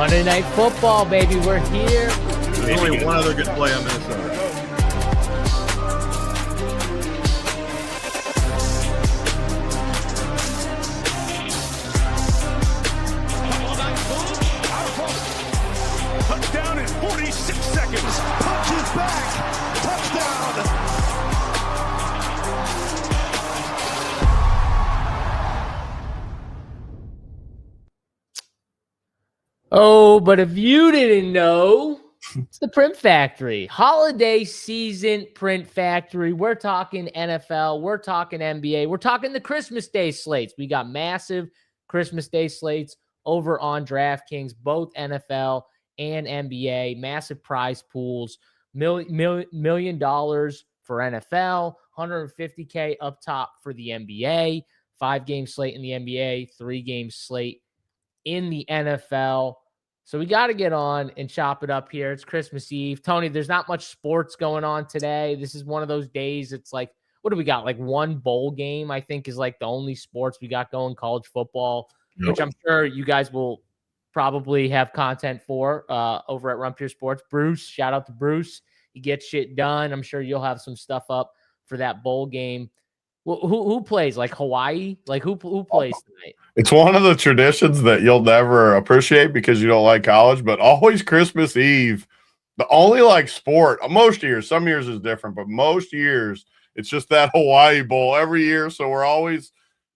Monday Night Football, baby. We're here. There's only one other good play on Minnesota. Touchdown in 46 seconds. Punches back. Touchdown. Oh, but if you didn't know, it's the Print Factory. Holiday season Print Factory. We're talking NFL. We're talking NBA. We're talking the Christmas Day slates. We got massive Christmas Day slates over on DraftKings, both NFL and NBA. Massive prize pools. $1 million for NFL, $150K up top for the NBA, 5-game slate in the NBA, 3-game slate in the NFL. So we got to get on and chop it up here. It's Christmas Eve. Tony, there's not much sports going on today. This is one of those days. It's like, what do we got? Like one bowl game, I think, is like the only sports we got going, college football, which I'm sure you guys will probably have content for over at Rumpier Sports. Bruce, shout out to Bruce. He gets shit done. I'm sure you'll have some stuff up for that bowl game. Well, who plays? Like Hawaii? Like who plays tonight? It's one of the traditions that you'll never appreciate because you don't like college, but always Christmas Eve. The only like sport, most years, some years is different, but most years it's just that Hawaii Bowl every year. So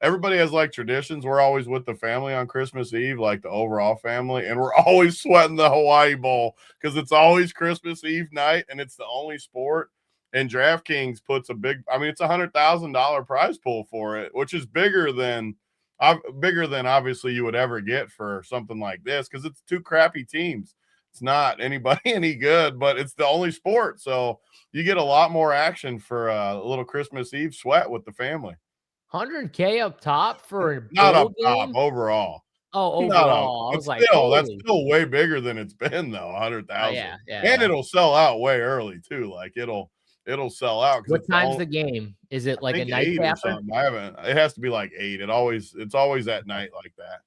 everybody has like traditions. We're always with the family on Christmas Eve, like the overall family, and we're always sweating the Hawaii Bowl because it's always Christmas Eve night and it's the only sport. And DraftKings puts it's $100,000 prize pool for it, which is bigger than obviously you would ever get for something like this because it's two crappy teams. It's not anybody any good, but it's the only sport. So you get a lot more action for a little Christmas Eve sweat with the family. $100K up top for a not up game? top overall. Oh, overall. I was like, that's still way bigger than it's been though. 100,000. Yeah. And it'll sell out way early too. Like it'll sell out. What time's the game? Is it like a nightcap? It has to be like 8. It's always at night like that.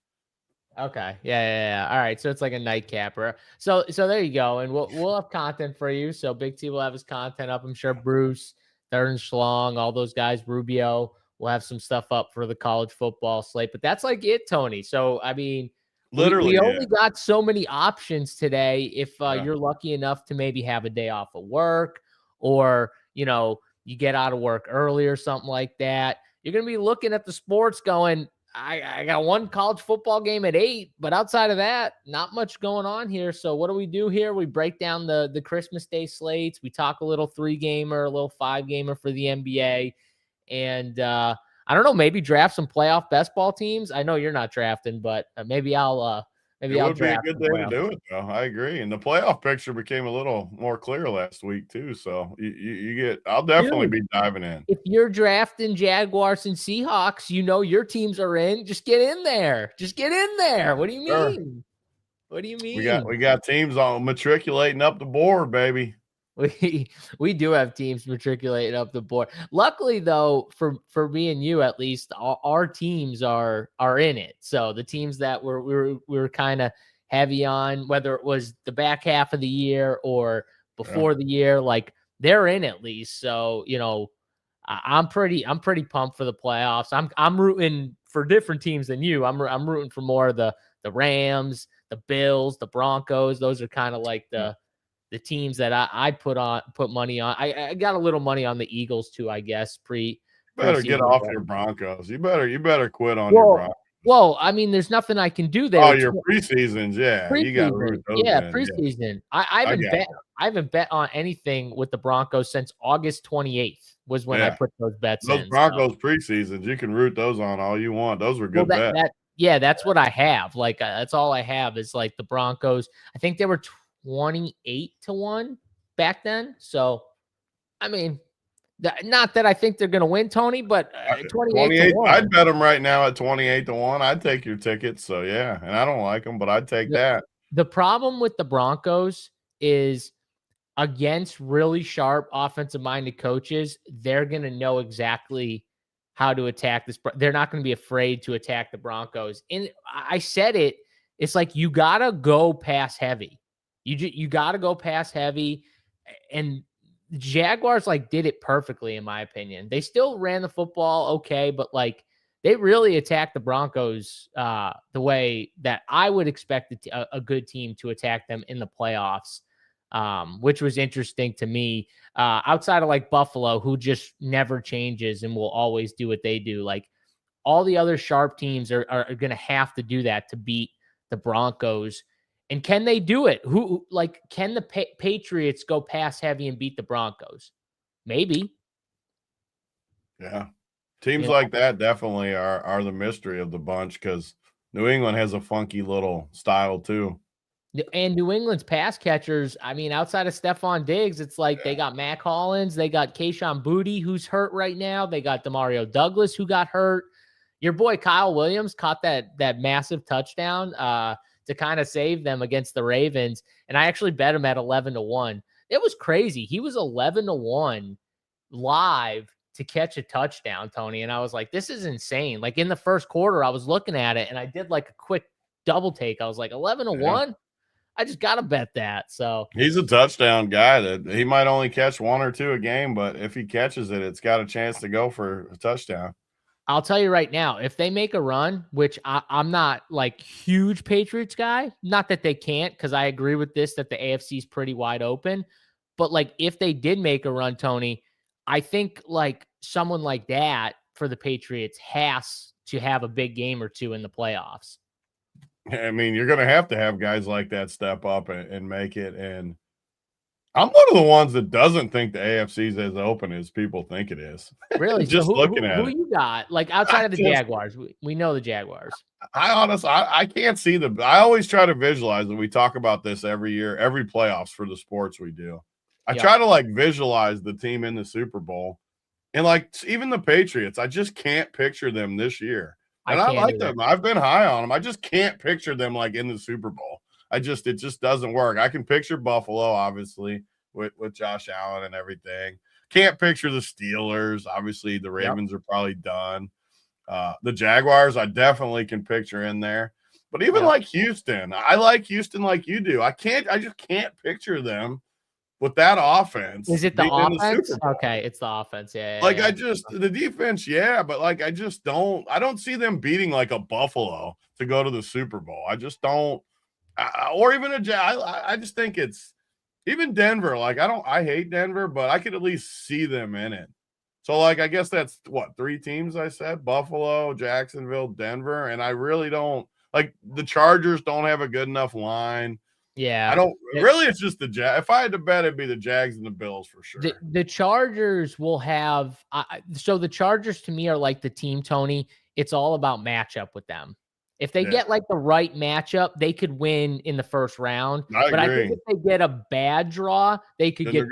Okay. Yeah. All right. So it's like a nightcapper. So there you go. And we'll have content for you. So Big T will have his content up. I'm sure Bruce, Third and Schlong, all those guys, Rubio will have some stuff up for the college football slate. But that's like it, Tony. So I mean, literally, we only got so many options today. If you're lucky enough to maybe have a day off of work, or, you get out of work early or something like that, you're going to be looking at the sports going, I got one college football game at 8, but outside of that, not much going on here. So what do we do here? We break down the Christmas Day slates. We talk a little 3-gamer, a little 5-gamer for the NBA. And I don't know, maybe draft some playoff best ball teams. I know you're not drafting, but maybe I'll it would be a good day to do it, though. I agree. And the playoff picture became a little more clear last week, too. So I'll definitely be diving in. If you're drafting Jaguars and Seahawks, your teams are in. Just get in there. What do you mean? Sure. What do you mean? We got teams on matriculating up the board, baby. We do have teams matriculating up the board. Luckily, though, for me and you at least, our teams are in it. So the teams that we were kind of heavy on, whether it was the back half of the year or before the year, like they're in at least. So I'm pretty pumped for the playoffs. I'm rooting for different teams than you. I'm rooting for more of the Rams, the Bills, the Broncos. Those are kind of like the teams that I put money on. I got a little money on the Eagles too, I guess. Better get off your Broncos. You better quit on your Broncos. Well, I mean, there's nothing I can do there. Oh, your preseasons, yeah. You got to root those in. Preseason. I haven't bet on anything with the Broncos since August 28th was when I put those bets in. Those Broncos preseasons, you can root those on all you want. Those were good bets. That's what I have. Like that's all I have is like the Broncos. I think they were 28-1 back then. So, I mean, not that I think they're going to win, Tony, but 28-1. I'd bet them right now at 28-1. I'd take your tickets. So, yeah, and I don't like them, but I'd take that. The problem with the Broncos is against really sharp offensive-minded coaches, they're going to know exactly how to attack this. They're not going to be afraid to attack the Broncos. And I said it It's like you gotta go pass heavy. You gotta go pass heavy, and the Jaguars like did it perfectly in my opinion. They still ran the football okay, but like they really attacked the Broncos the way that I would expect a good team to attack them in the playoffs, which was interesting to me. Outside of like Buffalo, who just never changes and will always do what they do, like all the other sharp teams are going to have to do that to beat the Broncos. And can they do it? Can the Patriots go pass heavy and beat the Broncos? Maybe. Yeah. Teams like that definitely are the mystery of the bunch because New England has a funky little style too. And New England's pass catchers, I mean, outside of Stephon Diggs, it's like they got Mac Hollins, they got Kayshon Boutte, who's hurt right now. They got Demario Douglas, who got hurt. Your boy Kyle Williams caught that massive touchdown to kind of save them against the Ravens. And I actually bet him at 11-1. It was crazy. He was 11-1 live to catch a touchdown, Tony. And I was like, this is insane. Like in the first quarter, I was looking at it and I did like a quick double take. I was like, 11-1. Yeah. I just got to bet that. So he's a touchdown guy that he might only catch 1 or 2 a game, but if he catches it, it's got a chance to go for a touchdown. I'll tell you right now, if they make a run, which I'm not like huge Patriots guy, not that they can't, because I agree with this, that the AFC is pretty wide open. But like if they did make a run, Tony, I think like someone like that for the Patriots has to have a big game or two in the playoffs. I mean, you're going to have guys like that step up and make it. And I'm one of the ones that doesn't think the AFC is as open as people think it is. Really? Just so looking at who it. you got? Like outside of the Jaguars, we know the Jaguars. I can't see I always try to visualize, and we talk about this every year, every playoffs for the sports we do. I try to like visualize the team in the Super Bowl, and like even the Patriots, I just can't picture them this year. And I like them. I've been high on them. I just can't picture them like in the Super Bowl. It just doesn't work. I can picture Buffalo, obviously, with Josh Allen and everything. Can't picture the Steelers. Obviously, the Ravens are probably done. The Jaguars, I definitely can picture in there. But even like Houston, I like Houston like you do. I just can't picture them with that offense. Is it the offense? Okay, it's the offense. Yeah. Like the defense, but like I don't see them beating like a Buffalo to go to the Super Bowl. I just don't. Or even I just think it's even Denver. Like I hate Denver, but I could at least see them in it. So like I guess that's what 3 teams I said: Buffalo, Jacksonville, Denver, and I really don't like the Chargers. Don't have a good enough line. Yeah, I don't really. It's just the Jag. If I had to bet, it'd be the Jags and the Bills for sure. The Chargers will have. So the Chargers to me are like the team, Tony. It's all about matchup with them. If they get like the right matchup, they could win in the first round. I think if they get a bad draw, they could get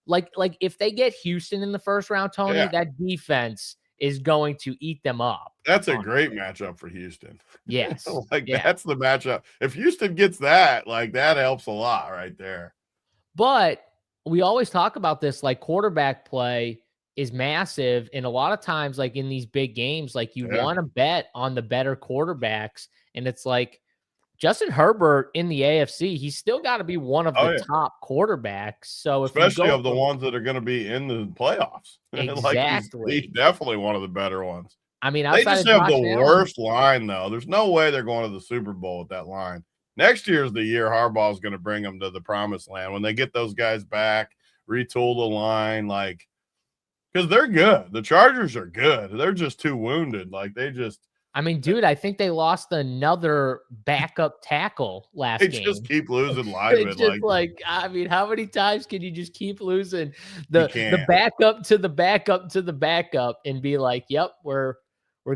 like if they get Houston in the first round, Tony, that defense is going to eat them up. That's a great matchup for Houston. Yes. That's the matchup. If Houston gets that, like that helps a lot right there. But we always talk about this, like quarterback play is massive. And a lot of times, like in these big games, like you want to bet on the better quarterbacks. And it's like Justin Herbert in the AFC, he's still got to be one of the top quarterbacks. So especially of the ones that are going to be in the playoffs. Exactly. He's definitely one of the better ones. I mean, they just have the worst line, though. There's no way they're going to the Super Bowl with that line. Next year's the year Harbaugh is going to bring them to the promised land when they get those guys back, retool the line, like because they're good. The Chargers are good. They're just too wounded. Like they just. I mean, dude, I think they lost another backup tackle last game. They just keep losing linemen. I mean, how many times can you just keep losing the backup to the backup to the backup and be like, yep, we're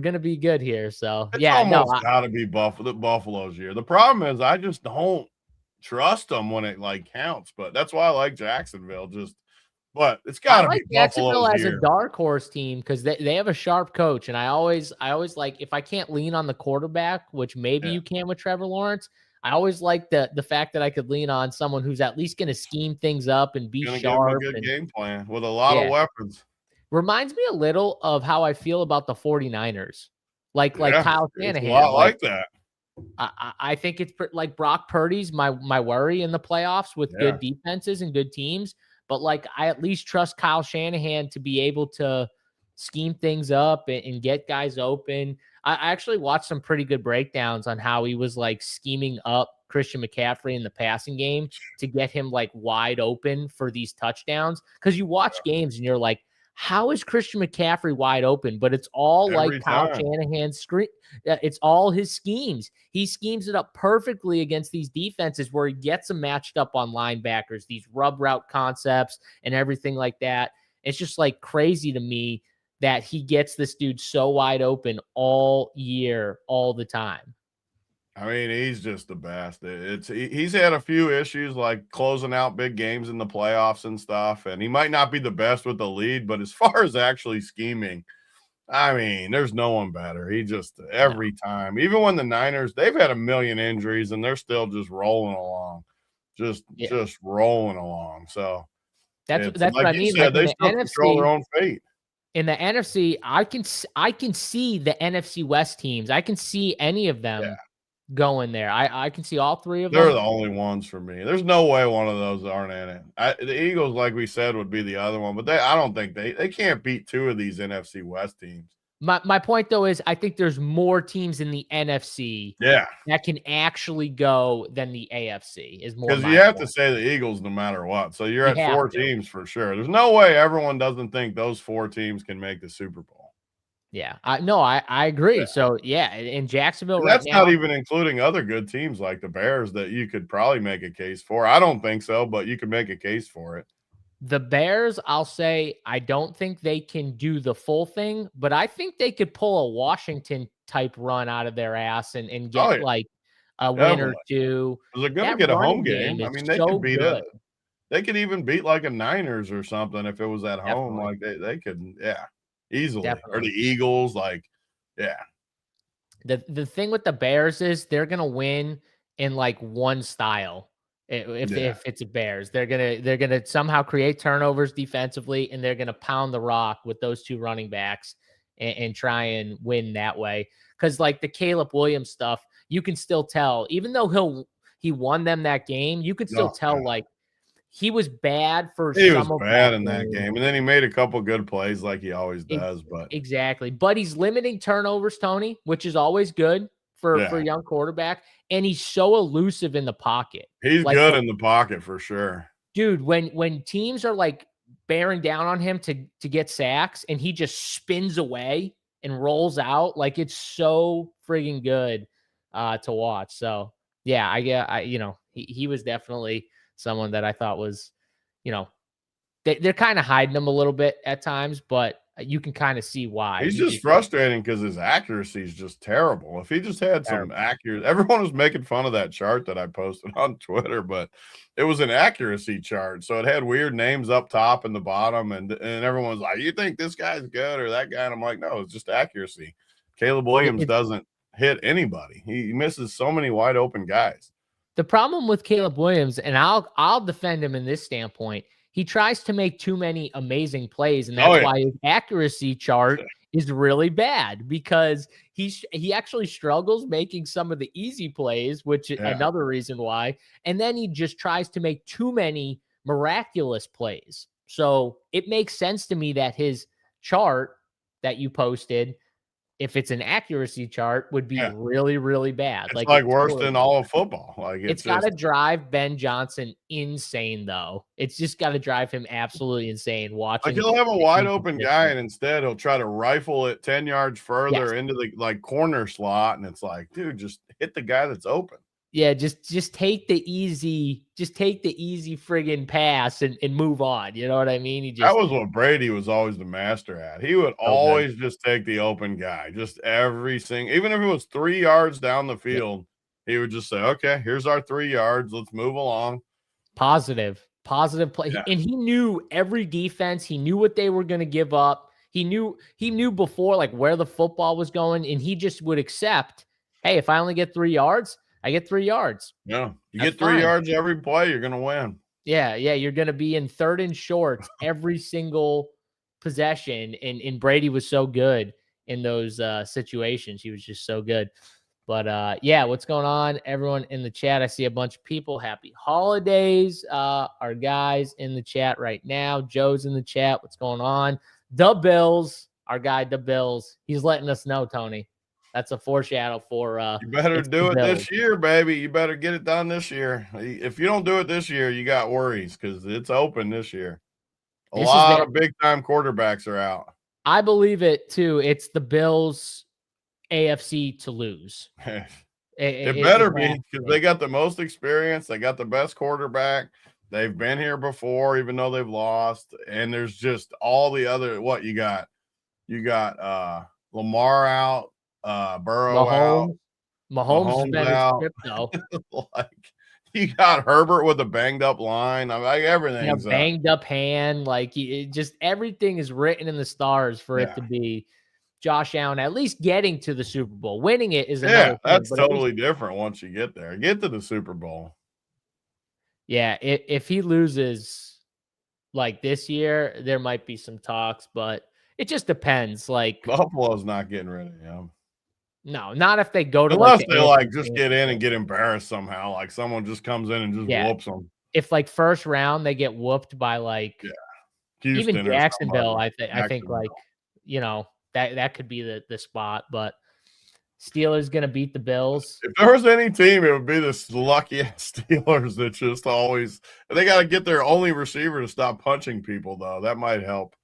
gonna be good here. So it's almost gotta be Buffalo's year. The problem is I just don't trust them when it like counts, but that's why I like Jacksonville. But it's got to be Jacksonville as a dark horse team because they have a sharp coach, and I always like if I can't lean on the quarterback, which maybe you can with Trevor Lawrence. I always like the fact that I could lean on someone who's at least going to scheme things up and be sharp. Give him a good game plan with a lot of weapons. Reminds me a little of how I feel about the 49ers, like Kyle Shanahan. A lot like that. I think it's like Brock Purdy's my worry in the playoffs with Yeah. good defenses and good teams. But like, I at least trust Kyle Shanahan to be able to scheme things up and get guys open. I actually watched some pretty good breakdowns on how he was like scheming up Christian McCaffrey in the passing game to get him like wide open for these touchdowns. Because you watch games and you're like, how is Christian McCaffrey wide open? But it's all like Every Kyle time. Shanahan's screen. It's all his schemes. He schemes it up perfectly against these defenses where he gets them matched up on linebackers, these rub route concepts and everything like that. It's just like crazy to me that he gets this dude so wide open all year, all the time. I mean, he's just the best. He's had a few issues like closing out big games in the playoffs and stuff, and he might not be the best with the lead, but as far as actually scheming, I mean, there's no one better. He just every time, even when the Niners, they've had a million injuries and they're still just rolling along, just rolling along. So that's like what I you mean. said, Like they still control their own fate. In the NFC, I can see the NFC West teams. I can see any of them going there. I can see all three of them. They're the only ones for me. There's no way one of those aren't in it. The Eagles, like we said, would be the other one, but I don't think they can't beat two of these NFC West teams. My point though is I think there's more teams in the NFC that can actually go than the AFC is more. Because you have to say the Eagles no matter what. So you're at four teams for sure. There's no way everyone doesn't think those four teams can make the Super Bowl. Yeah, I agree. Yeah. So in Jacksonville, and that's not even including other good teams like the Bears that you could probably make a case for. I don't think so, but you could make a case for it. The Bears, I'll say, I don't think they can do the full thing, but I think they could pull a Washington type run out of their ass and get like a win or two. They're going to get a home game. I mean, they could beat it. They could even beat like a Niners or something if it was at home. Like they could, easily. Definitely. Or the Eagles, like, The thing with the Bears is they're gonna win in like one style. If it's a Bears, they're gonna somehow create turnovers defensively, and they're gonna pound the rock with those two running backs and try and win that way. Because like the Caleb Williams stuff, you can still tell, even though he won them that game, you could still tell like he was bad for he was bad in that game, and then he made a couple good plays like he always does. But exactly, but he's limiting turnovers, Tony, which is always good for a young quarterback, and he's so elusive in the pocket. He's like, good in the pocket for sure, dude. When teams are like bearing down on him to get sacks, and he just spins away and rolls out, like it's so friggin' good to watch. So he was definitely someone that I thought was, they're kind of hiding him a little bit at times, but you can kind of see why. He's just frustrating because his accuracy is just terrible. If he just had some accuracy, everyone was making fun of that chart that I posted on Twitter, but it was an accuracy chart. So it had weird names up top and the bottom, and everyone was like, you think this guy's good or that guy? And I'm like, no, it's just accuracy. Caleb Williams doesn't hit anybody. He misses so many wide open guys. The problem with Caleb Williams, and I'll defend him in this standpoint, he tries to make too many amazing plays, and that's why his accuracy chart is really bad, because he actually struggles making some of the easy plays, which is another reason why. And then he just tries to make too many miraculous plays. So it makes sense to me that his chart that you posted, if it's an accuracy chart, would be really, really bad. It's like worse than all of football. Like it's got to drive Ben Johnson insane, though. It's just got to drive him absolutely insane. Watching, like he'll have a wide open guy, and instead he'll try to rifle it 10 yards further into the corner slot, and it's like, dude, just hit the guy that's open. Yeah, just take the easy, friggin' pass and move on. You know what I mean? That was what Brady was always the master at. He would always just take the open guy, just every single, even if it was 3 yards down the field, he would just say, okay, here's our 3 yards. Let's move along. Positive play. Yeah. And he knew every defense. He knew what they were going to give up. He knew before like where the football was going, and he just would accept, hey, if I only get 3 yards, I get 3 yards. Yeah. You get 3 yards every play, you're going to win. Yeah. You're going to be in third and short every single possession. And Brady was so good in those situations. He was just so good. But yeah, what's going on? Everyone in the chat. I see a bunch of people. Happy holidays. Our guys in the chat right now. Joe's in the chat. What's going on? The Bills, our guy, the Bills. He's letting us know, Tony. That's a foreshadow for you better do it this year, baby. You better get it done this year. If you don't do it this year, you got worries because it's open this year. A lot of big time quarterbacks are out. I believe it too. It's the Bills AFC to lose. It better be because they got the most experience. They got the best quarterback. They've been here before, even though they've lost. And there's just all the other what you got. You got Lamar out, Burrow out. Mahomes has been out. Script, though. Like you got Herbert with a banged up line. I mean, like everything's banged up hand. Like just everything is written in the stars for it to be Josh Allen at least getting to the Super Bowl. Winning it is another that's totally different once you get there. Get to the Super Bowl. Yeah, if he loses like this year, there might be some talks, but it just depends. Like Buffalo's not getting rid of him. No, not if they go to unless they just get in and get embarrassed somehow. Like someone just comes in and just whoops them. If like first round they get whooped by Houston even Jacksonville, I think like that could be the spot. But Steelers gonna beat the Bills. If there was any team, it would be the lucky Steelers that just always they got to get their only receiver to stop punching people though. That might help.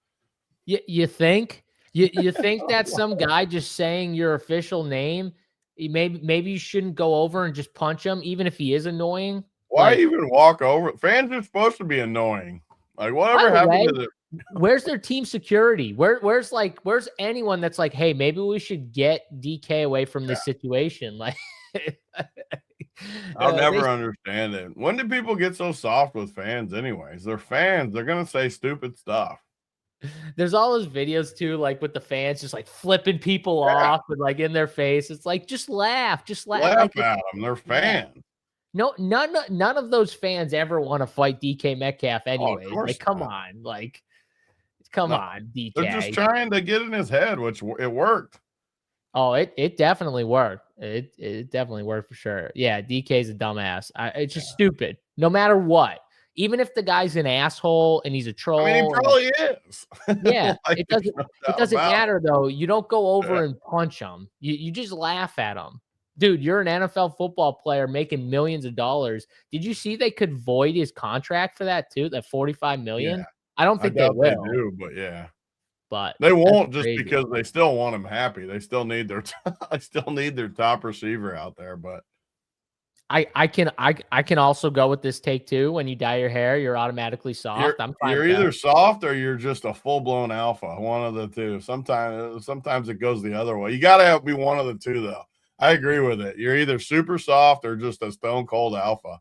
You think? You think that some guy just saying your official name, maybe you shouldn't go over and just punch him, even if he is annoying? Why even walk over? Fans are supposed to be annoying. Like whatever happened to the where's their team security? Where's anyone that's like, hey, maybe we should get DK away from this situation? Like I'll never understand it. When do people get so soft with fans anyways? They're fans. They're gonna say stupid stuff. There's all those videos too, like with the fans just like flipping people off and like in their face. It's like just laugh at them. They're fans. No, none of those fans ever want to fight DK Metcalf anyway. Come on, DK. They're just trying to get in his head, which it worked. Oh, it definitely worked. It definitely worked for sure. Yeah, DK's a dumbass. It's just stupid. No matter what. Even if the guy's an asshole and he's a troll. I mean, he probably is. Yeah, it doesn't matter, though. You don't go over and punch him. You just laugh at him. Dude, you're an NFL football player making millions of dollars. Did you see they could void his contract for that, too? That $45 million? Yeah. I don't think they will. They do, but yeah. But they won't just because they still want him happy. They still need their top receiver out there, but I can also go with this take too. When you dye your hair, you're automatically soft. You're either soft or you're just a full blown alpha. One of the two. Sometimes it goes the other way. You gotta be one of the two though. I agree with it. You're either super soft or just a stone cold alpha.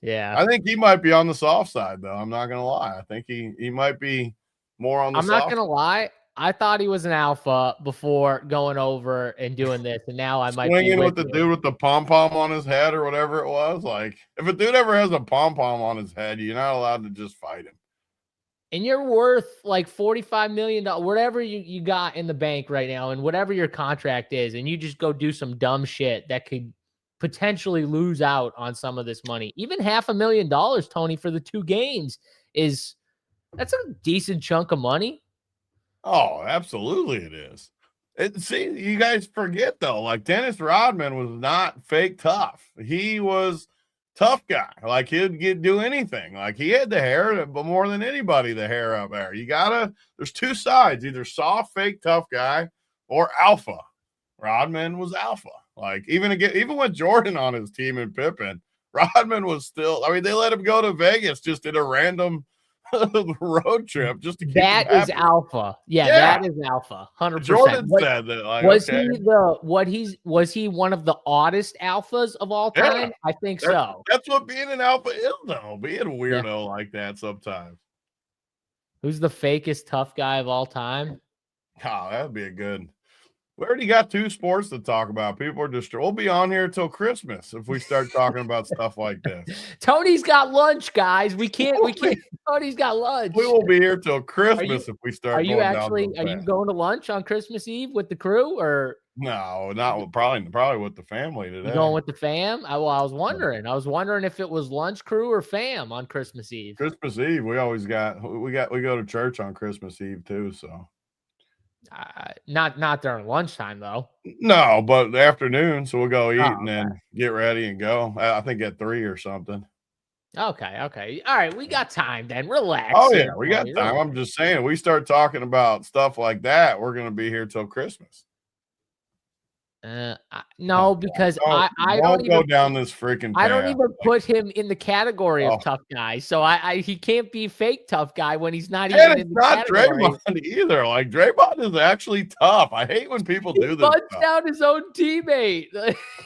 Yeah. I think he might be on the soft side though. I'm not gonna lie. I think he might be more on the soft side. I'm not gonna lie. I thought he was an alpha before going over and doing this, and now I might be swinging with the dude with the pom-pom on his head or whatever it was. Like, if a dude ever has a pom-pom on his head, you're not allowed to just fight him. And you're worth like $45 million, whatever you got in the bank right now, and whatever your contract is, and you just go do some dumb shit that could potentially lose out on some of this money. Even $500,000, Tony, for the 2 games that's a decent chunk of money. Oh, absolutely it is. See, you guys forget, though, like Dennis Rodman was not fake tough. He was tough guy. Like, he'd do anything. Like, he had the hair, but more than anybody, the hair up there. There's 2 sides, either soft, fake, tough guy or alpha. Rodman was alpha. Like, even with Jordan on his team and Pippen, Rodman was still, I mean, they let him go to Vegas just in a random road trip just to keep that is alpha. Yeah, that is alpha. 100%. Jordan said that. Like, was he one of the oddest alphas of all time? I think so. That's what being an alpha is, though. Being a weirdo like that sometimes. Who's the fakest tough guy of all time? Oh, that'd be a good. We already got 2 sports to talk about. People are just, we'll be on here till Christmas if we start talking about stuff like this. Tony's got lunch, guys. We can't. Tony's got lunch. We will be here till Christmas if we start. Are you going to lunch on Christmas Eve with the crew, or No, not probably with the family today. You going with the fam? I was wondering. I was wondering if it was lunch crew or fam on Christmas Eve. Christmas Eve, we go to church on Christmas Eve too. So Not during lunchtime though. no, but the afternoon. So we'll go eat and okay. then get ready and go. I think at 3 or something. Okay. All right, we got time then. Relax. Oh yeah, we got Relax. time. I'm just saying, we start talking about stuff like that, we're gonna be here till Christmas. No, because I don't don't go even down this freaking path. I don't even put him in the category of Oh. tough guy. So he can't be fake tough guy when he's not And even it's in the not category. Draymond either. Like Draymond is actually tough. I hate when people do He this. buns Stuff. down his own teammate.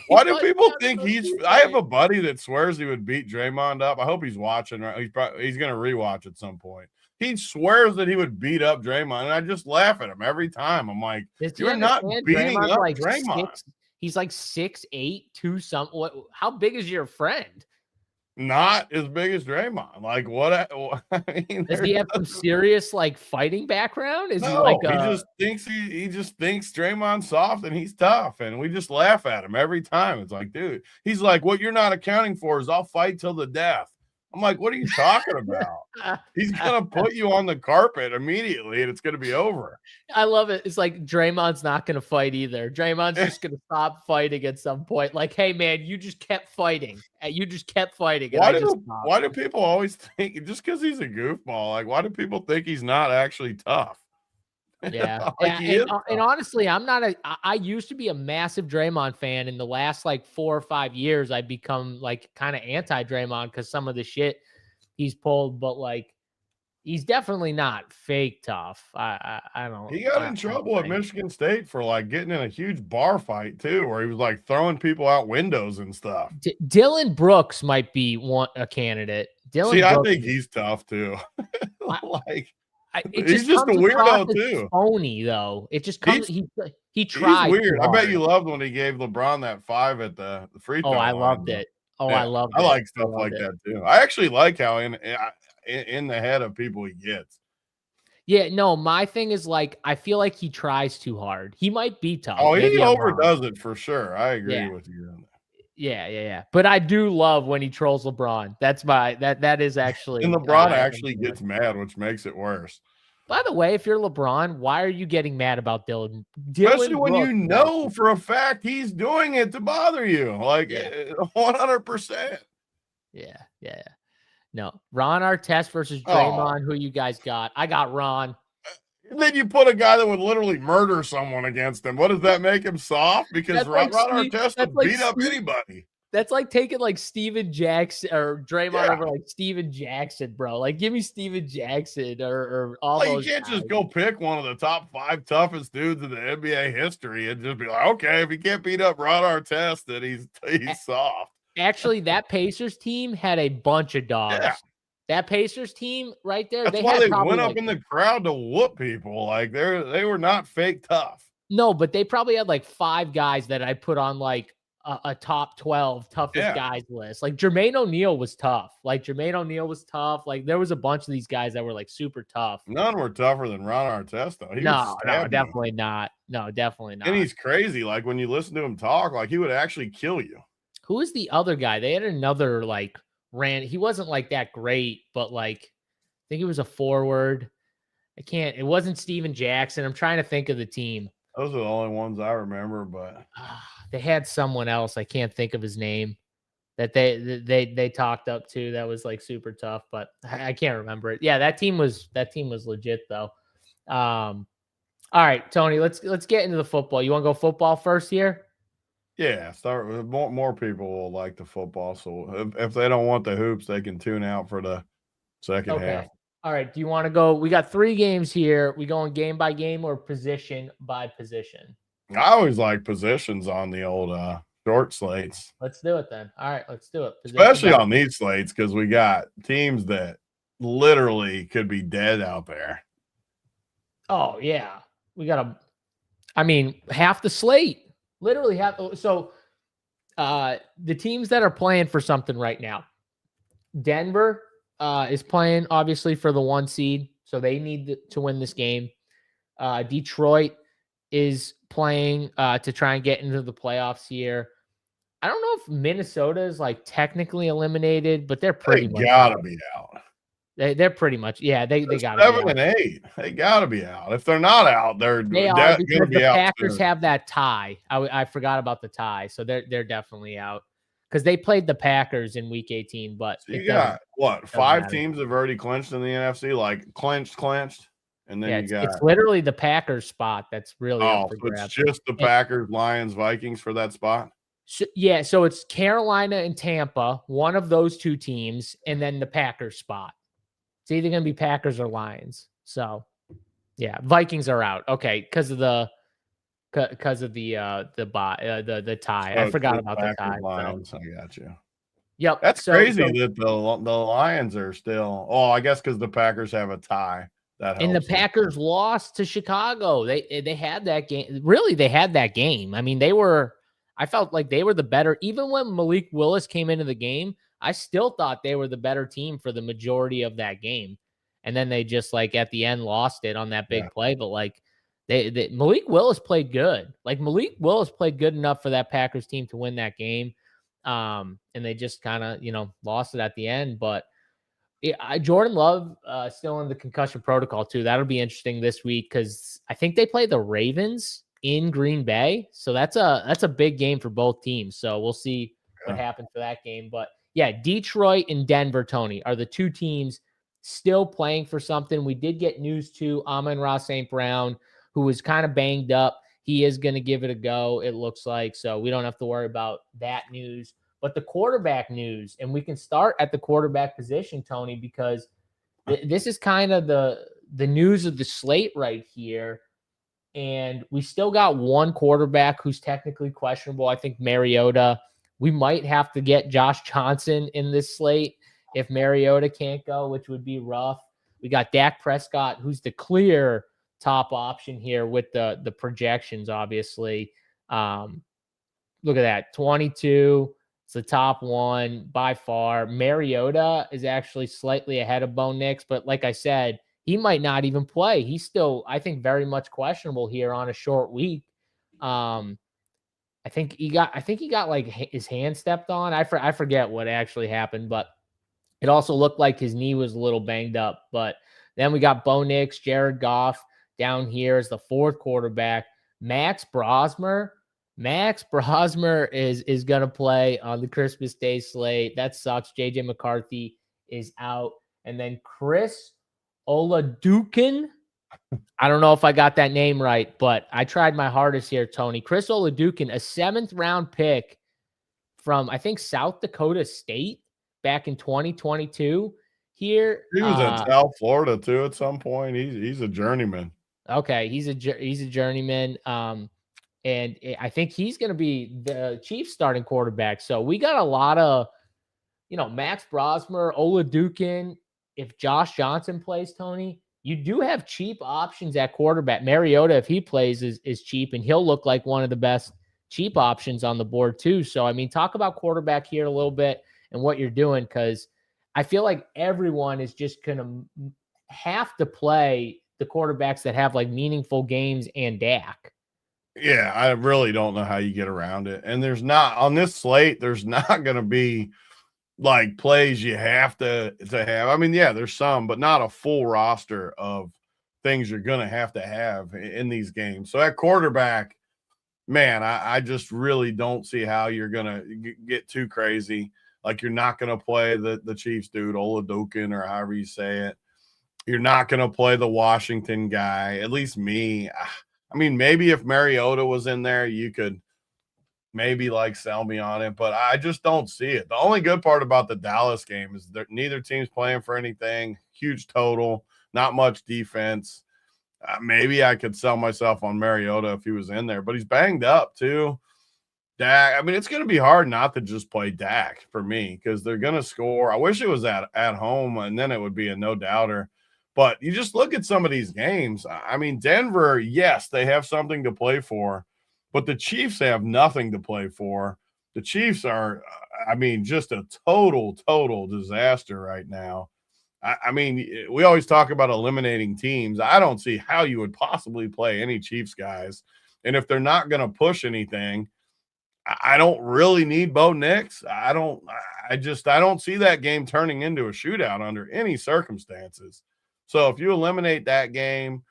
Why do people think I have a buddy that swears he would beat Draymond up. I hope he's watching. Right? He's going to rewatch at some point. He swears that he would beat up Draymond, and I just laugh at him every time. I'm like, you're not beating up like Draymond. He's like 6'8", 2 something. What? How big is your friend? Not as big as Draymond. Like what? I mean, does he have some serious like fighting background? Is no, he like he just thinks he just thinks Draymond's soft and he's tough, and we just laugh at him every time. It's like, dude, he's like, what you're not accounting for is I'll fight till the death. I'm like, what are you talking about? He's gonna put you on the carpet immediately, and it's gonna be over. I love it. It's like Draymond's not gonna fight either. Draymond's just gonna stop fighting at some point. Like, hey man, you just kept fighting. You just kept fighting. Why do people always think just because he's a goofball? Like, why do people think he's not actually tough? Yeah. Like and honestly, I used to be a massive Draymond fan. In the last like 4 or 5 years, I've become like kind of anti-Draymond because some of the shit he's pulled, but like he's definitely not fake tough. I don't. He got in trouble at Michigan State for like getting in a huge bar fight too, where he was like throwing people out windows and stuff. Dylan Brooks might be a candidate. I think he's tough too. He's just a weirdo too. Phony though. It just comes. He tries. He's weird. I bet you loved when he gave LeBron that 5 at the free throw. Oh, I loved it. Oh, yeah, I loved it. I like stuff like that too. I actually like how in the head of people he gets. Yeah, no, my thing is like I feel like he tries too hard. He might be tough. Oh, he overdoes it for sure. I agree with you on that. Yeah. But I do love when he trolls LeBron. That's that is actually. And LeBron actually gets mad, which makes it worse. By the way, if you're LeBron, why are you getting mad about Dylan? Especially when you know for a fact he's doing it to bother you. Like 100%. Yeah. No, Ron Artest versus Draymond. Who you guys got? I got Ron. Then you put a guy that would literally murder someone against him. What does that make him soft? Because Ron Artest would beat up anybody. That's like taking like Steven Jackson or Draymond over like Steven Jackson, bro. Like give me Steven Jackson or all those. You can't just go pick one of the top 5 toughest dudes in the NBA history and just be like, okay, if he can't beat up Ron Artest, then he's soft. Actually, that Pacers team had a bunch of dogs. Yeah. That Pacers team right there. That's why they went up in the crowd to whoop people. Like they were not fake tough. No, but they probably had like 5 guys that I put on like a top 12 toughest guys list. Like Jermaine O'Neal was tough. Like there was a bunch of these guys that were like super tough. None were tougher than Ron Artest though. No, definitely not. No, definitely not. And he's crazy. Like when you listen to him talk, like he would actually kill you. Who is the other guy? They had another like he wasn't like that great, but like I think he was a forward. It wasn't Steven Jackson. I'm trying to think of the team. Those are the only ones I remember, but they had someone else. I can't think of his name that they talked up to that was like super tough, but I can't remember it. Yeah, that team was legit though. All right, Tony, let's get into the football. You want to go football first here? Yeah, start with more people will like the football. So if they don't want the hoops, they can tune out for the second half. All right. Do you want to go? We got 3 games here. We going game by game or position by position? I always like positions on the old short slates. Let's do it then. All right, let's do it. Especially on these slates because we got teams that literally could be dead out there. Oh yeah, we got half the slate. Literally half. So the teams that are playing for something right now, Denver is playing obviously for the 1 seed, so they need to win this game. Detroit is playing to try and get into the playoffs here. I don't know if Minnesota is like technically eliminated, but they're pretty They much gotta out. be out. They're pretty much, yeah, they They're gotta be 7 out. and 8. They gotta be out. If they're not out, they're They are gonna because be the out Packers soon. have that tie. I forgot about the tie, so they're definitely out because they played the Packers in Week 18. But So you it got what? doesn't 5 matter. teams have already clinched in the NFC, like clinched, and then Yeah, you got it's literally the Packers spot that's really up for so it's grabs. just the Packers, Lions, Vikings for that spot. So it's Carolina and Tampa, one of those two teams, and then the Packers spot. It's either going to be Packers or Lions. So, yeah, Vikings are out. Okay, because of the tie. So I it's forgot just about the Packers, tie. Lions. I got you. Yep. That's crazy that the Lions are still. Oh, I guess because the Packers have a tie. That helps. And the Packers lost to Chicago. They had that game. Really, they had that game. I mean, I felt like they were the better. Even when Malik Willis came into the game, I still thought they were the better team for the majority of that game. And then they just like at the end lost it on that big play. But like Malik Willis played good. Like Malik Willis played good enough for that Packers team to win that game. And they just kind of, lost it at the end. But Jordan Love still in the concussion protocol too. That'll be interesting this week because I think they play the Ravens in Green Bay. So that's a big game for both teams. So we'll see what happens for that game. But yeah, Detroit and Denver, Tony, are the two teams still playing for something. We did get news too. Amon-Ra St. Brown, who was kind of banged up, he is going to give it a go, it looks like. So we don't have to worry about that news. But the quarterback news, and we can start at the quarterback position, Tony, because this is kind of the news of the slate right here. And we still got one quarterback who's technically questionable. I think Mariota. We might have to get Josh Johnson in this slate if Mariota can't go, which would be rough. We got Dak Prescott, who's the clear top option here with the projections, obviously. Look at that, 22. It's the top one by far. Mariota is actually slightly ahead of Bo Nix, but like I said, he might not even play. He's still, I think, very much questionable here on a short week. I think he got like his hand stepped on. I forget what actually happened, but it also looked like his knee was a little banged up. But then we got Bo Nix, Jared Goff down here as the fourth quarterback. Max Brosmer is going to play on the Christmas Day slate. That sucks. JJ McCarthy is out. And then Chris Oladukin. I don't know if I got that name right, but I tried my hardest here, Tony. Chris Oladukin, a 7th-round pick from, I think, South Dakota State back in 2022 here. He was in South Florida, too, at some point. He's a journeyman. Okay, he's a journeyman. And I think he's going to be the Chiefs starting quarterback. So we got a lot of, Max Brosmer, Oladukin. If Josh Johnson plays, Tony, you do have cheap options at quarterback. Mariota, if he plays, is cheap, and he'll look like one of the best cheap options on the board too. So, I mean, talk about quarterback here a little bit and what you're doing, because I feel like everyone is just going to have to play the quarterbacks that have like meaningful games and Dak. Yeah, I really don't know how you get around it. And there's not on this slate, there's not going to be like plays you have to have. I mean, yeah, there's some, but not a full roster of things you're going to have in these games. So at quarterback, man, I just really don't see how you're going to get too crazy. Like you're not going to play the Chiefs dude, Oladukin, or however you say it. You're not going to play the Washington guy, at least me. I mean, maybe if Mariota was in there, you could maybe like sell me on it, but I just don't see it. The only good part about the Dallas game is that neither team's playing for anything. Huge total, not much defense. Maybe I could sell myself on Mariota if he was in there, but he's banged up too. Dak, I mean, it's going to be hard not to just play Dak for me because they're going to score. I wish it was at home, and then it would be a no-doubter. But you just look at some of these games. I mean, Denver, yes, they have something to play for, but the Chiefs have nothing to play for. The Chiefs are, I mean, just a total disaster right now. I mean, we always talk about eliminating teams. I don't see how you would possibly play any Chiefs guys. And if they're not going to push anything, I don't really need Bo Nix. I don't see that game turning into a shootout under any circumstances. So if you eliminate that game,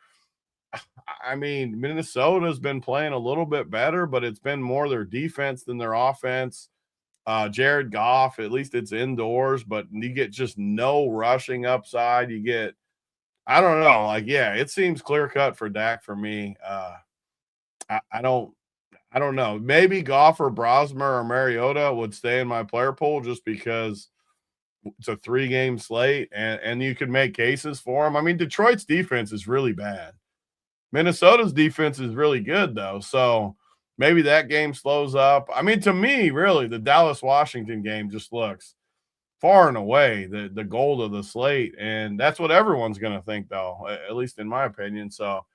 I mean, Minnesota's been playing a little bit better, but it's been more their defense than their offense. Jared Goff, at least it's indoors, but you get just no rushing upside. You get, I don't know, like, yeah, it seems clear cut for Dak for me. I don't know. Maybe Goff or Brosmer or Mariota would stay in my player pool just because it's a 3-game slate and you could make cases for them. I mean, Detroit's defense is really bad. Minnesota's defense is really good, though. So maybe that game slows up. I mean, to me, really, the Dallas-Washington game just looks far and away the gold of the slate. And that's what everyone's going to think, though, at least in my opinion. So,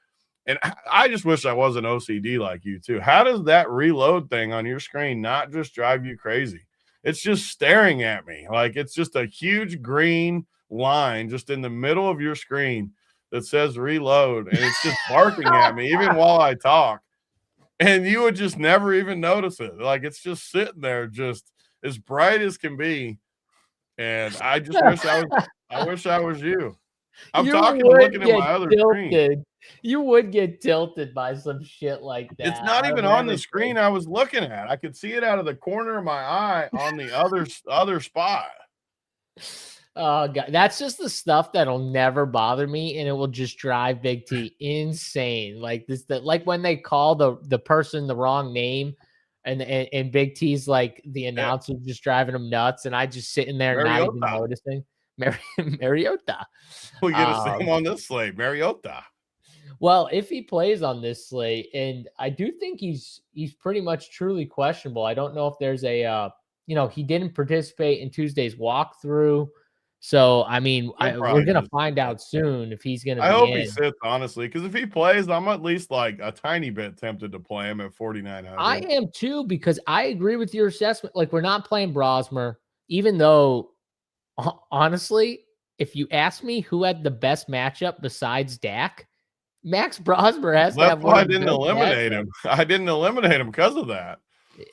and I just wish I wasn't OCD like you, too. How does that reload thing on your screen not just drive you crazy? It's just staring at me. Like, it's just a huge green line just in the middle of your screen that says reload, and it's just barking at me even while I talk. And you would just never even notice it. Like, it's just sitting there just as bright as can be. And I just wish I was you. I'm talking and looking at my other screen. You would get tilted by some shit like that. It's not even on the screen I was looking at. I could see it out of the corner of my eye on the other spot. Oh God, that's just the stuff that'll never bother me, and it will just drive Big T insane. Like this, like when they call the person the wrong name, and Big T's like the announcer just driving him nuts, and I just sitting there Mariota. not even noticing. Mariota. We get to see him on this slate, Mariota. Well, if he plays on this slate, and I do think he's pretty much truly questionable. I don't know if there's a he didn't participate in Tuesday's walkthrough. So, I mean, we're going to find out soon if he's going to be I hope he sits, honestly, because if he plays, I'm at least like a tiny bit tempted to play him at 4,900. I am too, because I agree with your assessment. Like, we're not playing Brosmer, even though, honestly, if you ask me who had the best matchup besides Dak, Max Brosmer has to have one. I didn't eliminate him. I didn't eliminate him because of that.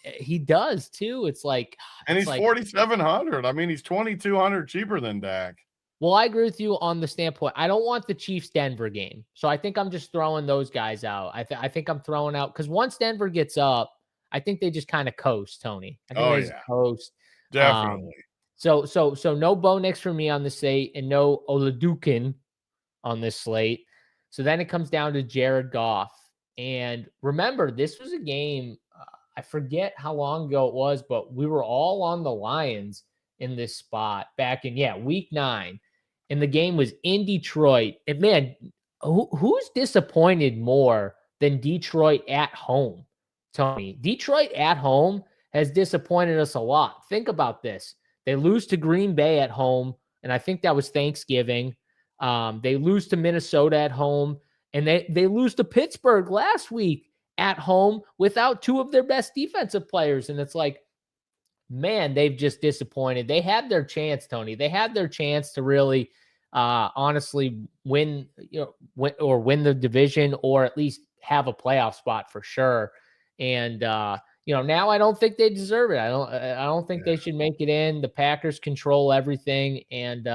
He does too. It's like, and he's 4,700. I mean, he's 2,200 cheaper than Dak. Well, I agree with you on the standpoint. I don't want the Chiefs Denver game, so I think I'm just throwing those guys out. I think I'm throwing out because once Denver gets up, I think they just kind of coast, Tony. I think they just coast. Definitely. So no Bo Nix for me on the slate, and no Oladukin on this slate. So then it comes down to Jared Goff, and remember, this was a game. I forget how long ago it was, but we were all on the Lions in this spot back in, week 9. And the game was in Detroit. And man, who's disappointed more than Detroit at home, Tony? Detroit at home has disappointed us a lot. Think about this. They lose to Green Bay at home, and I think that was Thanksgiving. They lose to Minnesota at home, and they lose to Pittsburgh last week at home without 2 of their best defensive players. And it's like, man, they've just disappointed. They had their chance, Tony. They had their chance to really, honestly win, win the division, or at least have a playoff spot for sure. And, now I don't think they deserve it. I don't think they should make it in. The Packers control everything. And,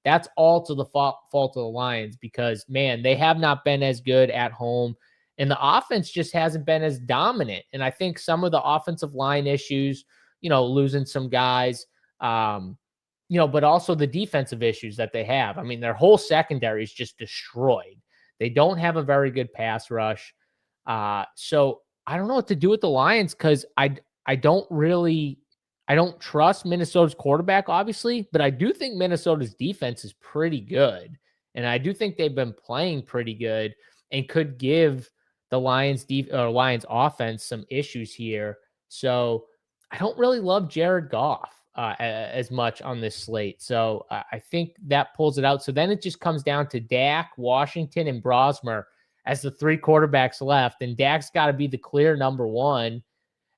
that's all to the fault of the Lions, because, man, they have not been as good at home. And the offense just hasn't been as dominant. And I think some of the offensive line issues, losing some guys, but also the defensive issues that they have. I mean, their whole secondary is just destroyed. They don't have a very good pass rush. So I don't know what to do with the Lions, because I don't trust Minnesota's quarterback, obviously, but I do think Minnesota's defense is pretty good. And I do think they've been playing pretty good and could give the Lions offense some issues here. So I don't really love Jared Goff as much on this slate. So I think that pulls it out. So then it just comes down to Dak, Washington, and Brosmer as the 3 quarterbacks left. And Dak's got to be the clear number 1.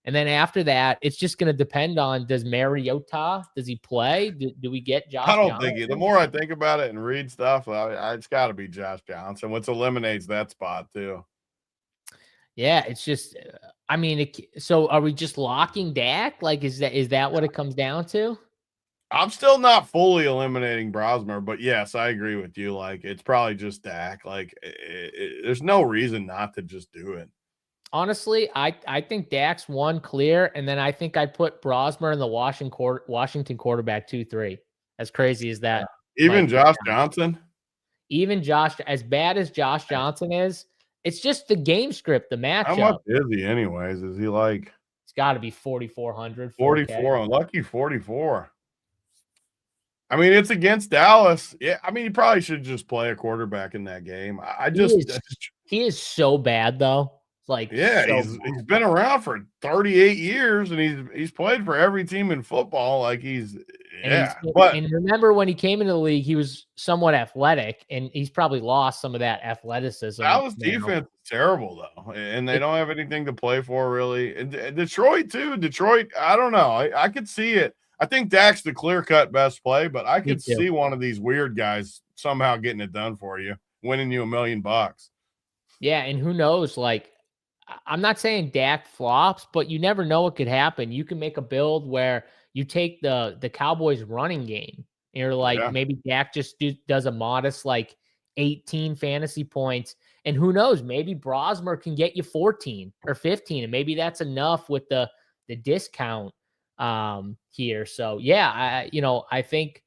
And then after that, it's just going to depend on, does Mariota, does he play? Do we get Josh Johnson? I don't think the more I think about it and read stuff, it's got to be Josh Johnson, which eliminates that spot too. Yeah, it's just, I mean, so are we just locking Dak? Like, is that what it comes down to? I'm still not fully eliminating Brosmer, but yes, I agree with you. Like, it's probably just Dak. Like, there's no reason not to just do it. Honestly, I think Dak's one clear, and then I think I put Brosmer in the Washington quarterback 2-3. As crazy as that. Even might Josh sound. Johnson. Even Josh, as bad as Josh Johnson is, it's just the game script, the How much matchup. is he, anyways? Is he like It's got to be 4,400, 44? Unlucky 44. I mean, it's against Dallas. Yeah, I mean, he probably should just play a quarterback in that game. He is so bad though. Like, yeah, so he's been around for 38 years, and he's played for every team in football. Like, and remember when he came into the league, he was somewhat athletic, and he's probably lost some of that athleticism. Dallas defense is terrible though, and they don't have anything to play for really. And Detroit too. Detroit, I don't know. I could see it. I think Dak's the clear-cut best play, but I could see one of these weird guys somehow getting it done for you, winning you $1 million. Yeah, and who knows? Like, I'm not saying Dak flops, but you never know what could happen. You can make a build where you take the Cowboys running game, and you're like, maybe Dak just does a modest like 18 fantasy points, and who knows? Maybe Brosmer can get you 14 or 15, and maybe that's enough with the discount here. So yeah, I think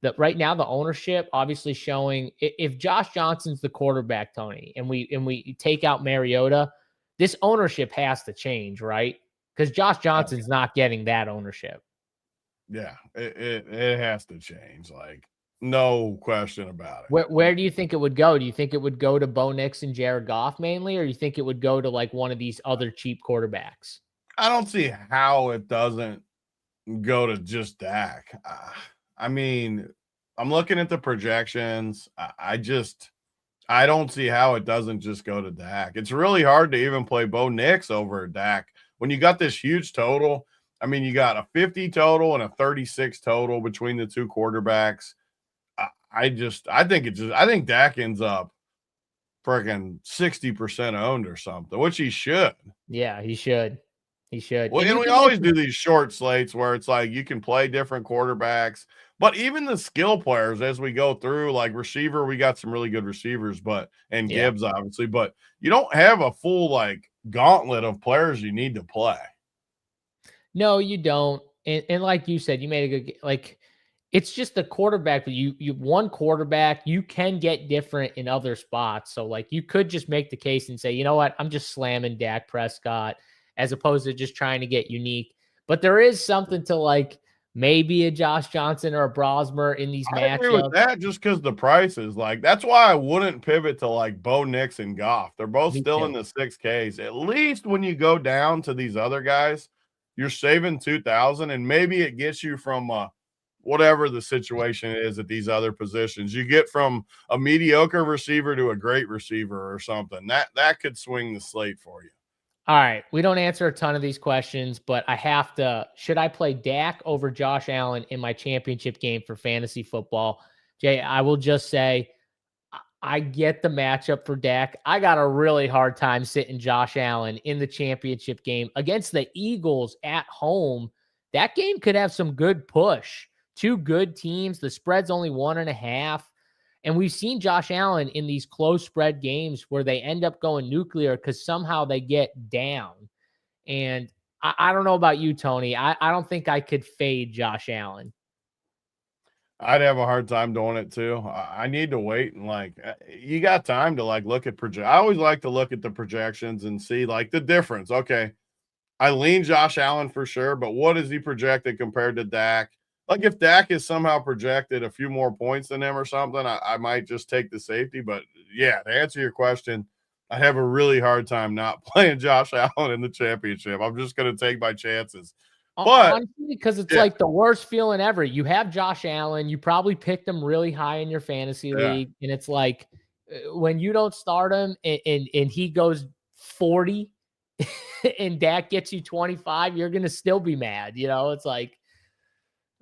that right now the ownership obviously showing if Josh Johnson's the quarterback, Tony, and we take out Mariota, this ownership has to change, right? Because Josh Johnson's not getting that ownership. Yeah, it has to change. Like, no question about it. Where do you think it would go? Do you think it would go to Bo Nix and Jared Goff mainly, or do you think it would go to like one of these other cheap quarterbacks? I don't see how it doesn't go to just Dak. I mean, I'm looking at the projections. I don't see how it doesn't just go to Dak. It's really hard to even play Bo Nix over Dak when you got this huge total. I mean, you got a 50 total and a 36 total between the two quarterbacks. I think Dak ends up freaking 60% owned or something, which he should. Yeah, he should. He should. Well, and we always do these short slates where it's like you can play different quarterbacks, but even the skill players as we go through, like receiver, we got some really good receivers, and Gibbs obviously, but you don't have a full like gauntlet of players you need to play. No, you don't. And like you said, you made a good, like, it's just the quarterback, but you one quarterback, you can get different in other spots. So like you could just make the case and say, you know what, I'm just slamming Dak Prescott, as opposed to just trying to get unique. But there is something to like maybe a Josh Johnson or a Brosmer in these matchups. I agree with that just because the price is like, that's why I wouldn't pivot to like Bo Nix and Goff. They're both still in the 6Ks. At least when you go down to these other guys, you're saving 2,000, and maybe it gets you from whatever the situation is at these other positions. You get from a mediocre receiver to a great receiver or something. That could swing the slate for you. All right. We don't answer a ton of these questions, but I have to. Should I play Dak over Josh Allen in my championship game for fantasy football? Jay, I will just say I get the matchup for Dak. I got a really hard time sitting Josh Allen in the championship game against the Eagles at home. That game could have some good push. Two good teams. The spread's only 1.5. And we've seen Josh Allen in these close spread games where they end up going nuclear because somehow they get down. And I don't know about you, Tony. I don't think I could fade Josh Allen. I'd have a hard time doing it too. I need to wait and like you got time to like look at I always like to look at the projections and see like the difference. Okay, I lean Josh Allen for sure, but what is he projected compared to Dak? Like if Dak is somehow projected a few more points than him or something, I might just take the safety. But yeah, to answer your question, I have a really hard time not playing Josh Allen in the championship. I'm just going to take my chances. But honestly, because it's like the worst feeling ever. You have Josh Allen, you probably picked him really high in your fantasy league, and it's like when you don't start him and he goes 40 and Dak gets you 25, you're going to still be mad. It's like,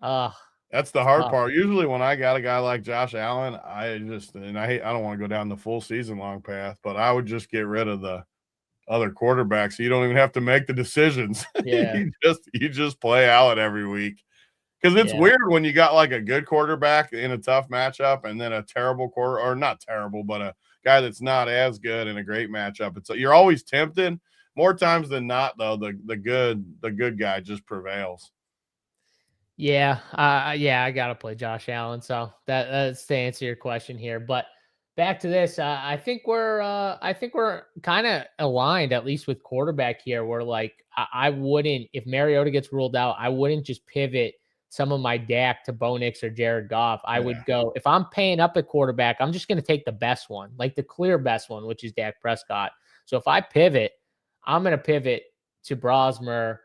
that's the hard part. Usually when I got a guy like Josh Allen, I don't want to go down the full season long path, but I would just get rid of other quarterbacks. So you don't even have to make the decisions. Yeah. you just play Allen every week. Because it's weird when you got like a good quarterback in a tough matchup and then a terrible or not terrible, but a guy that's not as good in a great matchup. It's you're always tempted. More times than not, though, the good guy just prevails. Yeah, I gotta play Josh Allen. So that's to answer your question here. But back to this, I think we're kind of aligned, at least with quarterback here. Where like I wouldn't, if Mariota gets ruled out, I wouldn't just pivot some of my Dak to Bo Nix or Jared Goff. I would go, if I'm paying up at quarterback, I'm just going to take the best one, like the clear best one, which is Dak Prescott. So if I pivot, I'm going to pivot to Brosmer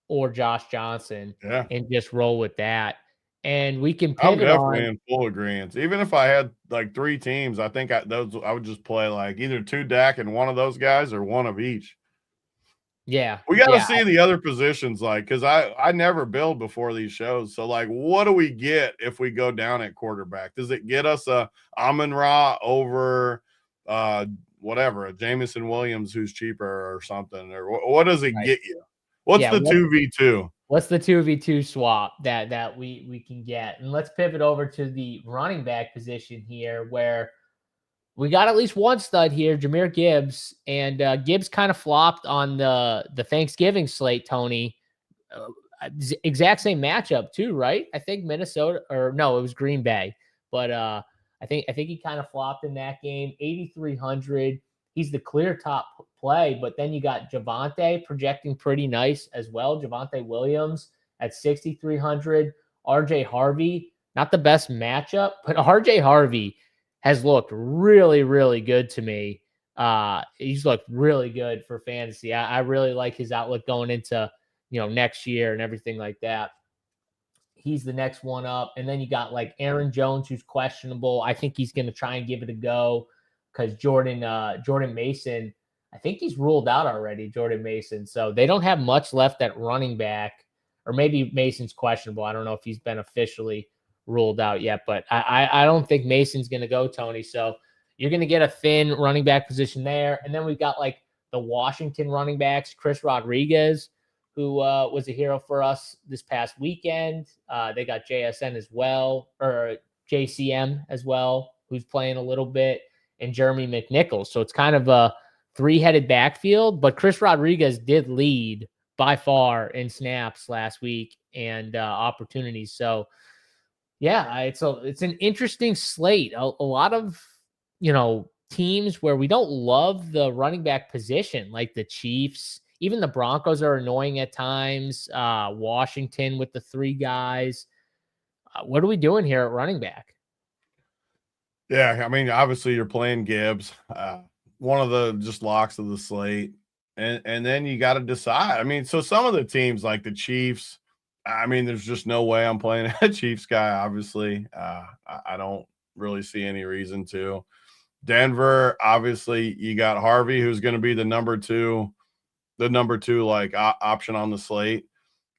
or Josh Johnson and just roll with that. And we can pivot I'm definitely in full agreement. Even if I had like 3 teams, I think I would just play like either 2 Dak and one of those guys or one of each. Yeah. We got to see the other positions, like, because I never build before these shows. So, like, what do we get if we go down at quarterback? Does it get us a Amon-Ra over whatever, a Jamison Williams who's cheaper or something? Or what does it get you? What's the 2v2? What's the 2v2 swap that we can get? And let's pivot over to the running back position here, where we got at least one stud here, Jahmyr Gibbs, and Gibbs kind of flopped on the Thanksgiving slate, Tony. Exact same matchup too, right? I think Minnesota, or no, it was Green Bay, but I think he kind of flopped in that game. 8,300. He's the clear top play, but then you got Javonte projecting pretty nice as well. Javonte Williams at 6,300. RJ Harvey, not the best matchup, but RJ Harvey has looked really, really good to me. He's looked really good for fantasy. I really like his outlook going into, next year and everything like that. He's the next one up. And then you got like Aaron Jones, who's questionable. I think he's going to try and give it a go because Jordan Mason, I think he's ruled out already, Jordan Mason. So they don't have much left at running back, or maybe Mason's questionable. I don't know if he's been officially ruled out yet, but I don't think Mason's going to go, Tony. So you're going to get a thin running back position there. And then we've got like the Washington running backs, Chris Rodriguez, who was a hero for us this past weekend. They got JSN as well, or JCM as well, who's playing a little bit, and Jeremy McNichols. So it's kind of a 3-headed backfield, but Chris Rodriguez did lead by far in snaps last week and opportunities. So yeah, it's an interesting slate. A lot of, teams where we don't love the running back position, like the Chiefs. Even the Broncos are annoying at times. Washington with the 3 guys. What are we doing here at running back? Yeah, I mean, obviously you're playing Gibbs, one of the just locks of the slate. And then you got to decide. I mean, so some of the teams like the Chiefs, I mean, there's just no way I'm playing a Chiefs guy, obviously. I don't really see any reason to. Denver, obviously, you got Harvey, who's going to be the number two like option on the slate.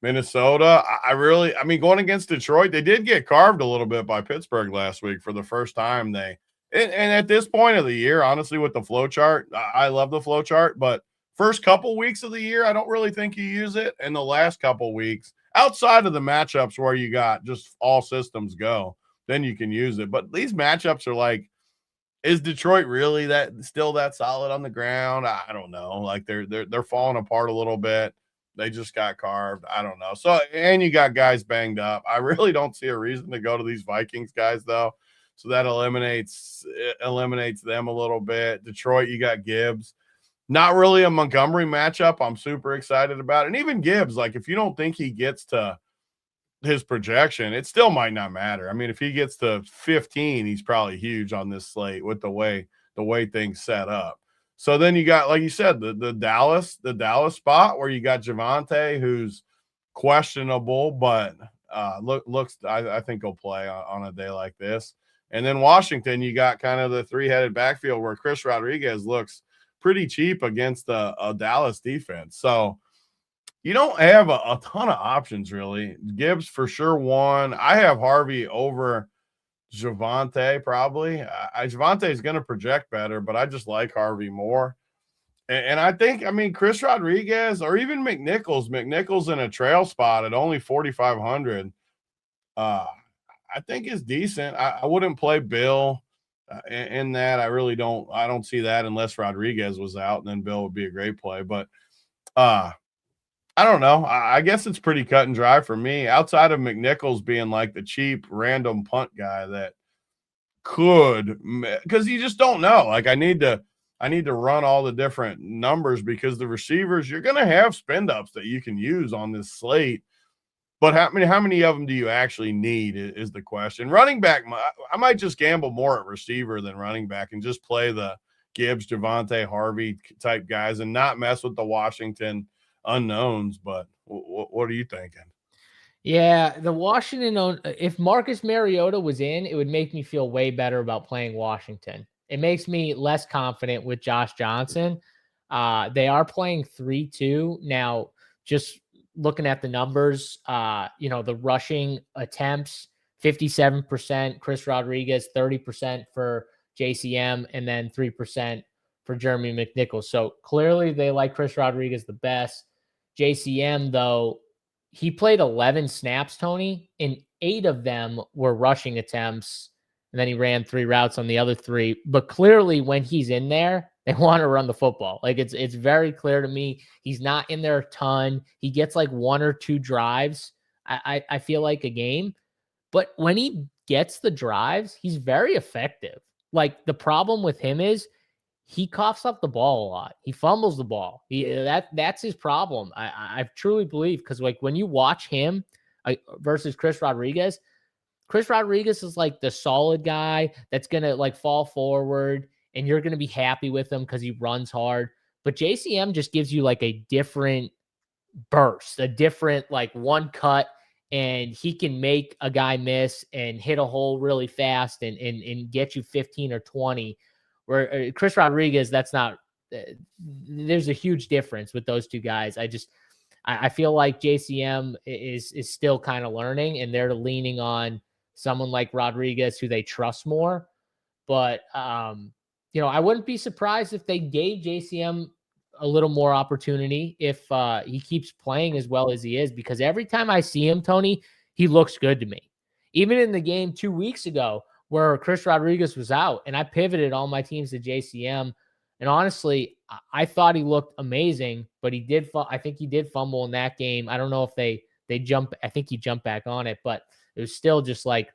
Minnesota, I mean, going against Detroit, they did get carved a little bit by Pittsburgh last week for the first time. And at this point of the year, honestly, with the flow chart, I love the flow chart, but first couple weeks of the year, I don't really think you use it. And the last couple weeks, outside of the matchups where you got just all systems go, then you can use it. But these matchups are like, is Detroit really still that solid on the ground? I don't know. Like they're falling apart a little bit. They just got carved. I don't know. So, and you got guys banged up. I really don't see a reason to go to these Vikings guys though. So that eliminates them a little bit. Detroit, you got Gibbs. Not really a Montgomery matchup I'm super excited about. And even Gibbs, like if you don't think he gets to his projection, it still might not matter. I mean, if he gets to 15, he's probably huge on this slate with the way things set up. So then you got, like you said, the Dallas spot where you got Javonte, who's questionable, but looks I think he'll play on a day like this. And then Washington, you got kind of the 3-headed backfield where Chris Rodriguez looks pretty cheap against a Dallas defense. So you don't have a ton of options, really. Gibbs for sure one. I have Harvey over Javonte probably. Javonte is going to project better, but I just like Harvey more. And I think, I mean, Chris Rodriguez or even McNichols in a trail spot at only 4,500, I think is decent. I wouldn't play Bill in that. I don't see that unless Rodriguez was out, and then Bill would be a great play. But I don't know. I guess it's pretty cut and dry for me. Outside of McNichols being like the cheap random punt guy that could, because you just don't know. Like I need to run all the different numbers because the receivers, you're going to have spend ups that you can use on this slate. But how many of them do you actually need is the question. Running back, I might just gamble more at receiver than running back and just play the Gibbs, Javonte, Harvey type guys and not mess with the Washington unknowns. But what are you thinking? Yeah, the Washington, if Marcus Mariota was in, it would make me feel way better about playing Washington. It makes me less confident with Josh Johnson. They are playing 3-2. Now, just looking at the numbers, the rushing attempts, 57%, Chris Rodriguez, 30% for JCM, and then 3% for Jeremy McNichols. So clearly they like Chris Rodriguez the best. JCM, though, he played 11 snaps, Tony, and 8 of them were rushing attempts. And then he ran 3 routes on the other 3. But clearly when he's in there, they want to run the football. Like it's very clear to me. He's not in there a ton. He gets like 1 or 2 drives. I feel like a game. But when he gets the drives, he's very effective. Like the problem with him is he coughs up the ball a lot. He fumbles the ball. That's his problem. I truly believe because like when you watch him versus Chris Rodriguez is like the solid guy that's gonna like fall forward and you're gonna be happy with him because he runs hard. But JCM just gives you like a different burst, a different like one cut, and he can make a guy miss and hit a hole really fast and get you 15 or 20. Where Chris Rodriguez, that's not. There's a huge difference with those two guys. I feel like JCM is still kind of learning, and they're leaning on someone like Rodriguez who they trust more. But I wouldn't be surprised if they gave JCM a little more opportunity if he keeps playing as well as he is, because every time I see him, Tony, he looks good to me. Even in the game 2 weeks ago, where Chris Rodriguez was out and I pivoted all my teams to JCM. And honestly, I thought he looked amazing, but I think he did fumble in that game. I don't know if they jump. I think he jumped back on it, but it was still just like,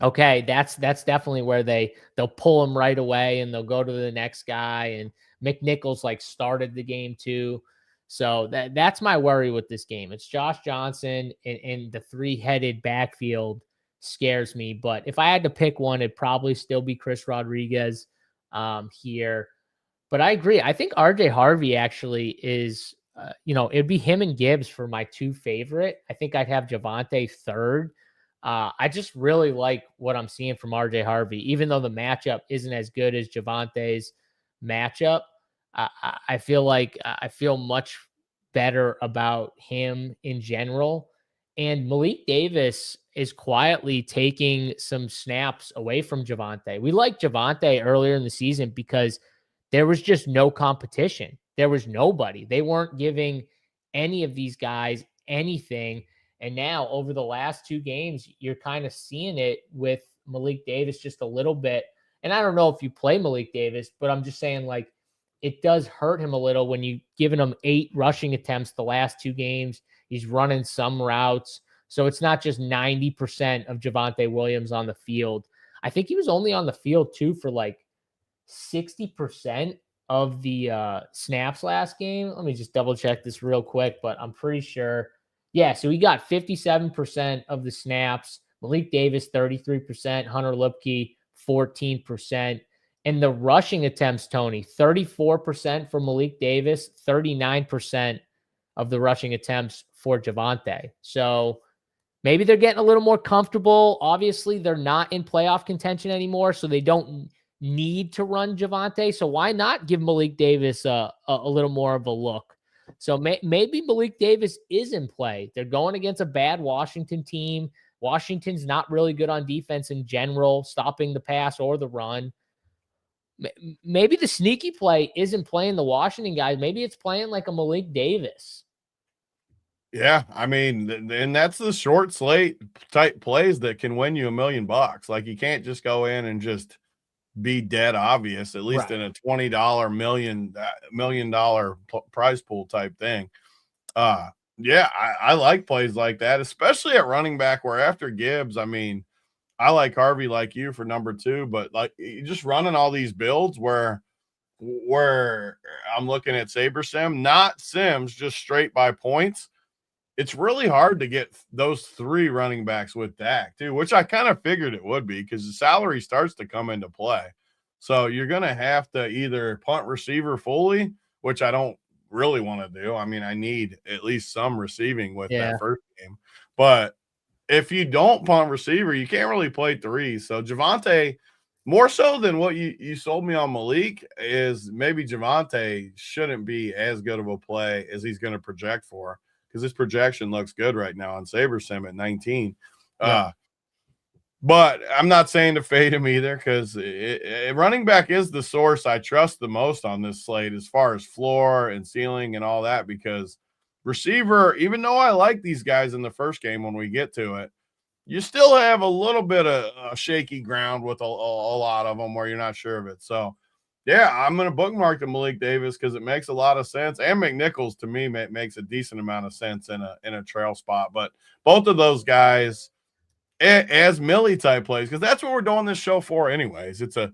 okay, that's definitely where they'll pull him right away and they'll go to the next guy. And McNichols like started the game too. So that's my worry with this game. It's Josh Johnson and the 3-headed backfield scares me. But if I had to pick one, it'd probably still be Chris Rodriguez here. But I agree. I think RJ Harvey actually is, it'd be him and Gibbs for my 2 favorite. I think I'd have Javonte third. I just really like what I'm seeing from RJ Harvey, even though the matchup isn't as good as Javonte's matchup. I feel like I feel much better about him in general. And Malik Davis is quietly taking some snaps away from Javonte. We liked Javonte earlier in the season because there was just no competition. There was nobody. They weren't giving any of these guys anything. And now over the last 2 games, you're kind of seeing it with Malik Davis just a little bit. And I don't know if you play Malik Davis, but I'm just saying like it does hurt him a little when you've given him 8 rushing attempts the last 2 games. He's running some routes. So it's not just 90% of Javonte Williams on the field. I think he was only on the field too for like 60% of the snaps last game. Let me just double check this real quick, but I'm pretty sure. Yeah, so he got 57% of the snaps. Malik Davis, 33%. Hunter Lipke, 14%. And the rushing attempts, Tony, 34% for Malik Davis, 39% of the rushing attempts for Javonte. So maybe they're getting a little more comfortable. Obviously, they're not in playoff contention anymore, so they don't need to run Javonte. So why not give Malik Davis a little more of a look? So maybe Malik Davis is in play. They're going against a bad Washington team. Washington's not really good on defense in general, stopping the pass or the run. maybe the sneaky play isn't playing the Washington guys. Maybe it's playing like a Malik Davis. Yeah, I mean, and that's the short slate type plays that can win you $1 million. Like you can't just go in and just be dead obvious, at least in a $20 million prize pool type thing. Yeah, I like plays like that, especially at running back where after Gibbs, I mean, I like Harvey like you for number 2, but like just running all these builds where I'm looking at SaberSim, not Sims, just straight by points. It's really hard to get those 3 running backs with Dak too, which I kind of figured it would be because the salary starts to come into play. So you're going to have to either punt receiver fully, which I don't really want to do. I mean, I need at least some receiving with that first game. But if you don't punt receiver, you can't really play 3. So Javonte, more so than what you sold me on Malik, is maybe Javonte shouldn't be as good of a play as he's going to project for, because his projection looks good right now on SaberSim at 19. But I'm not saying to fade him either, because running back is the source I trust the most on this slate as far as floor and ceiling and all that, because receiver, even though I like these guys in the first game when we get to it, you still have a little bit of shaky ground with a lot of them where you're not sure of it. So, yeah, I'm going to bookmark the Malik Davis because it makes a lot of sense. And McNichols, to me, makes a decent amount of sense in a trail spot. But both of those guys as Millie type plays, because that's what we're doing this show for anyways. It's a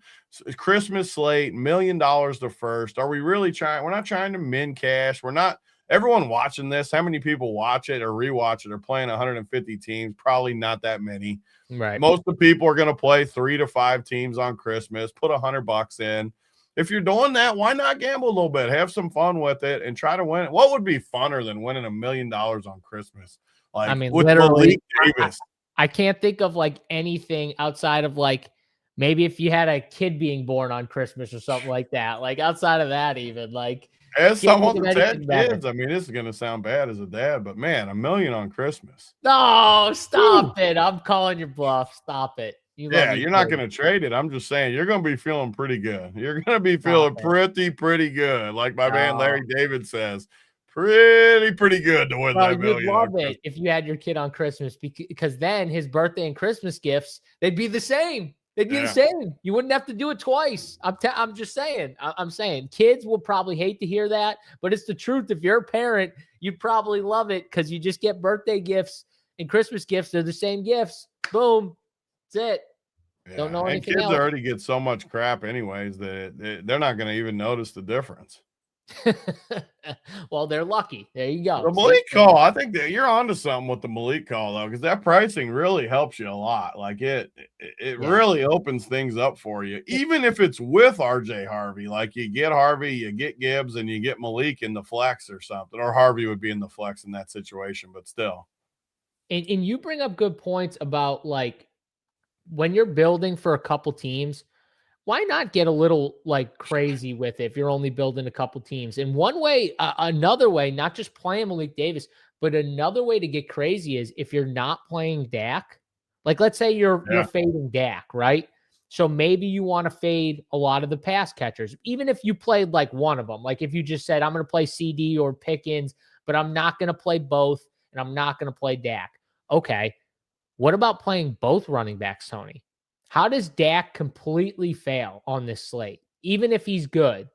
Christmas slate, $1 million to first. Are we really trying? We're not trying to min cash. We're not. Everyone watching this, how many people watch it or rewatch it or playing 150 teams? Probably not that many. Right. Most of the people are going to play 3 to 5 teams on Christmas, put $100 in. If you're doing that, why not gamble a little bit? Have some fun with it and try to win it. What would be funner than winning $1 million on Christmas? Like, I mean, with literally, Malik Davis. I can't think of like anything outside of like maybe if you had a kid being born on Christmas or something like that. Like outside of that, even like as someone that's had kids, I mean, this is going to sound bad as a dad, but man, $1 million on Christmas. No, stop it! I'm calling your bluff. Stop it. You're not going to trade it. I'm just saying you're going to be feeling pretty good. You're going to be feeling pretty good, like my man Larry David says. Pretty good to win that $1 million. You'd love it if you had your kid on Christmas, because then his birthday and Christmas gifts, they'd be the same. They'd be the same. You wouldn't have to do it twice. I'm just saying. I'm saying kids will probably hate to hear that, but it's the truth. If you're a parent, you'd probably love it because you just get birthday gifts and Christmas gifts. They're the same gifts. Boom. That's it. Yeah. Don't know anything kids else. Already get so much crap anyways that they're not going to even notice the difference. Well, they're lucky. There you go. The Malik call, I think that you're onto something with the Malik call though, because that pricing really helps you a lot. Like it really opens things up for you, even if it's with RJ Harvey. Like you get Harvey, you get Gibbs, and you get Malik in the flex or something, or Harvey would be in the flex in that situation, but still. And you bring up good points about like when you're building for a couple teams. Why not get a little like crazy with it if you're only building a couple teams? And one way, another way, not just playing Malik Davis, but another way to get crazy is if you're not playing Dak. Like let's say you're fading Dak, right? So maybe you want to fade a lot of the pass catchers, even if you played like one of them. Like if you just said, I'm going to play CD or Pickens, but I'm not going to play both and I'm not going to play Dak. Okay. What about playing both running backs, Tony? How does Dak completely fail on this slate? Even if he's good,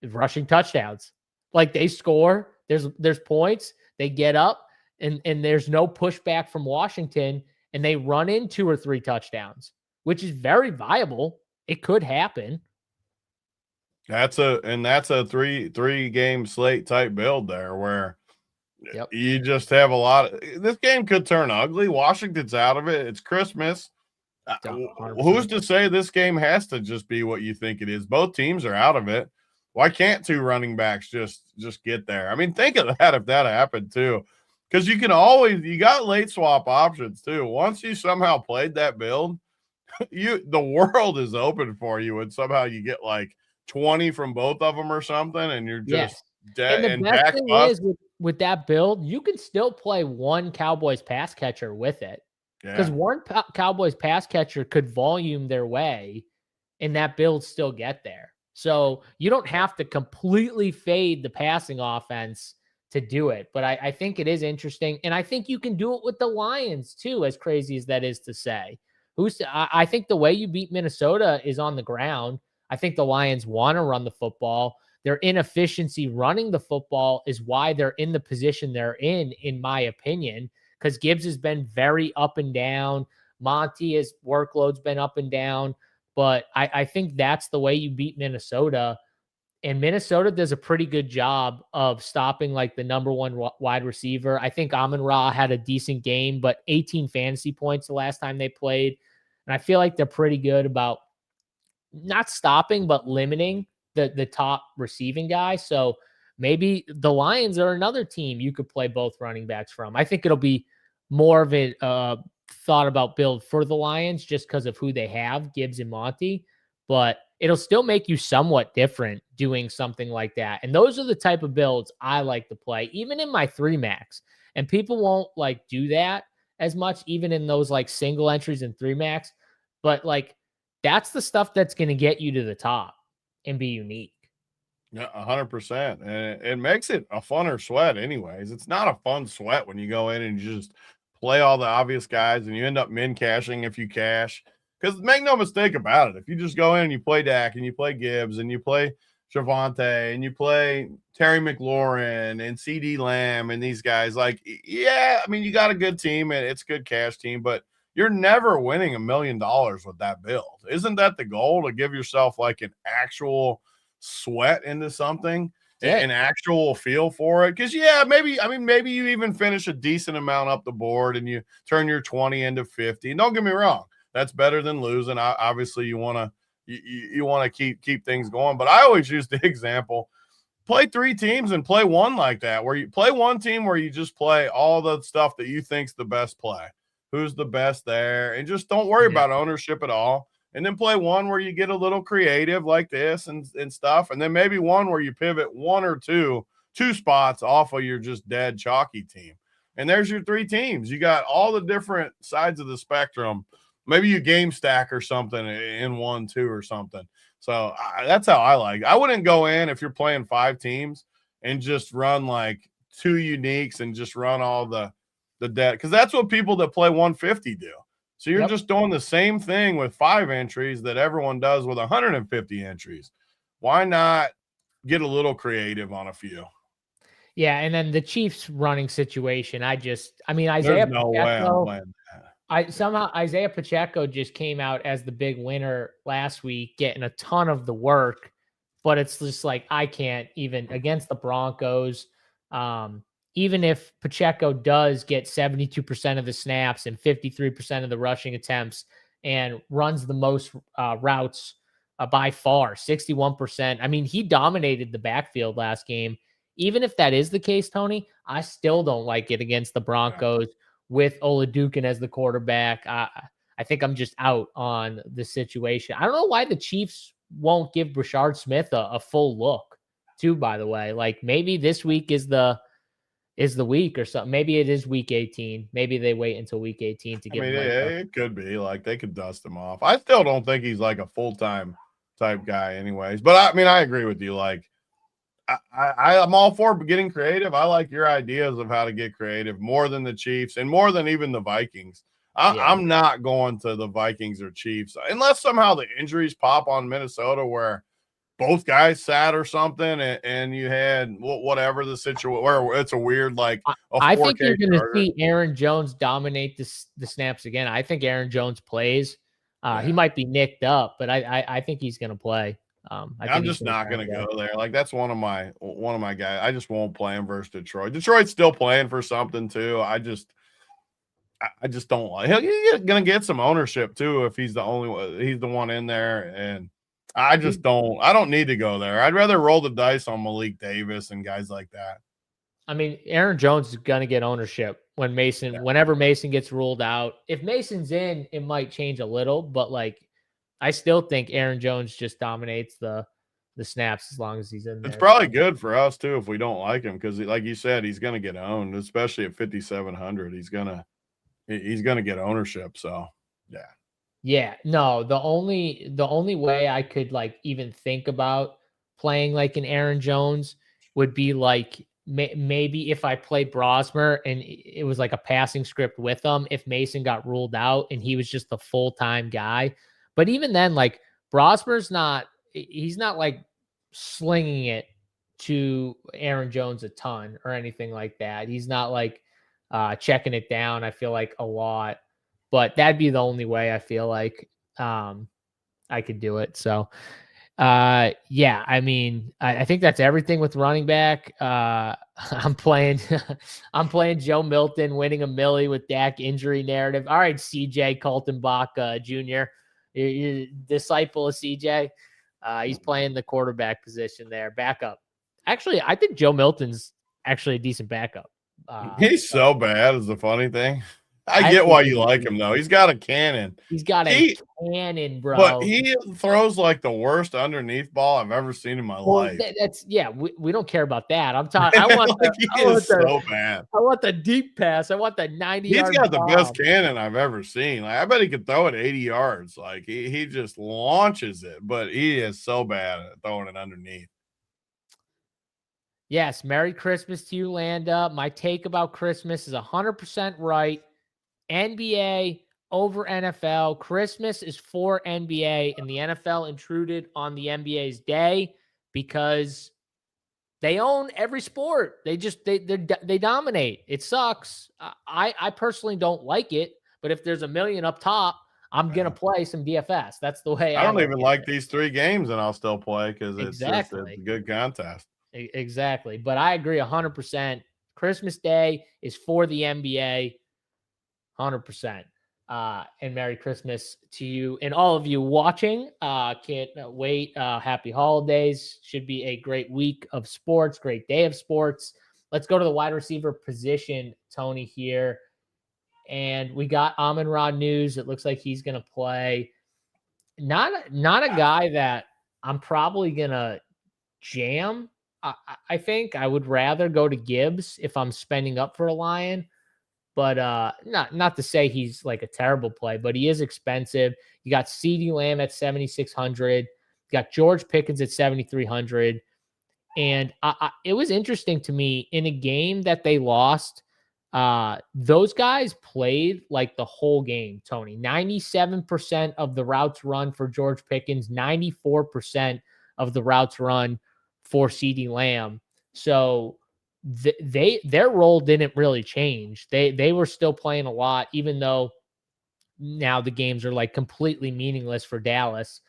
rushing touchdowns, like they score, there's points, they get up, and there's no pushback from Washington, and they run in 2 or 3 touchdowns, which is very viable. It could happen. That's a 3-game slate type build there where you just have a lot of this game could turn ugly. Washington's out of it. It's Christmas. 100%. Who's to say this game has to just be what you think it is? Both teams are out of it. Why can't 2 running backs just get there? I mean, think of that if that happened too, because you got late swap options too. Once you somehow played that build, the world is open for you, and somehow you get like 20 from both of them or something, and you're just dead. And the best thing is with that build, you can still play one Cowboys pass catcher with it. Because one Cowboys pass catcher could volume their way and that build still get there. So you don't have to completely fade the passing offense to do it. But I think it is interesting. And I think you can do it with the Lions too, as crazy as that is to say. I think the way you beat Minnesota is on the ground. I think the Lions want to run the football. Their inefficiency running the football is why they're in the position they're in my opinion, because Gibbs has been very up and down. Monty's workload's been up and down. But I think that's the way you beat Minnesota. And Minnesota does a pretty good job of stopping like the number one wide receiver. I think Amon-Ra had a decent game, but 18 fantasy points the last time they played. And I feel like they're pretty good about not stopping, but limiting the top receiving guy. So maybe the Lions are another team you could play both running backs from. I think it'll be more of a thought about build for the Lions just because of who they have, Gibbs and Monty. But it'll still make you somewhat different doing something like that. And those are the type of builds I like to play, even in my 3-max. And people won't like do that as much, even in those like single entries and 3-max. But like, that's the stuff that's going to get you to the top and be unique. Yeah, 100%. And it makes it a funner sweat anyways. It's not a fun sweat when you go in and you just play all the obvious guys and you end up min cashing if you cash. Because make no mistake about it, if you just go in and you play Dak and you play Gibbs and you play Javonte and you play Terry McLaurin and CD Lamb and these guys, like, yeah, I mean, you got a good team and it's a good cash team, but you're never winning $1 million with that build. Isn't that the goal, to give yourself like an actual sweat into something, an actual feel for it? Because, yeah, maybe you even finish a decent amount up the board and you turn your 20 into 50. And don't get me wrong. That's better than losing. Obviously, you want to keep things going. But I always use the example: play 3 teams and play one like that, where you play one team where you just play all the stuff that you think's the best play, who's the best there, and just don't worry about ownership at all. And then play one where you get a little creative like this and stuff, and then maybe one where you pivot 1 or 2 spots off of your just dead chalky team. And there's your 3 teams. You got all the different sides of the spectrum. Maybe you game stack or something in 1, 2 or something. So that's how I like. I wouldn't go in if you're playing 5 teams and just run like 2 uniques and just run all the dead, because that's what people that play 150 do. So you're just doing the same thing with 5 entries that everyone does with 150 entries. Why not get a little creative on a few? Yeah, and then the Chiefs running situation, Isaiah There's no way I'm playing that. Isaiah Pacheco just came out as the big winner last week, getting a ton of the work, but it's just like, I can't even against the Broncos. Even if Pacheco does get 72% of the snaps and 53% of the rushing attempts and runs the most routes by far, 61%. I mean, he dominated the backfield last game. Even if that is the case, Tony, I still don't like it against the Broncos with Olajuwon as the quarterback. I think I'm just out on the situation. I don't know why the Chiefs won't give Brashard Smith a full look, too, by the way. Like, maybe this week is the week or something. Maybe it is week 18. Maybe they wait until week 18 to get him. It could be. Like, they could dust him off. I still don't think he's like a full-time type guy anyways. But, I agree with you. Like, I'm all for getting creative. I like your ideas of how to get creative more than the Chiefs and more than even the Vikings. I'm not going to the Vikings or Chiefs unless somehow the injuries pop on Minnesota where both guys sat or something and you had whatever the situation where it's a weird, like, I think you're going to see Aaron Jones dominate the snaps again. I think Aaron Jones plays. He might be nicked up, but I think he's going to play. I'm just not going to go there. Like, that's one of my guys. I just won't play him versus Detroit. Detroit's still playing for something too. I just don't like. He's going to get some ownership too if he's the only one. He's the one in there, and I just don't. I don't need to go there. I'd rather roll the dice on Malik Davis and guys like that. I mean, Aaron Jones is going to get ownership whenever Mason gets ruled out. If Mason's in, it might change a little, but like, I still think Aaron Jones just dominates the snaps as long as he's in there. It's probably good for us too if we don't like him, because like you said, he's going to get owned, especially at 5,700. He's going to get ownership. So yeah. Yeah, no, the only way I could like even think about playing like an Aaron Jones would be like maybe if I played Brosmer and it was like a passing script with him, if Mason got ruled out and he was just the full-time guy. But even then, like Brosmer's he's not like slinging it to Aaron Jones a ton or anything like that. He's not like checking it down, I feel like a lot, but that'd be the only way I feel like I could do it. So yeah, I mean, I think that's everything with running back. I'm playing I'm playing Joe Milton winning a milli with Dak injury narrative. All right, CJ Kaltenbach Jr., your disciple of CJ. He's playing the quarterback position there, backup. Actually, I think Joe Milton's actually a decent backup. He's so bad is the funny thing. I I get think why you like him though. He's got a cannon. he's got a He cannon, but bro. he throws like the worst underneath ball I've ever seen in my Well, life. that's yeah. We don't care about that. I'm talking. I want Like, he is the so bad. I want the deep pass. I want the 90 He's yard got the bomb. best cannon I've ever seen. Like I bet he could throw it 80 yards. Like he just launches it, but he is so bad at throwing it underneath. Yes, Merry Christmas to you, Landa. My take about Christmas is 100% right. NBA over NFL. Christmas is for NBA, and the NFL intruded on the NBA's day because they own every sport. They dominate. It sucks. I personally don't like it, but if there's a million up top, I'm gonna play some DFS. That's the way I don't look even at like it. these 3 games, and I'll still play because it's Exactly. a good contest. Exactly. But I agree 100%. Christmas Day is for the NBA. 100%. And Merry Christmas to you and all of you watching. Can't wait. Happy holidays. Should be a great week of sports, great day of sports. Let's go to the wide receiver position, Tony, here. And we got Amon-Ra news. It looks like he's going to play. Not a guy that I'm probably going to jam. I think I would rather go to Gibbs if I'm spending up for a Lion. But not to say he's like a terrible play, but he is expensive. You got CeeDee Lamb at 7,600. You got George Pickens at 7,300. And it was interesting to me in a game that they lost. Those guys played like the whole game, Tony. 97% of the routes run for George Pickens, 94% of the routes run for CeeDee Lamb. So their role didn't really change. They were still playing a lot, even though now the games are like completely meaningless for Dallas.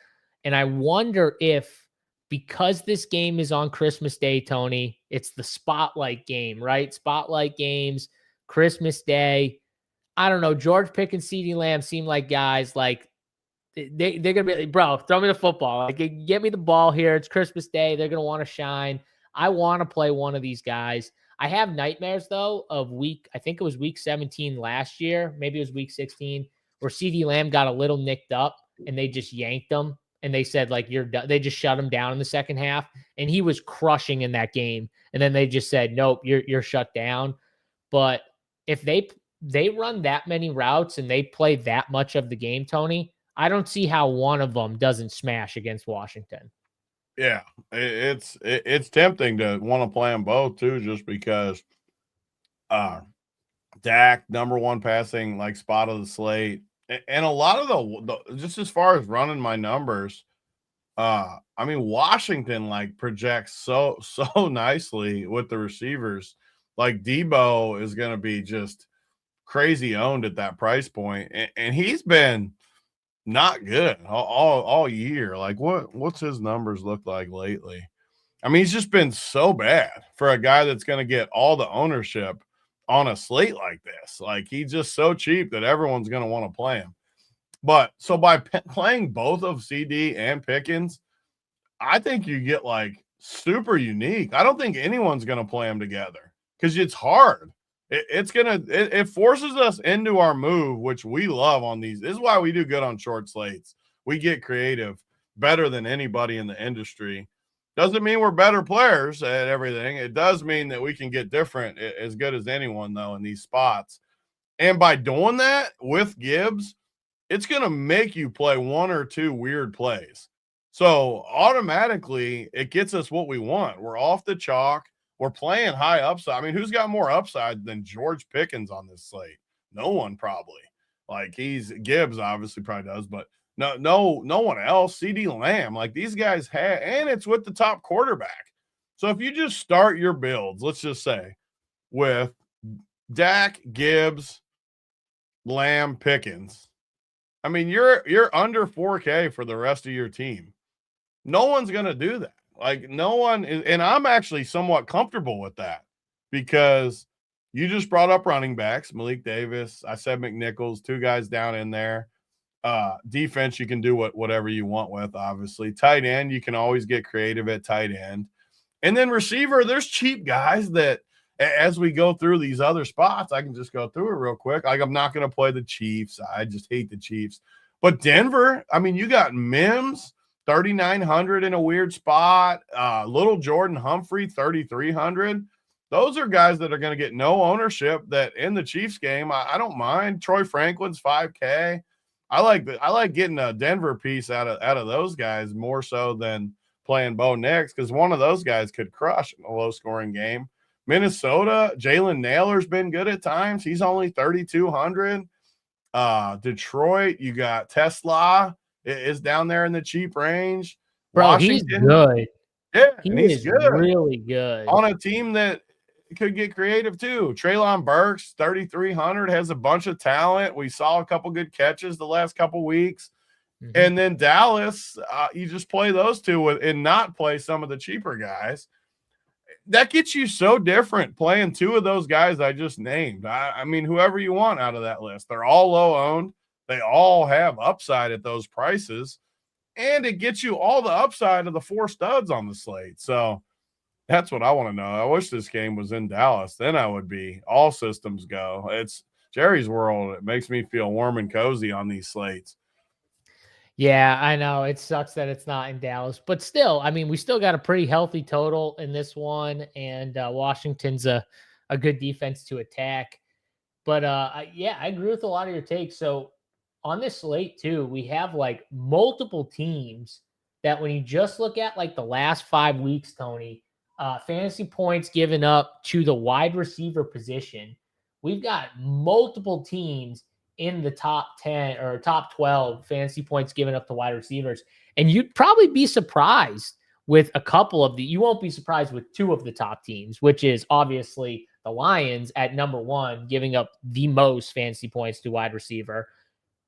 And I wonder if because this game is on Christmas Day, Tony, it's the spotlight game, right? Spotlight games, Christmas Day. I don't know. George Pickens, CeeDee Lamb seem like guys like they're gonna be like, bro, throw me the football. Like, get me the ball here. It's Christmas Day. They're gonna want to shine. I want to play one of these guys. I have nightmares though of I think it was week 17 last year. Maybe it was week 16 where CeeDee Lamb got a little nicked up and they just yanked him and they said like you're done. They just shut him down in the second half and he was crushing in that game. And then they just said, nope, you're shut down. But if they run that many routes and they play that much of the game, Tony, I don't see how one of them doesn't smash against Washington. Yeah, it's tempting to want to play them both too, just because Dak, number 1 passing like spot of the slate, and a lot of the just as far as running my numbers, I mean Washington like projects so nicely with the receivers. Like Debo is going to be just crazy owned at that price point, and he's been not good all year. Like what's his numbers look like lately? I mean, he's just been so bad for a guy that's going to get all the ownership on a slate like this. Like he's just so cheap that everyone's going to want to play him. But so by playing both of CD and Pickens, I think you get like super unique. I don't think anyone's going to play them together because it's hard. It forces us into our move, which we love on these. This is why we do good on short slates. We get creative better than anybody in the industry. Doesn't mean we're better players at everything. It does mean that we can get different as good as anyone, though, in these spots. And by doing that with Gibbs, it's going to make you play one or two weird plays. So automatically it gets us what we want. We're off the chalk. We're playing high upside. I mean, who's got more upside than George Pickens on this slate? No one probably. Like Gibbs obviously probably does, but no one else. CD Lamb, like these guys have, and it's with the top quarterback. So if you just start your builds, let's just say with Dak, Gibbs, Lamb, Pickens, I mean, you're under 4K for the rest of your team. No one's going to do that. Like no one is, and I'm actually somewhat comfortable with that because you just brought up running backs, Malik Davis. I said McNichols, two guys down in there. Defense, you can do whatever you want with, obviously. Tight end, you can always get creative at tight end. And then receiver, there's cheap guys that as we go through these other spots, I can just go through it real quick. Like I'm not going to play the Chiefs. I just hate the Chiefs. But Denver, I mean, you got Mims, 3,900 in a weird spot. Little Jordan Humphrey, 3,300. Those are guys that are going to get no ownership that in the Chiefs game. I don't mind. Troy Franklin's 5K. I like getting a Denver piece out of those guys more so than playing Bo Nix because one of those guys could crush in a low-scoring game. Minnesota, Jalen Naylor's been good at times. He's only 3,200. Detroit, you got Tesla is down there in the cheap range. Bro, Washington, he's good. Yeah, he's good. Really good. On a team that could get creative too. Treylon Burks, 3,300, has a bunch of talent. We saw a couple good catches the last couple weeks. Mm-hmm. And then Dallas, you just play those two and not play some of the cheaper guys. That gets you so different playing two of those guys I just named. I mean, whoever you want out of that list. They're all low owned. They all have upside at those prices. And it gets you all the upside of the four studs on the slate. So that's what I want to know. I wish this game was in Dallas. Then I would be all systems go. It's Jerry's world. It makes me feel warm and cozy on these slates. Yeah, I know. It sucks that it's not in Dallas. But still, I mean, we still got a pretty healthy total in this one. And Washington's a good defense to attack. But, yeah, I agree with a lot of your takes. So on this slate, too, we have, like, multiple teams that when you just look at, like, the last 5 weeks, Tony, fantasy points given up to the wide receiver position, we've got multiple teams in the top 10 or top 12 fantasy points given up to wide receivers. And you'd probably be surprised with a couple of you won't be surprised with two of the top teams, which is obviously the Lions at number 1, giving up the most fantasy points to wide receiver.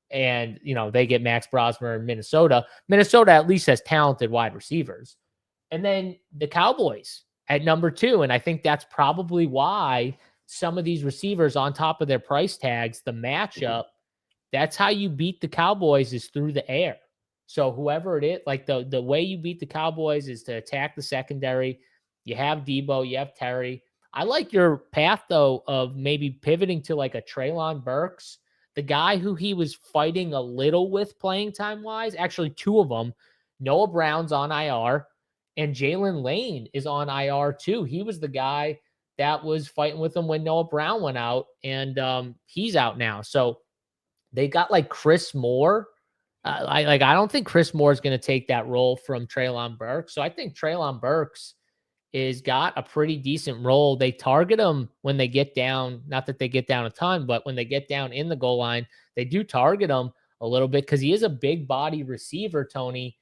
And, you know, they get Max Brosmer in Minnesota. Minnesota at least has talented wide receivers. And then the Cowboys at number 2. And I think that's probably why some of these receivers on top of their price tags, the matchup, that's how you beat the Cowboys is through the air. So whoever it is, like the way you beat the Cowboys is to attack the secondary. You have Debo, you have Terry. I like your path, though, of maybe pivoting to like a Treylon Burks, the guy who he was fighting a little with playing time-wise. Actually, 2 of them. Noah Brown's on IR, and Jalen Lane is on IR too. He was the guy that was fighting with him when Noah Brown went out, and he's out now. So they got like Chris Moore. I don't think Chris Moore is going to take that role from Treylon Burks. So I think Treylon Burks is got a pretty decent role. They target him when they get down. Not that they get down a ton, but when they get down in the goal line, they do target him a little bit because he is a big body receiver, Tony.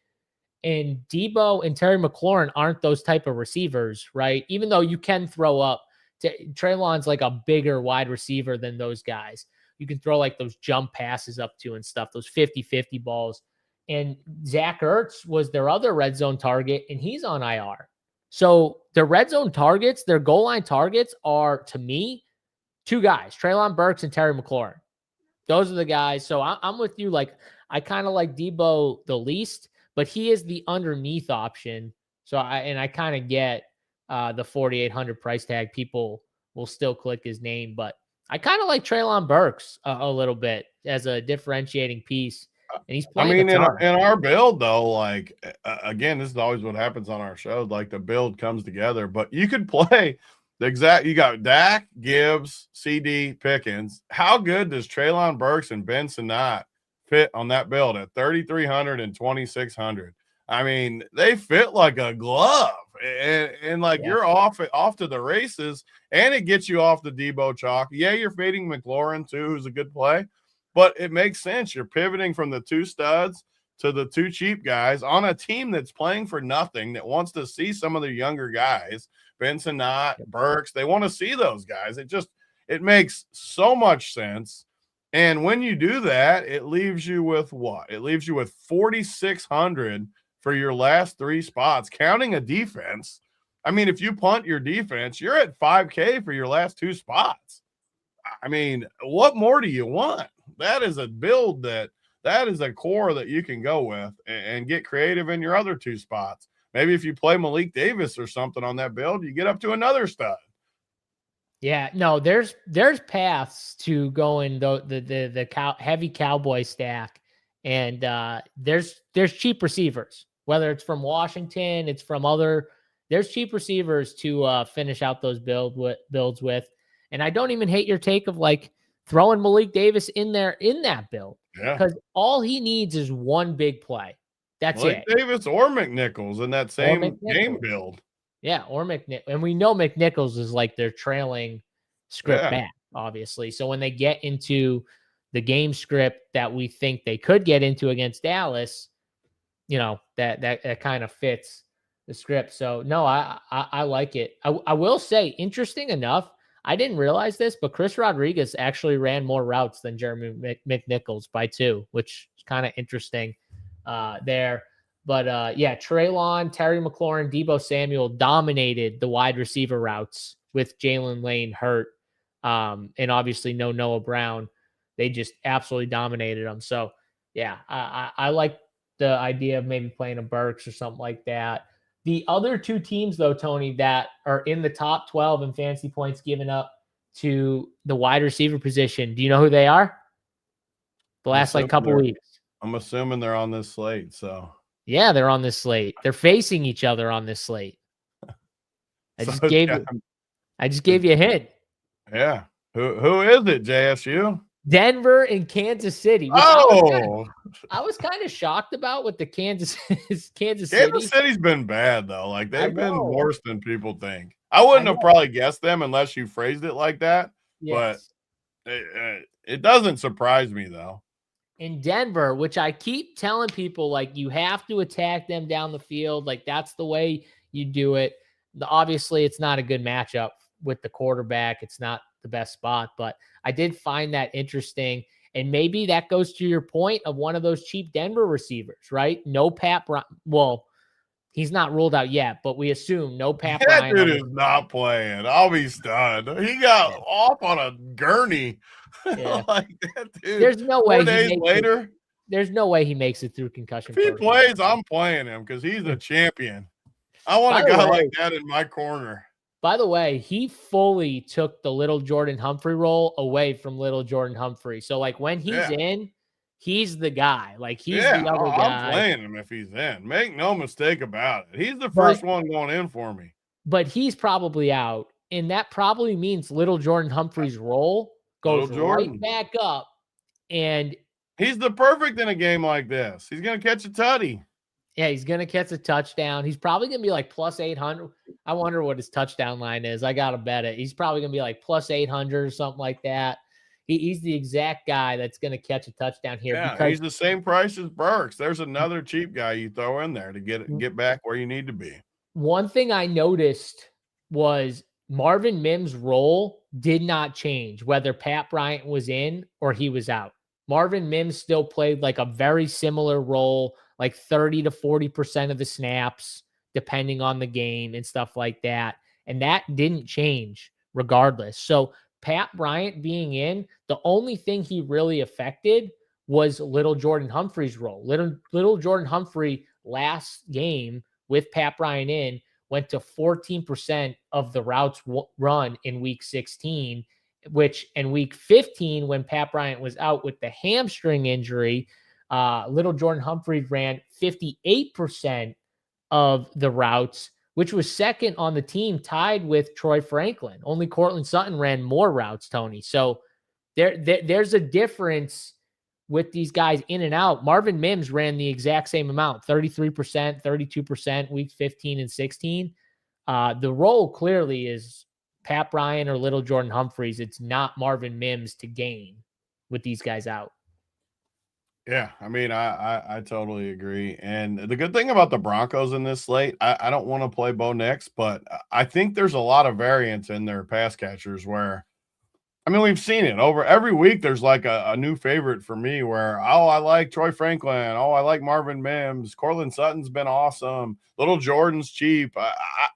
And Debo and Terry McLaurin aren't those type of receivers, right? Even though you can throw up, Treylon's like a bigger wide receiver than those guys. You can throw like those jump passes up to and stuff, those 50-50 balls. And Zach Ertz was their other red zone target, and he's on IR. So their red zone targets, their goal line targets are, to me, 2 guys, Treylon Burks and Terry McLaurin. Those are the guys. So I'm with you. Like, I kind of like Debo the least, but he is the underneath option. So I kind of get the 4,800 price tag. People will still click his name, but I kind of like Treylon Burks a little bit as a differentiating piece. And he's playing. I mean, in our build though, like again, this is always what happens on our show. Like the build comes together, but you could play the exact. You got Dak, Gibbs, CD, Pickens. How good does Treylon Burks and Ben Sinnott fit on that build at 3,300 and 2,600. I mean, they fit like a glove, and like you're off to the races, and it gets you off the Debo chalk. Yeah, you're fading McLaurin too, who's a good play, but it makes sense. You're pivoting from the 2 studs to the 2 cheap guys on a team that's playing for nothing, that wants to see some of the younger guys, Benson, Knott, Burks. They want to see those guys. It makes so much sense. And when you do that, it leaves you with what? It leaves you with 4,600 for your last 3 spots, counting a defense. I mean, if you punt your defense, you're at 5K for your last 2 spots. I mean, what more do you want? That is a build that is a core that you can go with and get creative in your other 2 spots. Maybe if you play Malik Davis or something on that build, you get up to another stud. Yeah, no, there's paths to going the heavy Cowboy stack, and there's cheap receivers, whether it's from Washington, it's from there's cheap receivers to finish out those builds with. And I don't even hate your take of like throwing Malik Davis in there in that build, because all he needs is one big play. That's Malik it. Davis or McNichols in that same game build. Yeah, or McNichols. And we know McNichols is like their trailing script back, obviously. So when they get into the game script that we think they could get into against Dallas, that kind of fits the script. So no, I like it. I will say, interesting enough, I didn't realize this, but Chris Rodriguez actually ran more routes than Jeremy McNichols by 2, which is kind of interesting there. But Treylon, Terry McLaurin, Debo Samuel dominated the wide receiver routes with Jalen Lane hurt. And obviously no Noah Brown. They just absolutely dominated them. So yeah, I like the idea of maybe playing a Burks or something like that. The other 2 teams though, Tony, that are in the top 12 in fantasy points given up to the wide receiver position. Do you know who they are? The last couple weeks. I'm assuming they're on this slate. So yeah, they're on this slate. They're facing each other on this slate. I just gave you a hint. Yeah. Who is it, JSU? Denver and Kansas City. Oh, I was kind of shocked about with the Kansas City. Kansas City's been bad though. Like they've been worse than people think. I wouldn't have probably guessed them unless you phrased it like that. Yes. But it doesn't surprise me though. In Denver, which I keep telling people, like you have to attack them down the field. Like that's the way you do it. Obviously, it's not a good matchup with the quarterback. It's not the best spot, but I did find that interesting. And maybe that goes to your point of one of those cheap Denver receivers, right? No Pat Bryant. Well, he's not ruled out yet, but we assume no Pat Bryant. That dude is not playing. I'll be stunned. He got off on a gurney. Yeah. Like that dude. There's no way 4 days later. There's no way he makes it through concussion. If he plays, I'm playing him because he's a champion. I want a guy like that in my corner. By the way, he fully took the little Jordan Humphrey role away from little Jordan Humphrey. So, like, when he's in, he's the guy. Like, he's the other guy. I'm playing him if he's in. Make no mistake about it. He's the first one going in for me. But he's probably out. And that probably means little Jordan Humphrey's role goes right back up. And he's the perfect in a game like this. He's going to catch a tutty. Yeah, he's going to catch a touchdown. He's probably going to be like plus 800. I wonder what his touchdown line is. I got to bet it. He's probably going to be like plus 800 or something like that. He's the exact guy that's going to catch a touchdown here. Yeah, because he's the same price as Burks. There's another cheap guy you throw in there to get back where you need to be. One thing I noticed was Marvin Mims' role did not change, whether Pat Bryant was in or he was out. Marvin Mims still played like a very similar role, like 30 to 40% of the snaps, depending on the game and stuff like that. And that didn't change regardless. So Pat Bryant being in, the only thing he really affected was little Jordan Humphrey's role. Little Jordan Humphrey last game with Pat Bryant in went to 14% of the routes run in week 16, which in week 15, when Pat Bryant was out with the hamstring injury, little Jordan Humphrey ran 58% of the routes, which was second on the team, tied with Troy Franklin. Only Cortland Sutton ran more routes, Tony. So there's a difference with these guys in and out. Marvin Mims ran the exact same amount, 33%, 32%, weeks 15 and 16. The role clearly is Pat Bryant or Little Jordan Humphreys. It's not Marvin Mims to gain with these guys out. Yeah, I mean, I totally agree. And the good thing about the Broncos in this slate, I don't want to play Bo Nix, but I think there's a lot of variance in their pass catchers where, I mean, we've seen it over every week. There's like a new favorite for me where, oh, I like Troy Franklin. Oh, I like Marvin Mims. Cortland Sutton's been awesome. Little Jordan's cheap.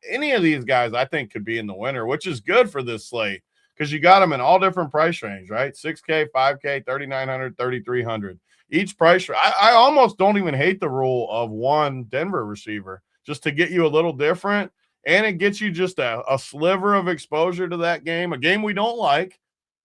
Any of these guys I think could be in the winner, which is good for this slate because you got them in all different price range, right? 6K, 5K, 3,900, 3,300. Each price. I almost don't even hate the rule of one Denver receiver just to get you a little different. And it gets you just a sliver of exposure to that game, a game we don't like.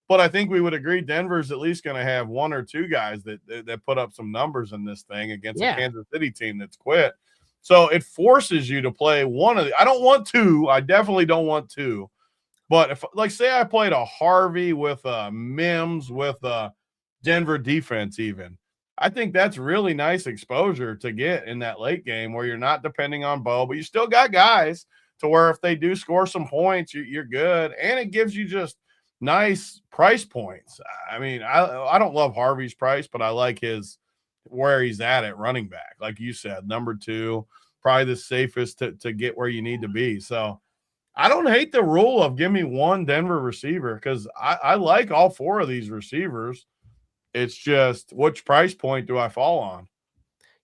But I think we would agree Denver's at least going to have one or two guys that put up some numbers in this thing against a Kansas City team that's quit. So it forces you to play one of the – I don't want two. I definitely don't want two. But if, like, say I played a Harvey with a Mims with a Denver defense even, I think that's really nice exposure to get in that late game where you're not depending on Bo, but you still got guys to where if they do score some points, you're good. And it gives you just – nice price points. I mean, I don't love Harvey's price, but I like his where he's at running back. Like you said, number 2, probably the safest to get where you need to be. So I don't hate the rule of give me one Denver receiver because I like all 4 of these receivers. It's just which price point do I fall on?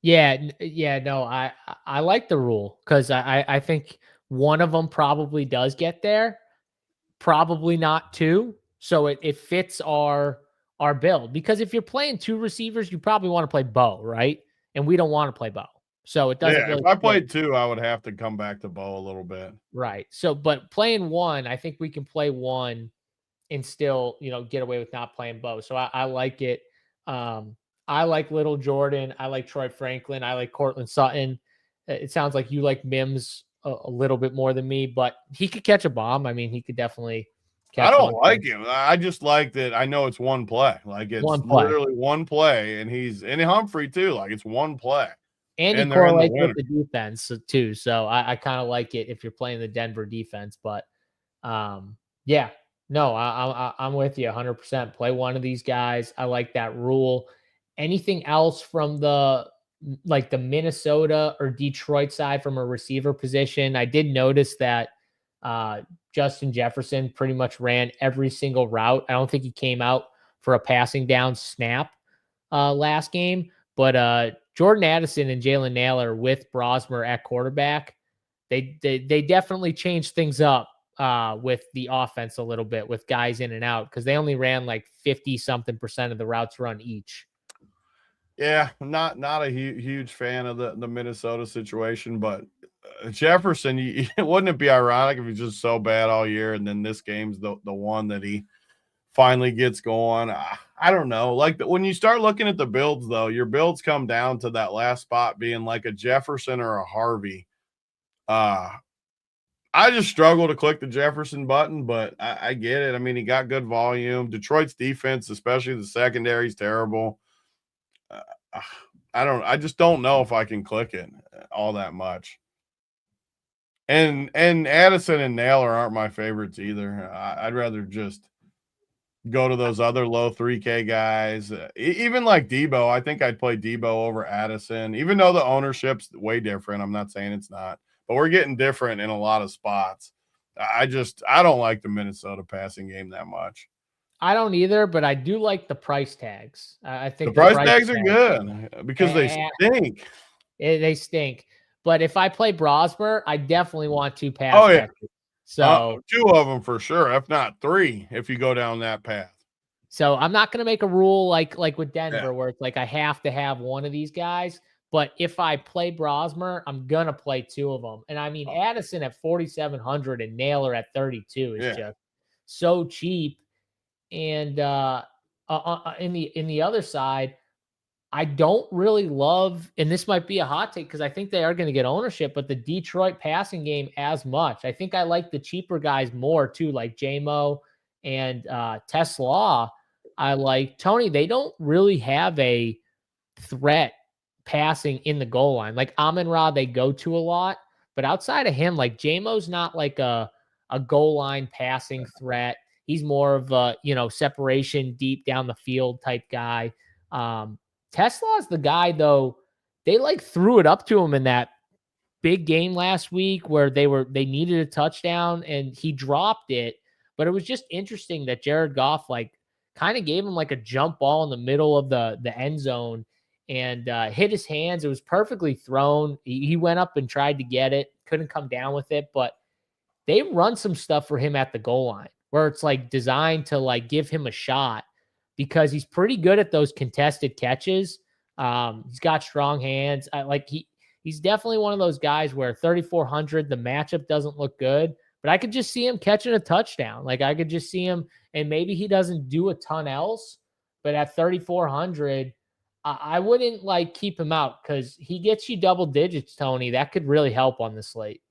Yeah, no, I like the rule because I think one of them probably does get there. Probably not 2. So it fits our build because if you're playing 2 receivers, you probably want to play Bo, right? And we don't want to play Bo. So it doesn't really if I played 2, I would have to come back to Bo a little bit. Right. So but playing 1, I think we can play 1 and still, get away with not playing Bo. So I like it. I like Little Jordan. I like Troy Franklin. I like Cortland Sutton. It sounds like you like Mims a little bit more than me, but he could catch a bomb. I mean, he could definitely catch. I don't like him. I just like that. I know it's one play. Like it's literally one play, and and Humphrey too. Like it's one play, and he correlates with the defense too. So I kind of like it if you're playing the Denver defense. But yeah, no, I'm with you 100%. Play one of these guys. I like that rule. Anything else from the Minnesota or Detroit side from a receiver position? I did notice that Justin Jefferson pretty much ran every single route. I don't think he came out for a passing down snap last game, but Jordan Addison and Jalen Naylor with Brosmer at quarterback, they definitely changed things up with the offense a little bit with guys in and out because they only ran like 50-something% of the routes run each. Yeah, not a huge fan of the Minnesota situation, but Jefferson, wouldn't it be ironic if he's just so bad all year and then this game's the one that he finally gets going? I don't know. Like when you start looking at the builds, though, your builds come down to that last spot being like a Jefferson or a Harvey. I just struggle to click the Jefferson button, but I get it. I mean, he got good volume. Detroit's defense, especially the secondary, is terrible. I just don't know if I can click it all that much. And Addison and Naylor aren't my favorites either. I'd rather just go to those other low 3K guys. Even like Debo, I think I'd play Debo over Addison, even though the ownership's way different. I'm not saying it's not, but we're getting different in a lot of spots. I don't like the Minnesota passing game that much. I don't either, but I do like the price tags. I think the price tags are good because they stink. They stink. But if I play Brosmer, I definitely want 2 pass catchers. So 2 of them for sure, if not 3, if you go down that path. So I'm not going to make a rule like with Denver where it's like I have to have one of these guys. But if I play Brosmer, I'm going to play 2 of them. And I mean, Addison at 4,700 and Naylor at 32 is just so cheap. And in the other side, I don't really love, and this might be a hot take because I think they are going to get ownership, but the Detroit passing game as much. I think I like the cheaper guys more too, like J-Mo and Tesla. I like. Tony, they don't really have a threat passing in the goal line. Like Amon-Ra, they go to a lot, but outside of him, like J-Mo's not like a goal line passing threat. He's more of a, separation deep down the field type guy. Tesla's the guy though. They like threw it up to him in that big game last week where they needed a touchdown and he dropped it. But it was just interesting that Jared Goff like kind of gave him like a jump ball in the middle of the end zone and hit his hands. It was perfectly thrown. He went up and tried to get it, couldn't come down with it, but they run some stuff for him at the goal line where it's like designed to like give him a shot because he's pretty good at those contested catches. He's got strong hands. He's definitely one of those guys where 3,400, the matchup doesn't look good, but I could just see him catching a touchdown. Like I could just see him, and maybe he doesn't do a ton else, but at 3,400, I wouldn't like keep him out because he gets you double digits, Tony. That could really help on the slate.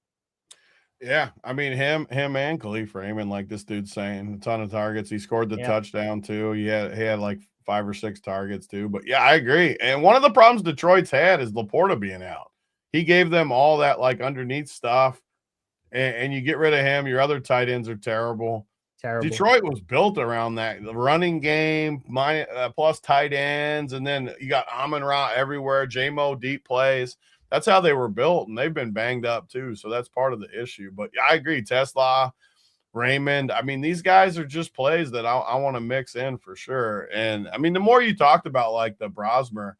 Yeah, I mean him and Khalif Raymond, like this dude's saying, a ton of targets. He scored the touchdown too. He had like 5 or 6 targets too. But yeah, I agree. And one of the problems Detroit's had is Laporta being out. He gave them all that like underneath stuff, and you get rid of him. Your other tight ends are terrible. Detroit was built around that, the running game, plus tight ends, and then you got Amon-Ra everywhere, J-Mo deep plays. That's how they were built, and they've been banged up too, so that's part of the issue. But yeah, I agree, Tesla, Raymond, I mean, these guys are just plays that I want to mix in for sure. And, I mean, the more you talked about, like, the Brosmer,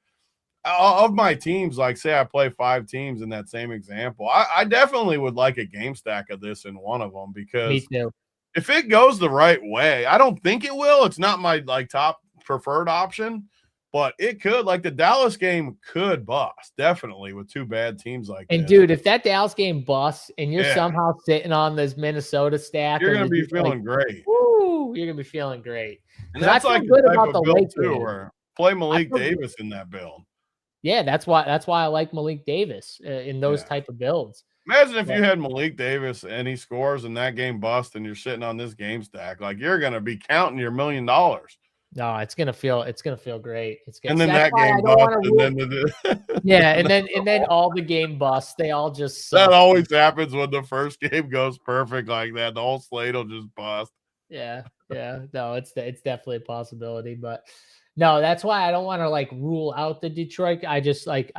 of my teams, like, say I play 5 teams in that same example, I definitely would like a game stack of this in one of them because Me too. If it goes the right way, I don't think it will. It's not my like top preferred option, but it could. Like the Dallas game could bust definitely with 2 bad teams like that. And dude, if that Dallas game busts and you're somehow sitting on this Minnesota stack, you're gonna be feeling great. Woo, you're gonna be feeling great. And that's like good about the build too, where play Malik Davis in that build. Yeah, that's why I like Malik Davis in those type of builds. Imagine if you had Malik Davis and he scores and that game busts and you're sitting on this game stack, like you're going to be counting your $1 million. No, it's going to feel great. It's gonna, and then that game busts and then all the game busts. They all just suck. That always happens when the first game goes perfect like that. The whole slate will just bust. Yeah. No, it's definitely a possibility, but no, that's why I don't want to like rule out the Detroit. I just like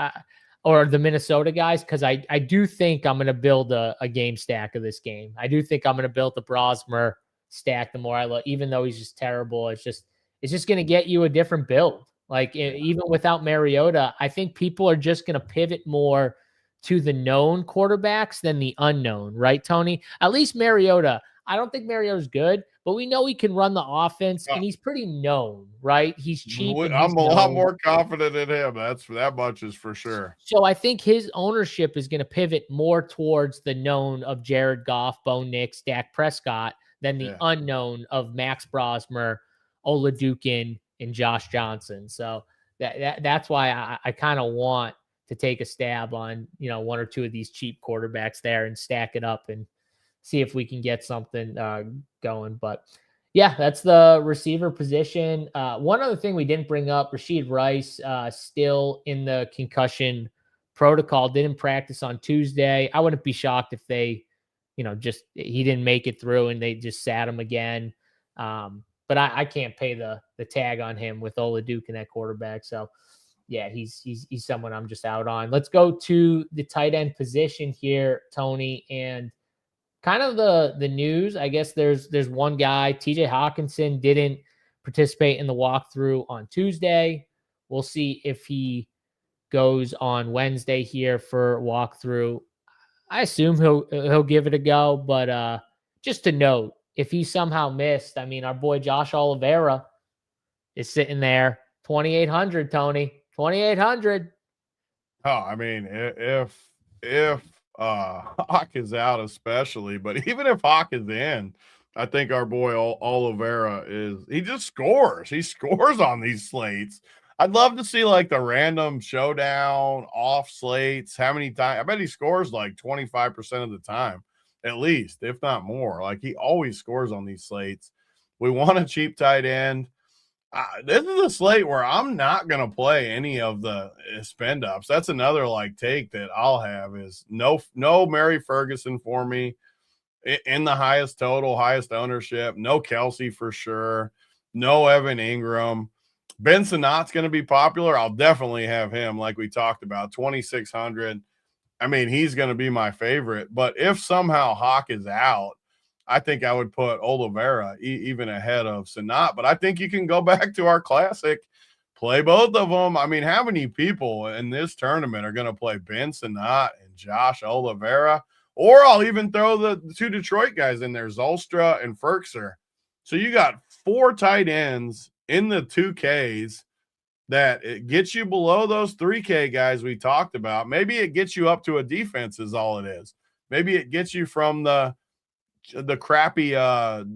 or the Minnesota guys, because I do think I'm going to build a game stack of this game. I do think I'm going to build the Brosmer stack the more I look, even though he's just terrible. It's just going to get you a different build. Like even without Mariota, I think people are just going to pivot more to the known quarterbacks than the unknown, right, Tony? At least Mariota. I don't think Mariota's good, but we know he can run the offense, and he's pretty known, right? He's cheap. I'm a lot more confident in him. That much is for sure. So I think his ownership is going to pivot more towards the known of Jared Goff, Bo Nix, Dak Prescott than the unknown of Max Brosmer, Olajuwon, and Josh Johnson. So that's why I kind of want to take a stab on 1 or 2 of these cheap quarterbacks there and stack it up and see if we can get something going. But yeah, that's the receiver position. One other thing we didn't bring up, Rashid Rice still in the concussion protocol, didn't practice on Tuesday. I wouldn't be shocked if they, he didn't make it through and they just sat him again. But I can't pay the tag on him with Olajuwon at quarterback. So yeah, he's someone I'm just out on. Let's go to the tight end position here, Tony, and kind of the news. I guess there's one guy, TJ Hawkinson, didn't participate in the walkthrough on Tuesday. We'll see if he goes on Wednesday here for walkthrough. I assume he'll give it a go, but just to note, if he somehow missed, I mean, our boy Josh Oliveira is sitting there, 2,800, Tony, 2,800. Oh, I mean, if Hawk is out especially, but even if Hawk is in, I think our boy Oliveira he just scores. He scores on these slates. I'd love to see like the random showdown off slates. How many times? I bet he scores like 25% of the time, at least, if not more. Like he always scores on these slates. We want a cheap tight end. This is a slate where I'm not going to play any of the spend ups. That's another like take that I'll have is no Mary Ferguson for me in the highest total, highest ownership. No Kelsey for sure. No Evan Ingram. Ben Sinat's going to be popular. I'll definitely have him, like we talked about, 2,600. I mean, he's going to be my favorite. But if somehow Hawk is out, I think I would put Oliveira even ahead of Sinat. But I think you can go back to our classic, play both of them. I mean, how many people in this tournament are going to play Ben Sinat and Josh Oliveira? Or I'll even throw the two Detroit guys in there, Zolstra and Ferkser. So you got 4 tight ends in the 2Ks that it gets you below those 3K guys we talked about. Maybe it gets you up to a defense is all it is. Maybe it gets you from the crappy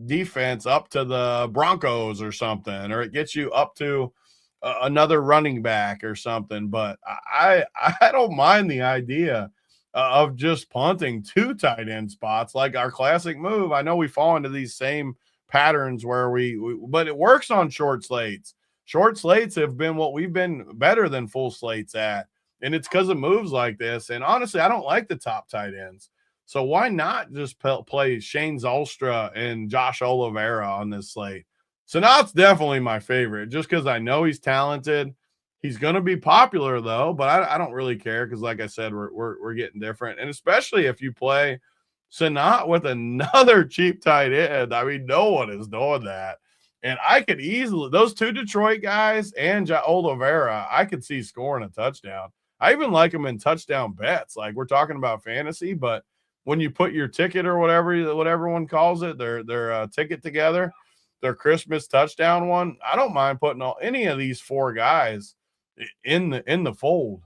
defense up to the Broncos or something, or it gets you up to another running back or something. But I don't mind the idea of just punting 2 tight end spots like our classic move. I know we fall into these same patterns where but it works on short slates. Short slates have been what we've been better than full slates at, and it's because of moves like this. And honestly, I don't like the top tight ends. So why not just play Shane Zolstra and Josh Oliveira on this slate? Sinat's definitely my favorite just because I know he's talented. He's going to be popular, though, but I don't really care because, like I said, we're getting different. And especially if you play Sinat with another cheap tight end, I mean, no one is doing that. And I could easily – those 2 Detroit guys and Oliveira, I could see scoring a touchdown. I even like them in touchdown bets. Like, we're talking about fantasy, but – when you put your ticket or whatever what everyone calls it, their ticket together, their Christmas touchdown one, I don't mind putting any of these 4 guys in the fold.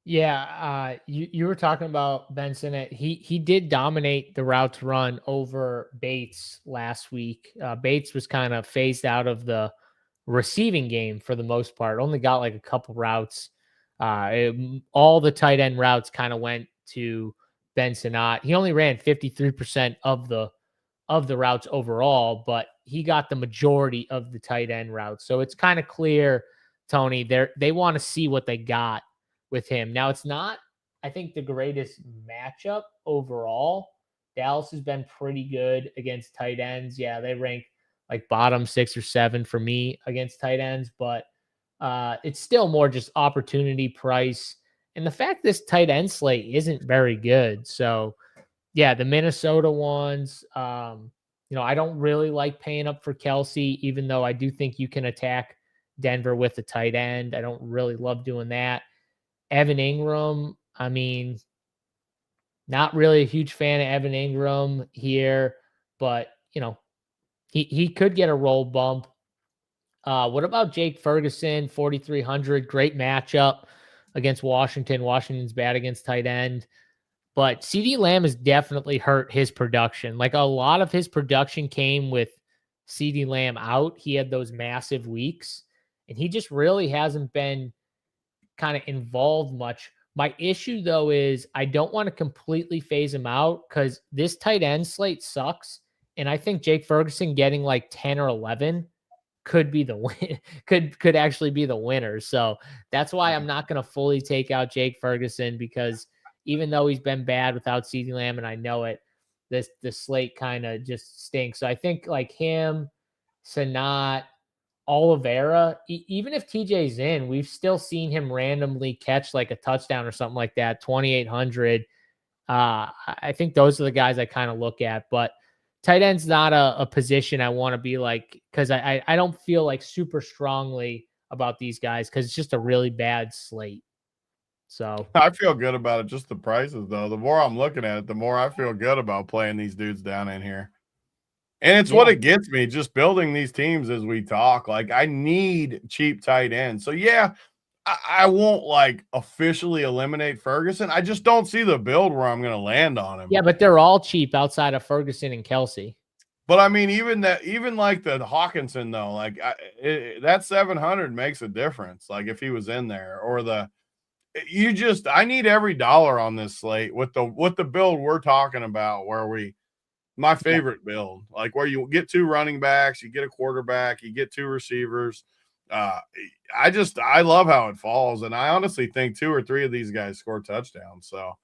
Yeah, you were talking about Benson. He did dominate the routes run over Bates last week. Bates was kind of phased out of the receiving game for the most part. Only got like a couple routes. All the tight end routes kind of went to Ben Sinat. He only ran 53% of the routes overall, but he got the majority of the tight end routes. So it's kind of clear, Tony, they want to see what they got with him. Now, it's not, I think, the greatest matchup overall. Dallas has been pretty good against tight ends. Yeah, they rank like bottom 6 or 7 for me against tight ends, but it's still more just opportunity price. And the fact this tight end slate isn't very good. So, yeah, the Minnesota ones, I don't really like paying up for Kelsey, even though I do think you can attack Denver with the tight end. I don't really love doing that. Evan Ingram, I mean, not really a huge fan of Evan Ingram here, but, he could get a roll bump. What about Jake Ferguson, 4,300? Great matchup against Washington. Washington's bad against tight end. But CeeDee Lamb has definitely hurt his production. Like, a lot of his production came with CeeDee Lamb out. He had those massive weeks, and he just really hasn't been kind of involved much. My issue, though, is I don't want to completely phase him out because this tight end slate sucks. And I think Jake Ferguson getting like 10 or 11 could be the win, could actually be the winner. So that's why I'm not going to fully take out Jake Ferguson, because even though he's been bad without CeeDee Lamb, and I know it, the slate kind of just stinks. So I think like him, Sinat, Oliveira, even if TJ's in, we've still seen him randomly catch like a touchdown or something like that, 2,800. I think those are the guys I kind of look at, but tight end's not a position I want to be like, because I don't feel like super strongly about these guys because it's just a really bad slate. So I feel good about it. Just the prices, though. The more I'm looking at it, the more I feel good about playing these dudes down in here. And it's what it gets me, just building these teams as we talk. Like, I need cheap tight ends. So, yeah, I won't, like, officially eliminate Ferguson. I just don't see the build where I'm going to land on him. Yeah, but they're all cheap outside of Ferguson and Kelsey. But, I mean, even like the Hawkinson, though, like, that 700 makes a difference, like, if he was in there. Or I need every dollar on this slate with the build we're talking about, where we My favorite build, like where you get 2 running backs, you get a quarterback, you get 2 receivers. I love how it falls, and I honestly think 2 or 3 of these guys score touchdowns. So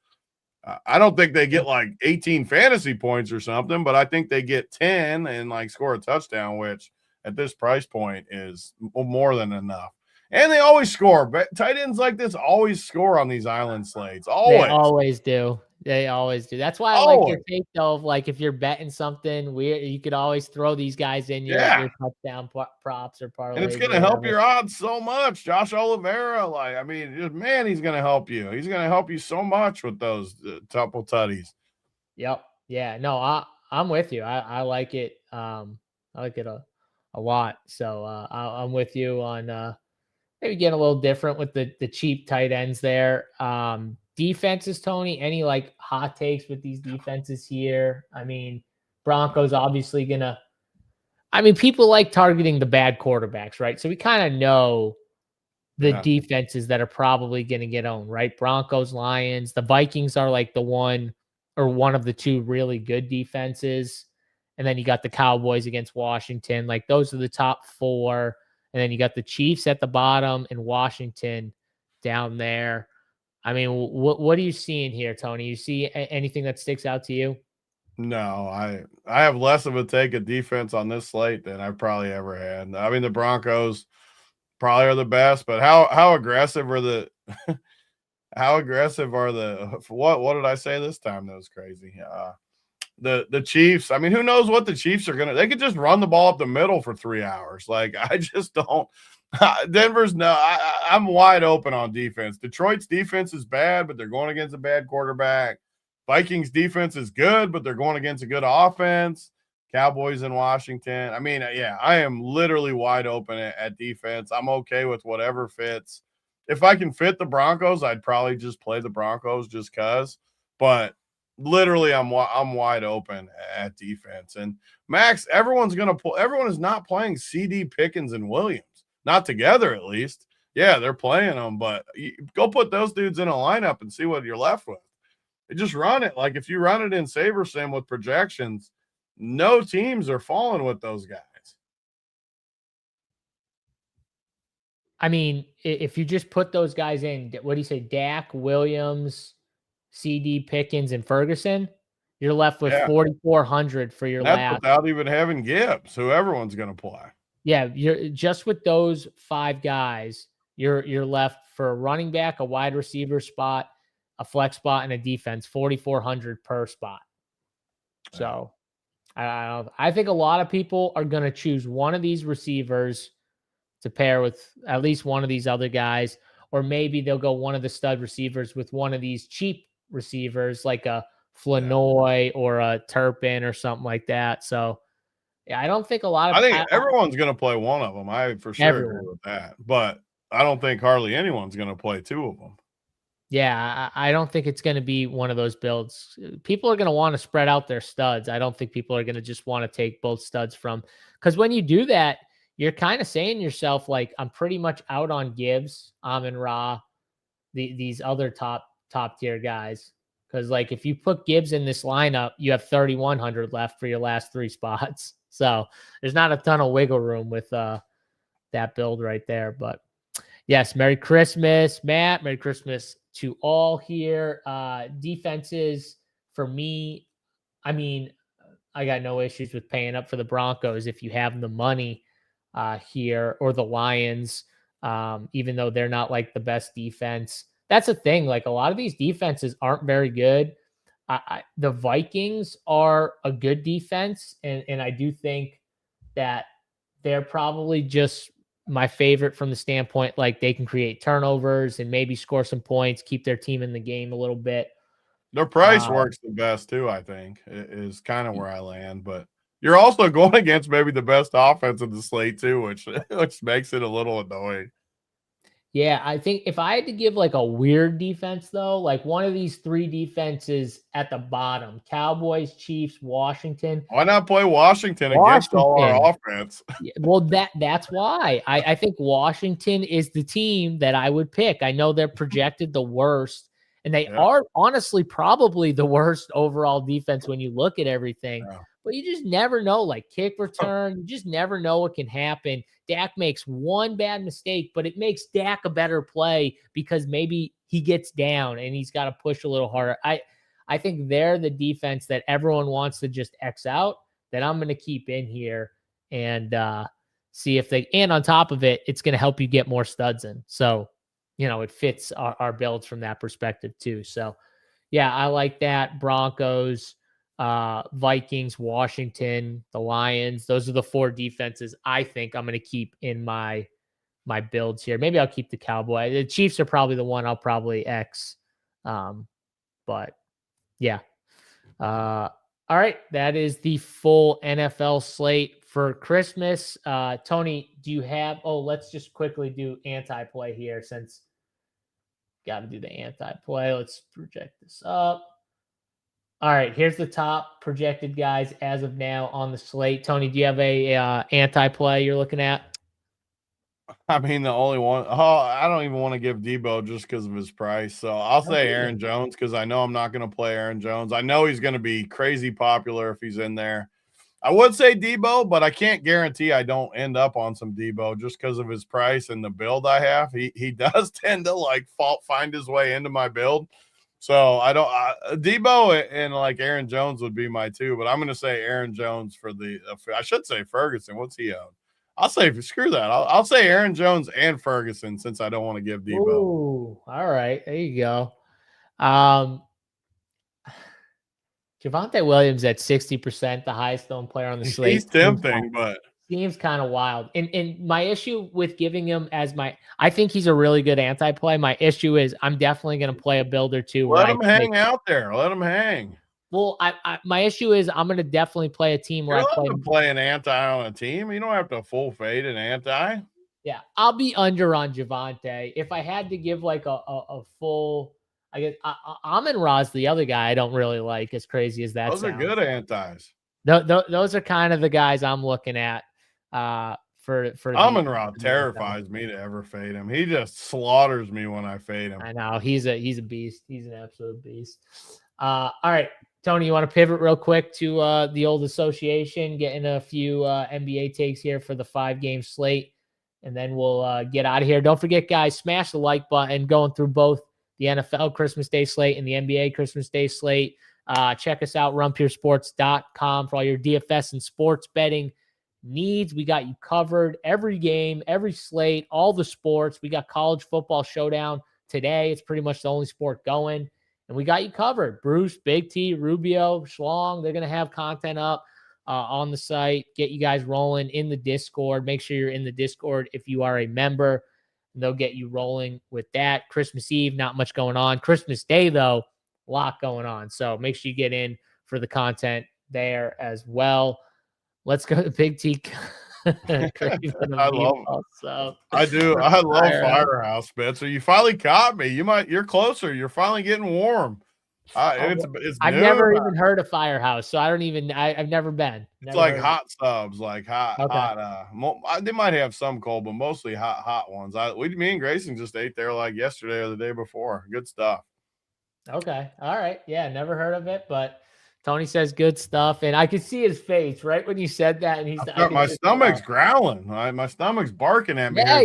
I don't think they get like 18 fantasy points or something, but I think they get 10 and like score a touchdown, which at this price point is more than enough. And they always score. But tight ends like this always score on these island slates. Always. They always do. They always do. That's why I like your take though. Of like if you're betting something weird, you could always throw these guys in your touchdown props or parlays. And it's going to help your odds so much. Josh Oliveira, like, I mean, man, he's going to help you. He's going to help you so much with those couple tutties. Yep. Yeah. No, I'm with you. I like it. I like it a lot. So I'm with you on maybe getting a little different with the cheap tight ends there. Defenses, Tony, any like hot takes with these defenses here? I mean, Broncos obviously gonna. I mean, people like targeting the bad quarterbacks, right? So we kind of know the defenses that are probably going to get owned, right? Broncos, Lions, the Vikings are like the one of the 2 really good defenses. And then you got the Cowboys against Washington. Like those are the top 4. And then you got the Chiefs at the bottom and Washington down there. I mean, what are you seeing here, Tony? You see anything that sticks out to you? No, I have less of a take of defense on this slate than I've probably ever had. I mean, the Broncos probably are the best, but how aggressive are the how aggressive are the what did I say this time? That was crazy. The Chiefs, I mean, who knows what the Chiefs are gonna, they could just run the ball up the middle for 3 hours. Like, I just don't. Denver's I'm wide open on defense. Detroit's defense is bad, but they're going against a bad quarterback. Vikings defense is good, but they're going against a good offense. Cowboys in Washington. I mean, yeah, I am literally wide open at defense. I'm okay with whatever fits. If I can fit the Broncos, I'd probably just play the Broncos just because. But literally, I'm wide open at defense. And Max, everyone is not playing CD, Pickens, and Williams. Not together, at least. Yeah, they're playing them, but go put those dudes in a lineup and see what you're left with. Just run it. Like if you run it in SaberSim with projections, no teams are falling with those guys. I mean, if you just put those guys in, what do you say? Dak, Williams, CD, Pickens, and Ferguson. You're left with 4,400 for your last. Without even having Gibbs, who everyone's going to play. Yeah, you're just with those 5 guys. You're left for a running back, a wide receiver spot, a flex spot, and a defense. 4,400 per spot. So, I think a lot of people are going to choose one of these receivers to pair with at least one of these other guys, or maybe they'll go one of the stud receivers with one of these cheap receivers like a Flanoy or a Turpin or something like that. So, yeah, I don't think a lot of. I think everyone's going to play one of them. I for sure agree with that, but I don't think hardly anyone's going to play 2 of them. Yeah, I don't think it's going to be one of those builds. People are going to want to spread out their studs. I don't think people are going to just want to take both studs from, because when you do that, you're kind of saying to yourself, like, I'm pretty much out on Gibbs, Amon-Ra, these other top tier guys. Because, like, if you put Gibbs in this lineup, you have 3,100 left for your last 3 spots. So there's not a ton of wiggle room with that build right there. But, yes, Merry Christmas, Matt. Merry Christmas to all here. Defenses, for me, I mean, I got no issues with paying up for the Broncos if you have the money here, or the Lions, even though they're not like the best defense. That's the thing. Like, a lot of these defenses aren't very good. The Vikings are a good defense, and I do think that they're probably just my favorite from the standpoint, like, they can create turnovers and maybe score some points, keep their team in the game a little bit. Their price works the best too, I think, is kind of where I land. But you're also going against maybe the best offense of the slate too, which makes it a little annoying. Yeah, I think if I had to give like a weird defense though, like one of these 3 defenses at the bottom, Cowboys, Chiefs, Washington. Why not play Washington against all our offense? Well, that's why. I think Washington is the team that I would pick. I know they're projected the worst, And they are honestly probably the worst overall defense when you look at everything. Yeah. But you just never know, like kick return, you just never know what can happen. Dak makes one bad mistake, but it makes Dak a better play because maybe he gets down and he's got to push a little harder. I think they're the defense that everyone wants to just X out that I'm going to keep in here and see if they, and on top of it, it's going to help you get more studs in. So, it fits our builds from that perspective too. So yeah, I like that. Broncos, Vikings, Washington, the Lions. Those are the 4 defenses I think I'm going to keep in my builds here. Maybe I'll keep the Cowboys. The Chiefs are probably the one I'll probably X. But yeah. All right. That is the full NFL slate for Christmas. Tony, do you have, let's just quickly do anti-play here since got to do the anti-play. Let's project this up. All right, here's the top projected guys as of now on the slate. Tony, do you have a anti-play you're looking at? I mean, the only one. Oh, I don't even want to give Debo just because of his price. So I'll say Aaron Jones because I know I'm not going to play Aaron Jones. I know he's going to be crazy popular if he's in there. I would say Debo, but I can't guarantee I don't end up on some Debo just because of his price and the build I have. He does tend to find his way into my build. So I don't Debo and Aaron Jones would be my 2, but I'm going to say Aaron Jones for the I should say Ferguson. What's he own? I'll say screw that. I'll say Aaron Jones and Ferguson since I don't want to give Debo. Ooh, all right, there you go. Javonte Williams at 60%, the highest known player on the slate. He's tempting, but seems kind of wild. And my issue with giving him as I think he's a really good anti-play. My issue is I'm definitely going to play a build or 2. Let him hang out there. Let him hang. Well, my issue is I'm going to definitely play a team where I play an anti on a team. You don't have to full fade an anti. Yeah, I'll be under on Javonte. If I had to give a full, I guess Amon-Ra's the other guy I don't really like, as crazy as that Those sounds. are good antis. Those are kind of the guys I'm looking at. For Amon-Ra terrifies me to ever fade him. He just slaughters me when I fade him. I know he's a beast. He's an absolute beast. All right, Tony, you want to pivot real quick to the old association, getting a few NBA takes here for the 5-game slate, and then we'll get out of here. Don't forget, guys, smash the like button. Going through both the NFL Christmas Day slate and the NBA Christmas Day slate. Check us out, runpuresports.com for all your DFS and sports betting needs. We got you covered every game, every slate, all the sports. We got college football showdown today. It's pretty much the only sport going. And we got you covered. Bruce, Big T, Rubio, Schlong, they're going to have content up on the site. Get you guys rolling in the Discord. Make sure you're in the Discord if you are a member. And they'll get you rolling with that. Christmas Eve, not much going on. Christmas Day, though, a lot going on. So make sure you get in for the content there as well. Let's go to Big T. I love so. I do. I love Firehouse, Spencer. You finally caught me. You're closer. You're finally getting warm. It's I've never even heard of Firehouse, so I don't even. I've never been. It's like hot subs, like hot. They might have some cold, but mostly hot ones. Me and Grayson just ate there like yesterday or the day before. Good stuff. Okay. All right. Yeah. Never heard of it, but Tony says good stuff, and I could see his face right when you said that, and he's my stomach's growling. My stomach's barking at me. Yeah,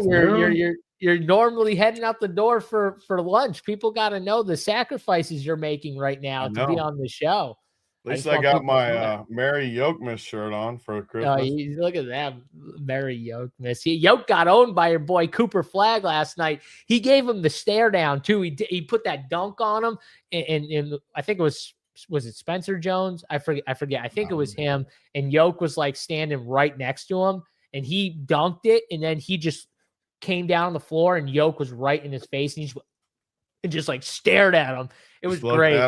you're normally heading out the door for lunch. People got to know the sacrifices you're making right now to be on the show. At least I got my Mary Yokemas shirt on for Christmas. Look at that, Mary Yokemas. Yoke got owned by your boy Cooper Flagg last night. He gave him the stare down too. He put that dunk on him, and I think it was it Spencer Jones? I forget. I think it was him. And Yoke was like standing right next to him, and he dunked it, and then he just came down on the floor, and Yoke was right in his face, and he just like stared at him. It was great.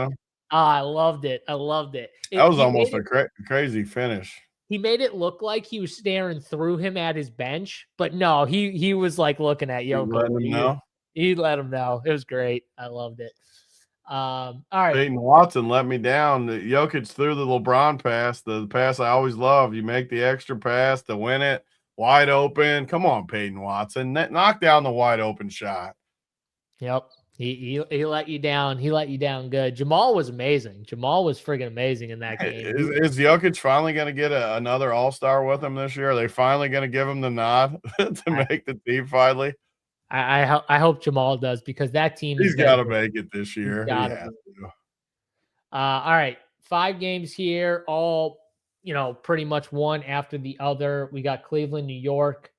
I loved it. That was almost a crazy finish. He made it look like he was staring through him at his bench, but no, he was like looking at Yoke. He let him know. It was great. I loved it. All right. Peyton Watson let me down. Jokic threw the LeBron pass, the pass I always love. You make the extra pass to win it, wide open. Come on, Peyton Watson. Knock down the wide open shot. Yep. He let you down. He let you down good. Jamal was amazing. Jamal was friggin' amazing in that game. Is Jokic finally going to get another All-Star with him this year? Are they finally going to give him the nod to make the team finally? I hope Jamal does, because that team He's got to make it this year. All right, 5 games here, all pretty much one after the other. We got Cleveland, New York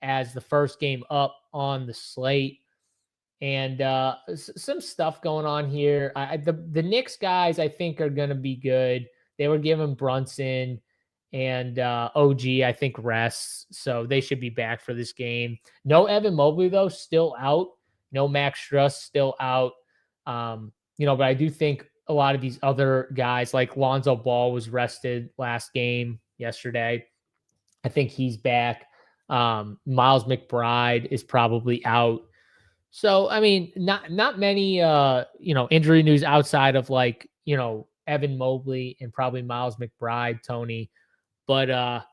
as the first game up on the slate. And some stuff going on here. The Knicks guys, I think, are going to be good. They were given Brunson and OG, I think, rests, so they should be back for this game. No Evan Mobley, though, still out. No Max Struss, still out. But I do think a lot of these other guys, like Lonzo Ball, was rested last game yesterday. I think he's back. Miles McBride is probably out. So, I mean, not many, injury news outside of Evan Mobley and probably Miles McBride, Tony. But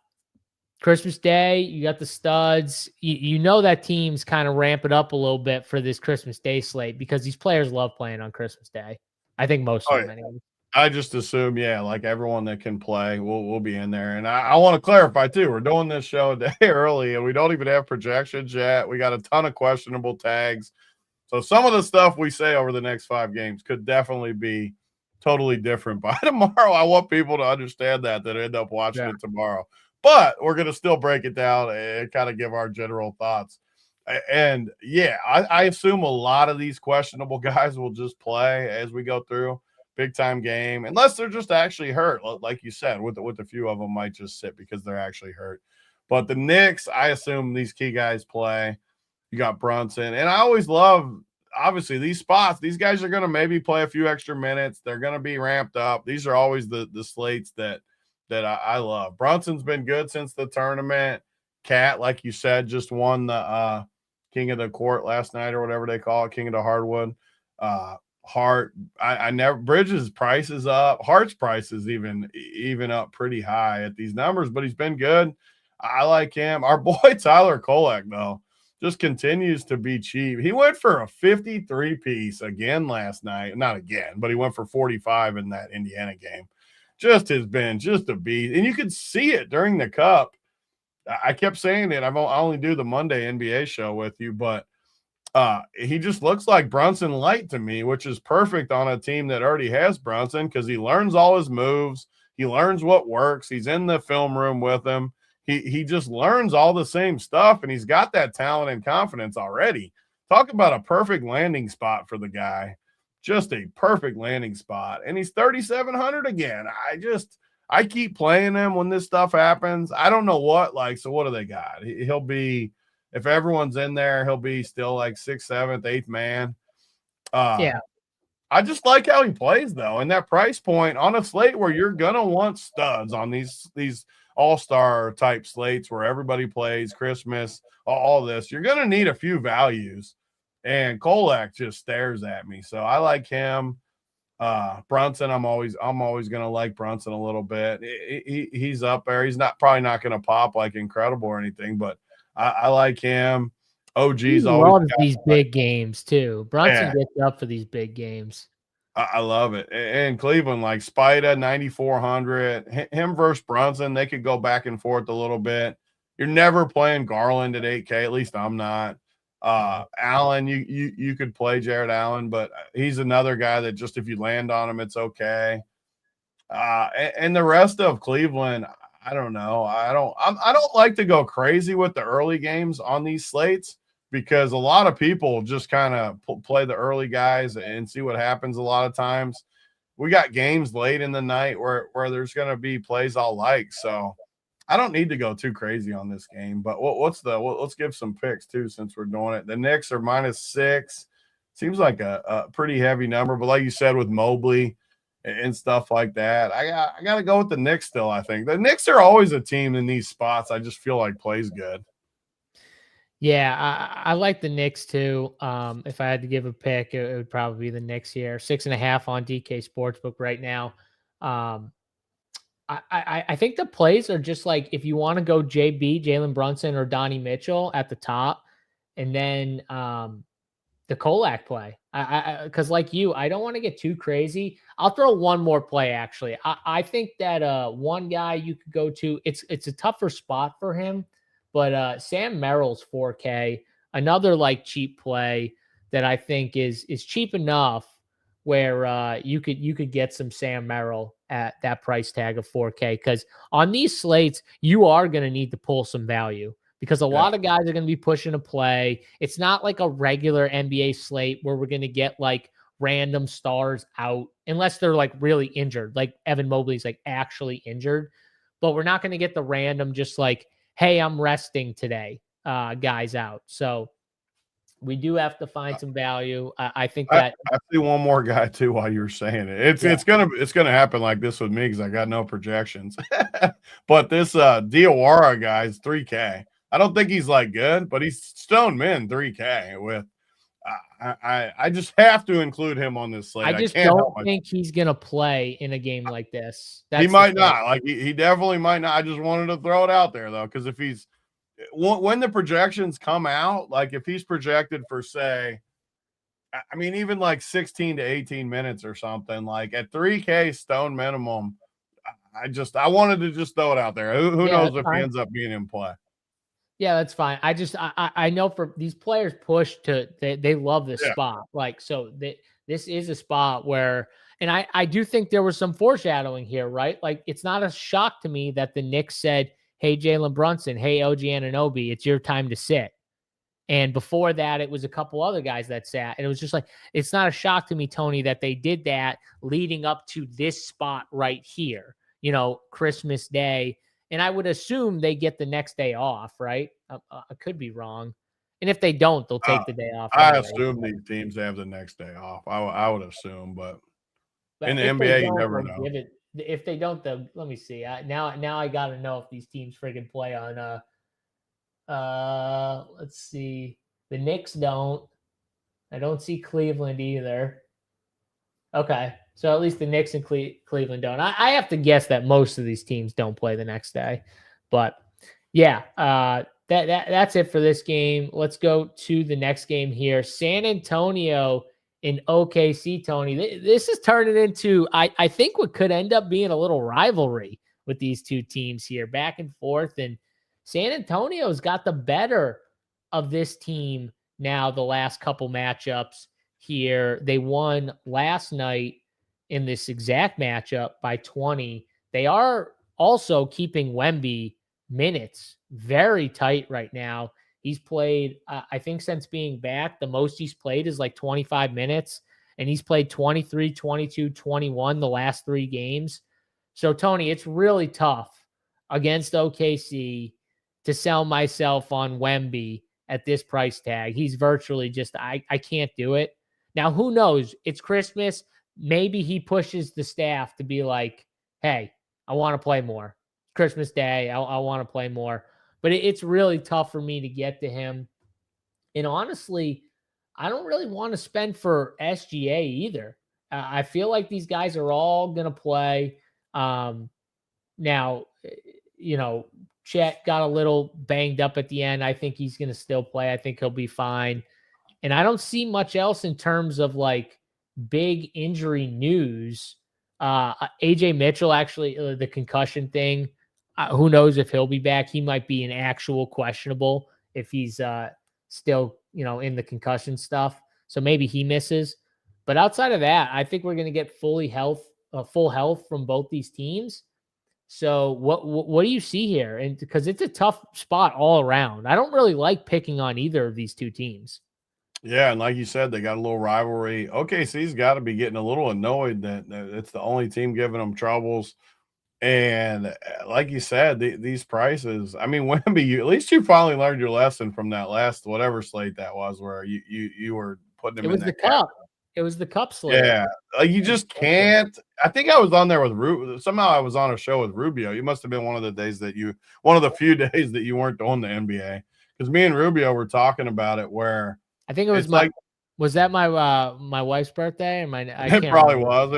Christmas Day, you got the studs. You know that team's kind of ramp it up a little bit for this Christmas Day slate, because these players love playing on Christmas Day. I think most of them anyway. I just assume, like everyone that can play will be in there. And I want to clarify, too, we're doing this show a day early, and we don't even have projections yet. We got a ton of questionable tags. So some of the stuff we say over the next 5 games could definitely be totally different by tomorrow. I want people to understand that end up watching it tomorrow. But we're going to still break it down and kind of give our general thoughts. And, I assume a lot of these questionable guys will just play as we go through. Big time game, unless they're just actually hurt, like you said, with a few of them might just sit because they're actually hurt. But the Knicks, I assume these key guys play. You got Brunson, and I always love, obviously, these spots. These guys are going to maybe play a few extra minutes. They're going to be ramped up. These are always the slates that I love. Brunson's been good since the tournament. Cat, like you said, just won the King of the Court last night, or whatever they call it, King of the Hardwood. Hart, I never, Bridges' price is up. Hart's price is even up pretty high at these numbers, but he's been good. I like him. Our boy Tyler Kolek, though, just continues to be cheap. He went for a 53 piece again last night. Not again, but he went for 45 in that Indiana game. Just has been just a beast. And you could see it during the Cup. I kept saying it. I only do the Monday NBA show with you, but he just looks like Brunson light to me, which is perfect on a team that already has Brunson, because he learns all his moves. He learns what works. He's in the film room with him. He just learns all the same stuff, and he's got that talent and confidence already. Talk about a perfect landing spot for the guy. Just a perfect landing spot. And he's 3,700 again. I keep playing him when this stuff happens. I don't know what, so what do they got? He'll be, if everyone's in there, he'll be still like 6th, 7th, 8th man. I just like how he plays, though. And that price point on a slate where you're going to want studs on these all-star type slates where everybody plays Christmas, all this, you're going to need a few values. And Kolek just stares at me. So I like him. Brunson, I'm always going to like Brunson a little bit. He's up there. He's probably not going to pop like incredible or anything, but I like him. OG's always loves these big games too. Brunson gets up for these big games. I love it. And Cleveland, like Spida, 9,400. Him versus Brunson, they could go back and forth a little bit. You're never playing Garland at 8K. At least I'm not. Allen, you could play Jared Allen, but he's another guy that just if you land on him, it's okay. And the rest of Cleveland, I don't know. I don't like to go crazy with the early games on these slates, because a lot of people just kind of play the early guys and see what happens. A lot of times we got games late in the night where there's going to be plays I'll like. So I don't need to go too crazy on this game, but let's give some picks too, since we're doing it. The Knicks are -6. Seems like a pretty heavy number, but like you said, with Mobley and stuff like that, I got to go with the Knicks still. I think the Knicks are always a team in these spots I just feel like plays good. Yeah, I like the Knicks too. If I had to give a pick, it would probably be the Knicks here. 6.5 on DK Sportsbook right now. I think the plays are just like, if you want to go JB, Jalen Brunson, or Donnie Mitchell at the top, and then the Kolak play. Because like you, I don't want to get too crazy. I'll throw one more play, actually. I think that one guy you could go to, it's a tougher spot for him, but Sam Merrill's 4K, another like cheap play that I think is cheap enough where you could get some Sam Merrill at that price tag of 4K. Because on these slates, you are going to need to pull some value because a lot of guys are going to be pushing a play. It's not like a regular NBA slate where we're going to get like random stars out unless they're like really injured, like Evan Mobley's like actually injured. But we're not going to get the random just like, hey, I'm resting today guys out. So we do have to find some value. I think that I see one more guy too while you were saying it. It's gonna happen like this with me because I got no projections. But this Diawara guy is 3K. I don't think he's like good, but he's stone min 3K with. I just have to include him on this slate. I just don't think he's gonna play in a game like this. He might not. Like he definitely might not. I just wanted to throw it out there though, because if he's when the projections come out, like if he's projected for say, I mean, even like 16 to 18 minutes or something, like at 3K stone minimum, I wanted to just throw it out there. Who knows if he ends up being in play? Yeah, that's fine. I know for these players push to they love this spot. Like, so this is a spot where, and I do think there was some foreshadowing here, right? Like, it's not a shock to me that the Knicks said, hey, Jalen Brunson, hey, OG Anunoby, it's your time to sit. And before that, it was a couple other guys that sat. And it was just like, it's not a shock to me, Tony, that they did that leading up to this spot right here, Christmas Day. And I would assume they get the next day off, right? I could be wrong. And if they don't, they'll take the day off. I assume these teams have the next day off. I would assume, but in the NBA, you never know. If they don't, let me see. Now I got to know if these teams friggin' play on. Let's see. The Knicks don't. I don't see Cleveland either. Okay, so at least the Knicks and Cleveland don't. I have to guess that most of these teams don't play the next day, but yeah, that's it for this game. Let's go to the next game here. San Antonio in OKC, Tony. This is turning into, I think, what could end up being a little rivalry with these two teams here, back and forth. And San Antonio's got the better of this team now the last couple matchups here. They won last night in this exact matchup by 20. They are also keeping Wemby minutes very tight right now. He's played, I think since being back, the most he's played is like 25 minutes, and he's played 23, 22, 21 the last 3 games. So, Tony, it's really tough against OKC to sell myself on Wemby at this price tag. He's virtually just, I can't do it. Now, who knows? It's Christmas. Maybe he pushes the staff to be like, hey, I want to play more. Christmas Day, I want to play more. But it's really tough for me to get to him. And honestly, I don't really want to spend for SGA either. I feel like these guys are all going to play. Now, Chet got a little banged up at the end. I think he's going to still play. I think he'll be fine. And I don't see much else in terms of like big injury news. AJ Mitchell, actually, the concussion thing, who knows if he'll be back. He might be an actual questionable if he's still, in the concussion stuff. So maybe he misses. But outside of that, I think we're going to get full health from both these teams. So what do you see here? And because it's a tough spot all around. I don't really like picking on either of these two teams. Yeah, and like you said, they got a little rivalry. OKC's got to be getting a little annoyed that it's the only team giving them troubles. And like you said, these prices, I mean, Wemby, at least you finally learned your lesson from that last whatever slate that was where you were putting him in that cup. It was the cup slate. Yeah, like you just can't. I think I was on there with Rubio. Somehow I was on a show with Rubio. You must have been one of the few days that you weren't on the NBA, because me and Rubio were talking about it where I think it was was that my wife's birthday? It probably was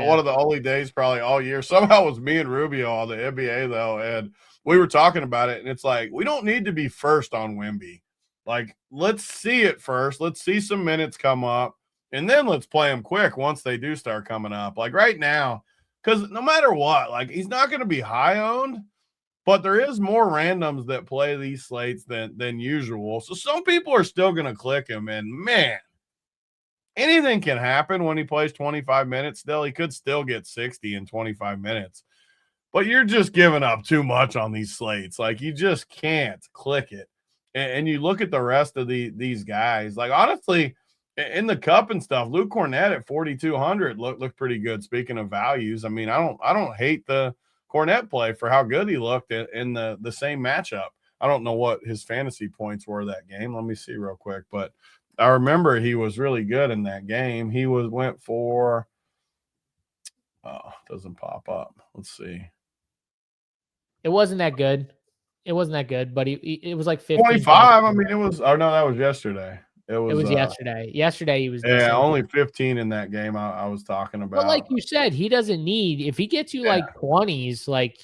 one of the only days probably all year. Somehow it was me and Rubio on the NBA though, and we were talking about it, and it's like we don't need to be first on Wemby. Like, let's see it first. Let's see some minutes come up, and then let's play them quick once they do start coming up. Like right now, because no matter what, like he's not going to be high owned, but there is more randoms that play these slates than usual. So some people are still going to click him, and man, anything can happen when he plays 25 minutes. Still, he could still get 60 in 25 minutes. But you're just giving up too much on these slates. Like you just can't click it. And you look at the rest of these guys. Like honestly, in the cup and stuff, Luke Cornett at 4,200 looked pretty good. Speaking of values, I mean, I don't hate the Cornett play for how good he looked in the same matchup. I don't know what his fantasy points were that game. Let me see real quick. But I remember he was really good in that game. He went for doesn't pop up. Let's see. It wasn't that good. It wasn't that good, but it was like 15. 25. I mean, it was. Oh no, that was yesterday. It was yesterday. Yesterday he was. Yeah, only 15 in that game. I was talking about. But like you said, he doesn't need. If he gets you like 20s, like.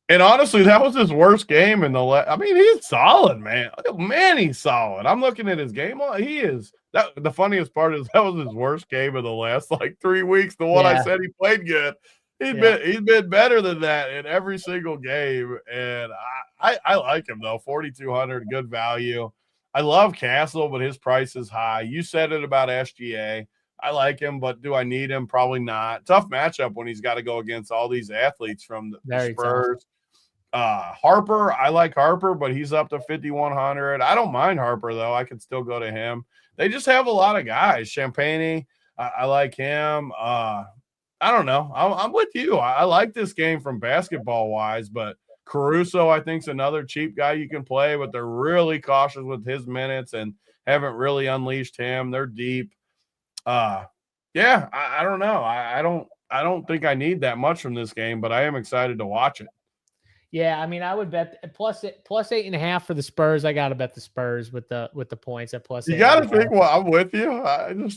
And honestly, that was his worst game in the. I mean, he's solid, man. Man, he's solid. I'm looking at his game. He is. The funniest part is that was his worst game of the last like 3 weeks. The one I said he played good. He's been better than that in every single game, and I like him though. 4,200, good value. I love Castle, but his price is high. You said it about SGA. I like him, but do I need him? Probably not. Tough matchup when he's got to go against all these athletes from the Spurs. Harper, I like Harper, but he's up to 5,100. I don't mind Harper though. I could still go to him. They just have a lot of guys. Champagne, I like him. I don't know. I'm with you. I like this game from basketball wise, but Caruso, I think, is another cheap guy you can play, but they're really cautious with his minutes and haven't really unleashed him. They're deep. I don't know. I don't think I need that much from this game, but I am excited to watch it. Yeah, I mean, I would bet plus 8.5 for the Spurs. I gotta bet the Spurs with the points at plus. You gotta think. Well, I'm with you.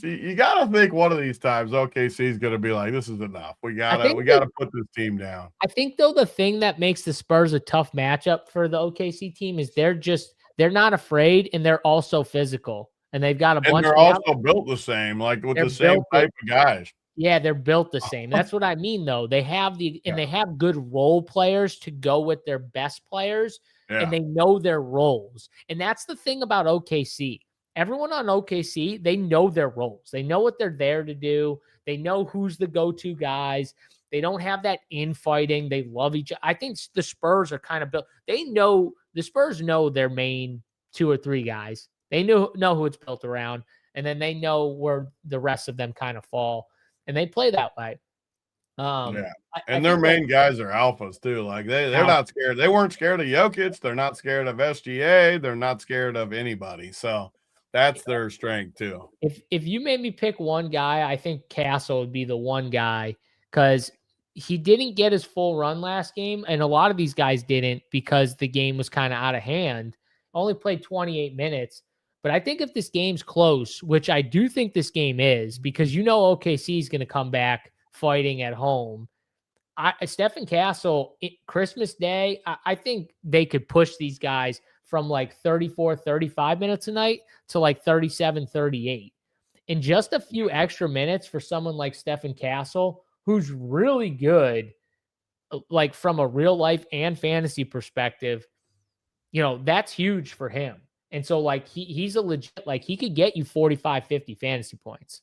You gotta think one of these times OKC is gonna be like, this is enough. We gotta put this team down. I think though the thing that makes the Spurs a tough matchup for the OKC team is they're not afraid and they're also physical and they've got a bunch. They're also built the same, like with the same type of guys. Yeah, they're built the same. That's what I mean, though. They have they have good role players to go with their best players, and they know their roles. And that's the thing about OKC. Everyone on OKC, they know their roles. They know what they're there to do. They know who's the go-to guys. They don't have that infighting. They love each other. I think the Spurs are kind of built. The Spurs know their main 2 or 3 guys. They know who it's built around, and then they know where the rest of them kind of fall. And they play that way. And their main guys are alphas too. Like they're not scared. They weren't scared of Jokic. They're not scared of SGA. They're not scared of anybody. So that's their strength too. If you made me pick one guy, I think Castle would be the one guy because he didn't get his full run last game. And a lot of these guys didn't because the game was kind of out of hand. Only played 28 minutes. But I think if this game's close, which I do think this game is, because OKC is going to come back fighting at home. Stephen Castle, Christmas Day, I think they could push these guys from like 34, 35 minutes a night to like 37, 38. In just a few extra minutes for someone like Stephen Castle, who's really good, like from a real life and fantasy perspective, that's huge for him. And so, like, he's a legit, like, he could get you 45, 50 fantasy points.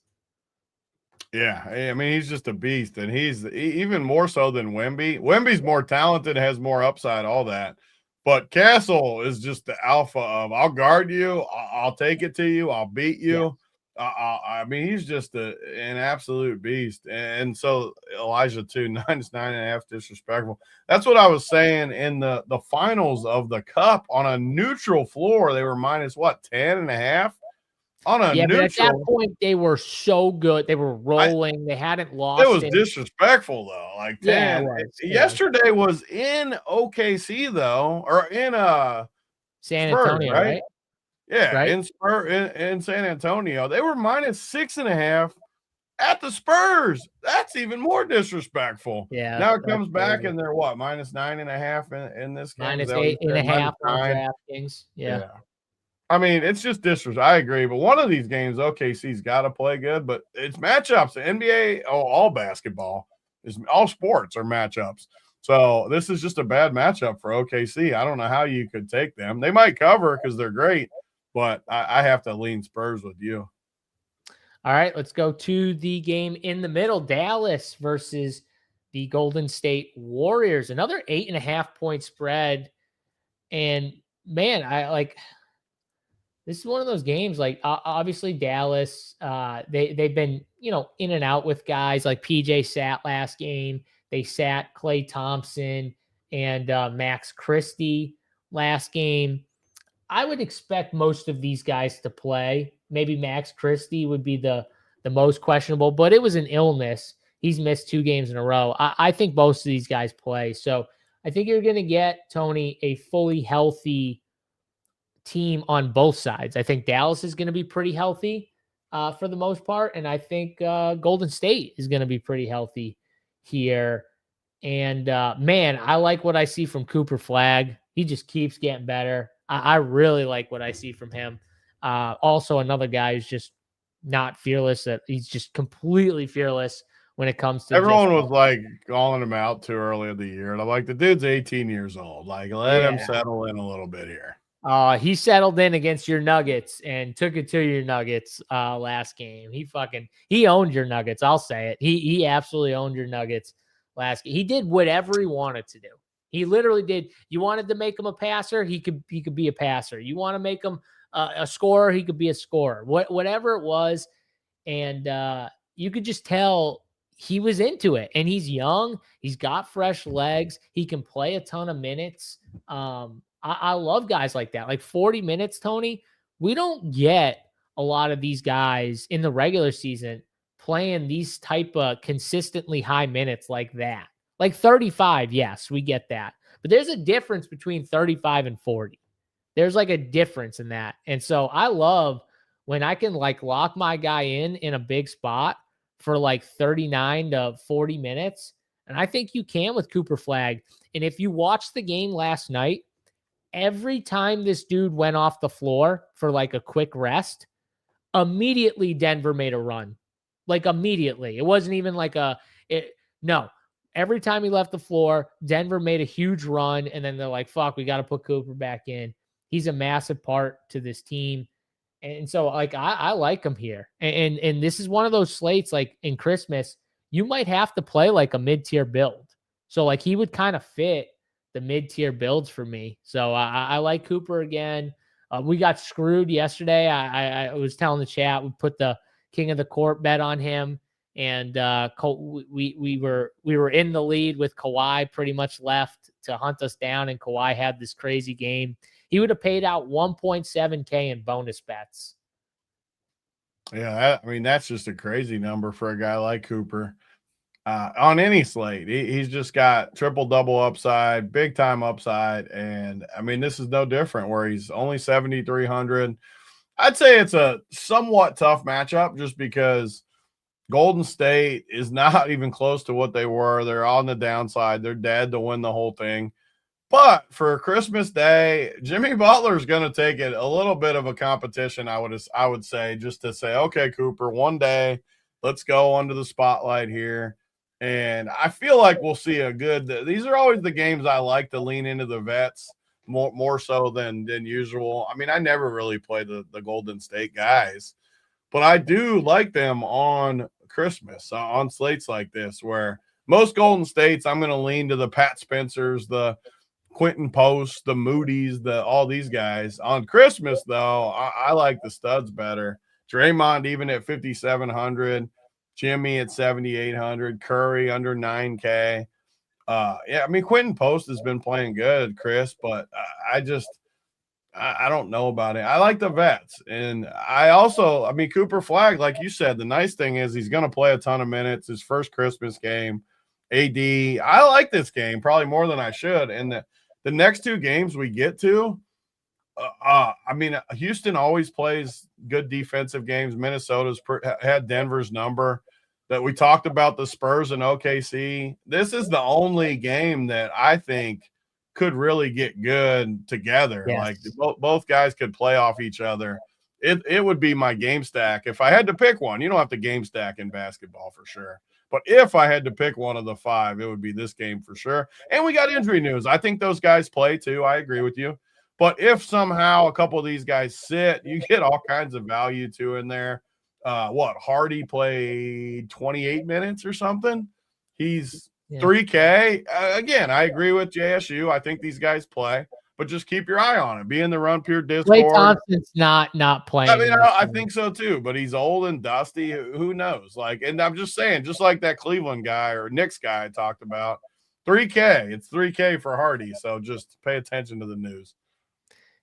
Yeah. I mean, he's just a beast. And he's even more so than Wemby. Wemby's more talented, has more upside, all that. But Castle is just the alpha of, I'll guard you. I'll take it to you. I'll beat you. I mean, he's just an absolute beast. And so Elijah too, -9.5, disrespectful. That's what I was saying in the finals of the cup on a neutral floor. They were -10.5 on a neutral. But at that point they were so good. They were rolling. They hadn't lost. It was disrespectful though. Like 10. Yesterday was in OKC though, or in San Antonio, Spurs, right? Yeah, right? in San Antonio, they were -6.5 at the Spurs. That's even more disrespectful. Yeah. Now it comes back and they're -9.5 in this game. -8.5 on DraftKings. Yeah. I mean, it's just disrespect. I agree, but one of these games, OKC's got to play good, but it's matchups. The NBA, all basketball is all sports are matchups. So this is just a bad matchup for OKC. I don't know how you could take them. They might cover because they're great, but I have to lean Spurs with you. All right, let's go to the game in the middle. Dallas versus the Golden State Warriors. Another 8.5-point spread. And man, this is one of those games. Like obviously Dallas, they've been in and out with guys like PJ sat last game. They sat Klay Thompson and Max Christie last game. I would expect most of these guys to play. Maybe Max Christie would be the most questionable, but it was an illness. He's missed 2 games in a row. I think most of these guys play. So I think you're going to get, Tony, a fully healthy team on both sides. I think Dallas is going to be pretty healthy for the most part, and I think Golden State is going to be pretty healthy here. And man, I like what I see from Cooper Flagg. He just keeps getting better. I really like what I see from him. Also, another guy who's just not fearless. That he's just completely fearless when it comes to. Everyone was like calling him out too early in the year, and I'm like, the dude's 18 years old. Like, let him settle in a little bit here. He settled in against your Nuggets and took it to your Nuggets last game. He owned your Nuggets. I'll say it. He absolutely owned your Nuggets last game. He did whatever he wanted to do. He literally did. You wanted to make him a passer, he could be a passer. You want to make him a scorer, he could be a scorer. Whatever it was, and you could just tell he was into it. And he's young. He's got fresh legs. He can play a ton of minutes. I love guys like that. Like 40 minutes, Tony. We don't get a lot of these guys in the regular season playing these type of consistently high minutes like that. Like 35, yes, we get that. But there's a difference between 35 and 40. There's like a difference in that. And so I love when I can like lock my guy in a big spot for like 39 to 40 minutes. And I think you can with Cooper Flagg. And if you watch the game last night, every time this dude went off the floor for like a quick rest, immediately Denver made a run. Like immediately. It wasn't even like no. Every time he left the floor, Denver made a huge run, and then they're like, fuck, we got to put Cooper back in. He's a massive part to this team. And so, like, I like him here. And this is one of those slates, like, in Christmas, you might have to play, like, a mid-tier build. So, like, he would kind of fit the mid-tier builds for me. So, I like Cooper again. We got screwed yesterday. I was telling the chat, we put the king of the court bet on him. And we were in the lead with Kawhi pretty much left to hunt us down, and Kawhi had this crazy game. He would have paid out 1.7K in bonus bets. Yeah, I mean, that's just a crazy number for a guy like Cooper. On any slate, he's just got triple-double upside, big-time upside, and, I mean, this is no different where he's only 7,300. I'd say it's a somewhat tough matchup just because Golden State is not even close to what they were. They're on the downside. They're dead to win the whole thing. But for Christmas Day, Jimmy Butler's going to take it a little bit of a competition, I would say, just to say, okay, Cooper, one day, let's go under the spotlight here. And I feel like we'll see these are always the games I like to lean into the vets more so than usual. I mean, I never really play the Golden State guys, but I do like them on Christmas, on slates like this, where most Golden States, I'm going to lean to the Pat Spencers, the Quentin Post, the Moody's, all these guys. On Christmas, though, I like the studs better. Draymond even at 5,700, Jimmy at 7,800, Curry under 9K. Yeah, I mean, Quentin Post has been playing good, Chris, but I don't know about it. I like the vets. And I mean, Cooper Flagg, like you said, the nice thing is he's going to play a ton of minutes. His first Christmas game. AD, I like this game probably more than I should. And the next 2 games we get to, I mean, Houston always plays good defensive games. Minnesota's had Denver's number. That we talked about the Spurs and OKC. This is the only game that I think could really get good together. Yes. Like both guys could play off each other. It would be my game stack if I had to pick one. You don't have to game stack in basketball for sure. But if I had to pick one of the 5, it would be this game for sure. And we got injury news. I think those guys play too. I agree with you. But if somehow a couple of these guys sit, you get all kinds of value too in there. Hardy played 28 minutes or something. He's 3K. Again, I agree with JSU. I think these guys play. But just keep your eye on it. Be in the Run Pure Discord. Klay Thompson's not playing. I mean, I think so too. But he's old and dusty. Who knows? Like, and I'm just saying, just like that Cleveland guy or Knicks guy I talked about, 3K. It's 3K for Hardy. So just pay attention to the news.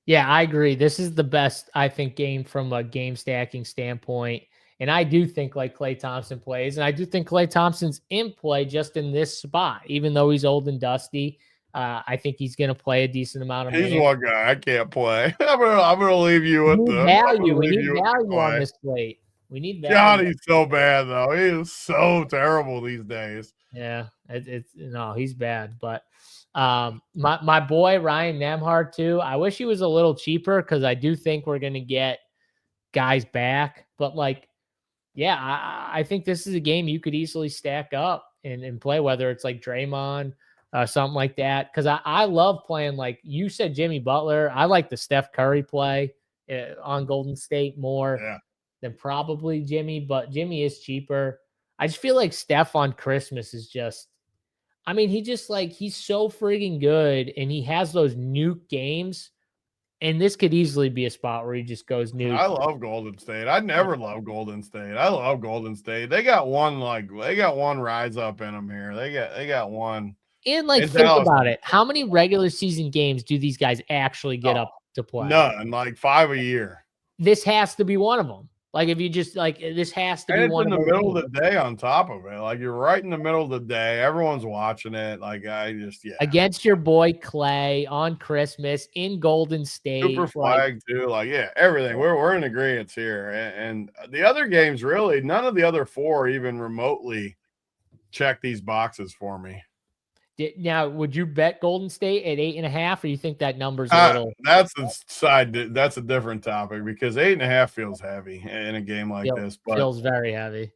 Yeah, I agree. This is the best, I think, game from a game stacking standpoint. And I do think like Klay Thompson plays, and I do think Klay Thompson's in play just in this spot, even though he's old and dusty. I think he's going to play a decent amount of minutes. He's one guy I can't play. I'm gonna leave you with the value. We need value on this slate. We need value. God, he's so bad though. He is so terrible these days. Yeah, he's bad. But my boy Ryan Nembhard too. I wish he was a little cheaper because I do think we're going to get guys back. But like, yeah, I think this is a game you could easily stack up and play, whether it's like Draymond. Something like that. Because I love playing, like you said, Jimmy Butler. I like the Steph Curry play on Golden State more than probably Jimmy, but Jimmy is cheaper. I just feel like Steph on Christmas is just, I mean, he's so friggin' good, and he has those nuke games, and this could easily be a spot where he just goes nuke. I love Golden State. I never loved Golden State. I love Golden State. They got one rise up in them here. They got one. And like, think about it. How many regular season games do these guys actually get up to play? None, like 5 a year. This has to be one of them. Like, if you just like, this has to be one in the middle of the day on top of it. Like, you're right in the middle of the day. Everyone's watching it. Like, against your boy Klay on Christmas in Golden State. Super flag too. Like, everything. We're in agreement here. And the other games, really, none of the other 4 even remotely check these boxes for me. Now, would you bet Golden State at 8.5, or you think that number's a little? That's That's a different topic because 8.5 feels heavy in a game like this. But feels very heavy.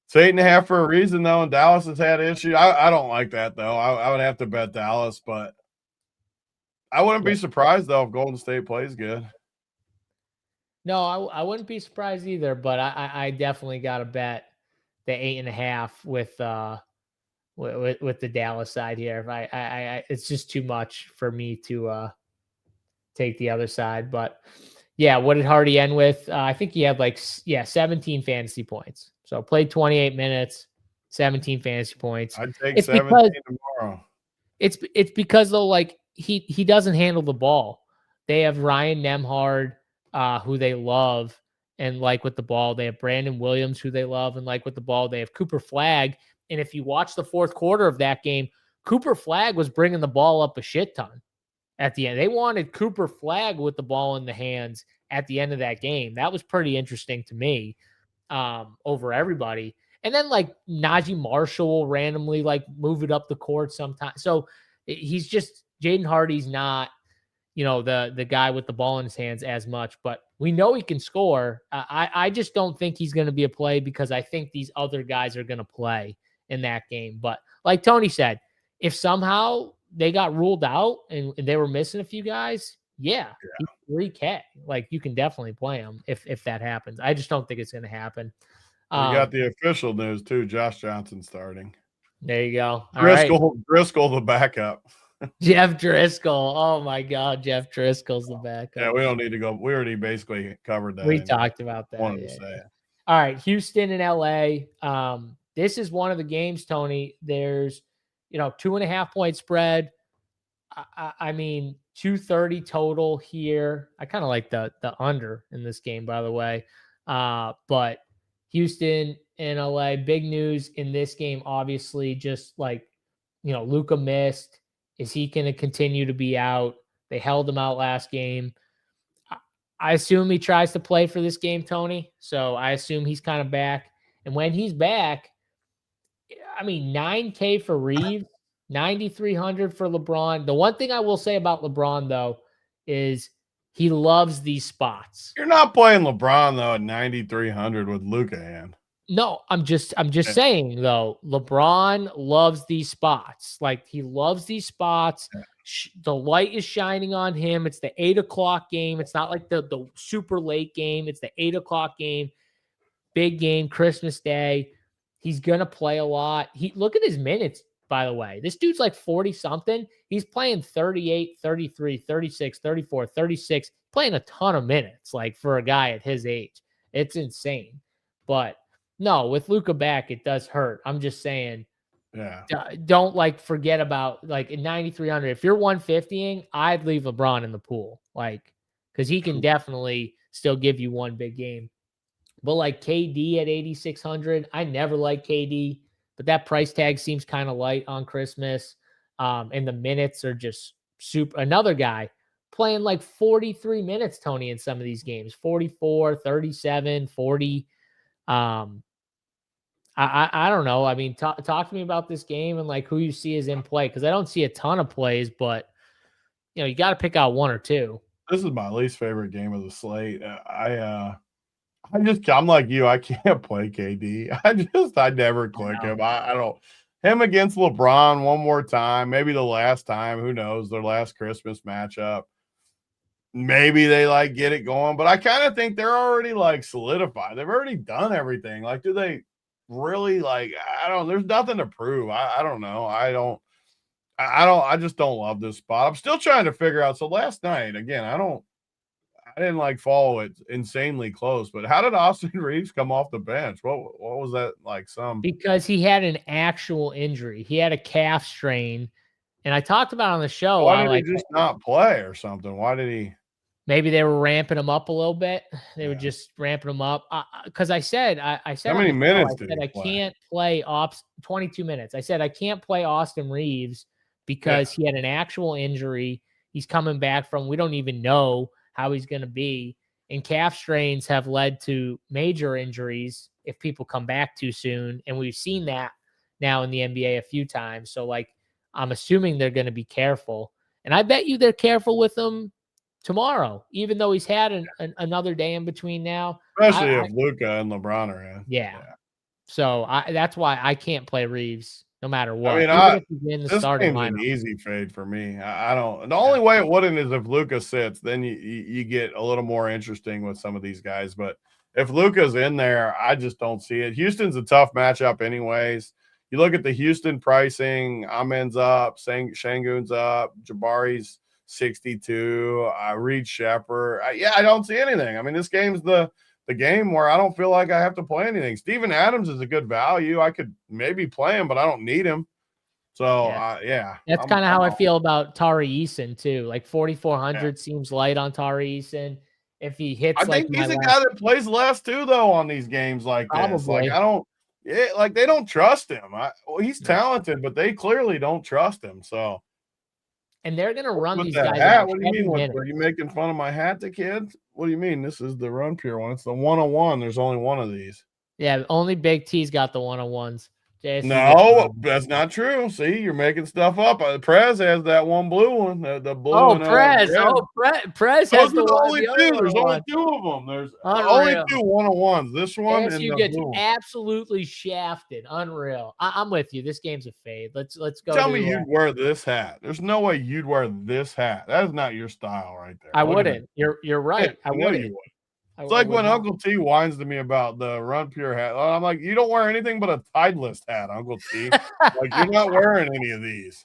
It's 8.5 for a reason, though. And Dallas has had issues. I don't like that though. I would have to bet Dallas, but I wouldn't be surprised though if Golden State plays good. No, I wouldn't be surprised either. But I definitely got to bet the 8.5 with the Dallas side here. It's just too much for me to take the other side. But yeah, what did Hardy end with? I think he had 17 fantasy points. So played 28 minutes, 17 fantasy points. I'd take 17 tomorrow. It's because though, like he doesn't handle the ball. They have Ryan Nembhard, who they love and like with the ball. They have Brandon Williams, who they love and like with the ball. They have Cooper Flagg. And if you watch the fourth quarter of that game, Cooper Flagg was bringing the ball up a shit ton at the end. They wanted Cooper Flagg with the ball in the hands at the end of that game. That was pretty interesting to me over everybody. And then like Najee Marshall will randomly like move it up the court sometimes. So he's just, Jaden Hardy's not, the guy with the ball in his hands as much, but we know he can score. I just don't think he's going to be a play because I think these other guys are going to play in that game. But like Tony said, if somehow they got ruled out and they were missing a few guys, he's 3K. Like you can definitely play him if that happens. I just don't think it's going to happen. We got the official news too. Josh Johnson starting. There you go. Driscoll the backup. Jeff Driscoll. Oh my God, Jeff Driscoll's the backup. Yeah, we don't need to go. We already basically covered that. We talked about that. Wanted to say it. All right, Houston and LA. This is one of the games, Tony. There's, 2.5 point spread. I mean, 230 total here. I kind of like the under in this game, by the way. But Houston and LA, big news in this game, obviously, just like, Luka missed. Is he going to continue to be out? They held him out last game. I assume he tries to play for this game, Tony. So I assume he's kind of back. And when he's back, I mean, 9K for Reeves, 9,300 for LeBron. The one thing I will say about LeBron, though, is he loves these spots. You're not playing LeBron, though, at 9,300 with Luka in. No, I'm just saying, though, LeBron loves these spots. Like, he loves these spots. The light is shining on him. It's the 8 o'clock game. It's not like the super late game. It's the 8 o'clock game. Big game, Christmas Day. He's going to play a lot. Look at his minutes, by the way. This dude's like 40-something. He's playing 38, 33, 36, 34, 36, playing a ton of minutes, like, for a guy at his age. It's insane. But no, with Luka back, it does hurt. I'm just saying, don't like forget about like in 9,300. If you're 150ing, I'd leave LeBron in the pool, like, because he can definitely still give you one big game. But like KD at 8,600, I never liked KD, but that price tag seems kind of light on Christmas. And the minutes are just super. Another guy playing like 43 minutes, Tony, in some of these games, 44, 37, 40. I don't know. I mean, talk to me about this game and like who you see is in play, because I don't see a ton of plays, but you got to pick out one or two. This is my least favorite game of the slate. I'm like you. I can't play KD. I never click him. I don't. Him against LeBron one more time, maybe the last time. Who knows? Their last Christmas matchup. Maybe they like get it going, but I kind of think they're already like solidified. They've already done everything. Like, do they really like? I don't. There's nothing to prove. I don't know. I just don't love this spot. I'm still trying to figure out. So last night, again, I didn't like follow it insanely close, but how did Austin Reeves come off the bench? What was that like? Because he had an actual injury. He had a calf strain, and I talked about it on the show. Why did he just not play or something? Why did he? Maybe they were ramping him up a little bit. They were just ramping him up. Because I said how many minutes did I can't play 22 minutes. I said I can't play Austin Reeves because he had an actual injury. He's coming back from, we don't even know how he's going to be. And calf strains have led to major injuries if people come back too soon. And we've seen that now in the NBA a few times. So, like, I'm assuming they're going to be careful. And I bet you they're careful with him tomorrow, even though he's had another day in between now. Especially if Luka and LeBron are in. Yeah. So that's why I can't play Reeves no matter what. I mean, this game's an easy fade for me. I don't. The only way it wouldn't is if Luka sits. Then you get a little more interesting with some of these guys. But if Luka's in there, I just don't see it. Houston's a tough matchup anyways. You look at the Houston pricing. Amen's up. Şengün's up. Jabari's 62. Reed Shepherd. I don't see anything. I mean, this game's the game where I don't feel like I have to play anything. Steven Adams is a good value. I could maybe play him, but I don't need him. So, That's kind of how I feel about Tari Eason, too. Like 4,400 seems light on Tari Eason. If he hits, I think he's a guy that plays less, too, though, on these games like this. Like, they don't trust him. He's talented, but they clearly don't trust him. So, and they're going to run these guys. Hat? What do you mean? Are you making fun of my hat to kids? What do you mean? This is the Run Pure one. It's the 101. There's only one of these. Yeah, only Big T's got the 101s. No, that's not true. See, you're making stuff up. Prez has that one blue one. The blue one. Prez. Prez has the only two. There's only two of them. There's only two 101s. This one and the gets blue one. Absolutely shafted. Unreal. I'm with you. This game's a fade. Let's go. Tell me you'd wear this hat. There's no way you'd wear this hat. That is not your style right there. I wouldn't. You're right. I wouldn't. It's like when Uncle T whines to me about the Run Pure hat. I'm like, you don't wear anything but a Titleist hat, Uncle T. Like, you're not wearing any of these.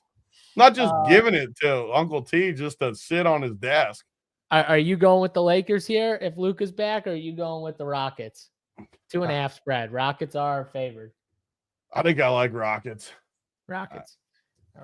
Not just giving it to Uncle T just to sit on his desk. Are you going with the Lakers here if Luka's back, or are you going with the Rockets? 2.5 spread. Rockets are favored. I think I like Rockets. All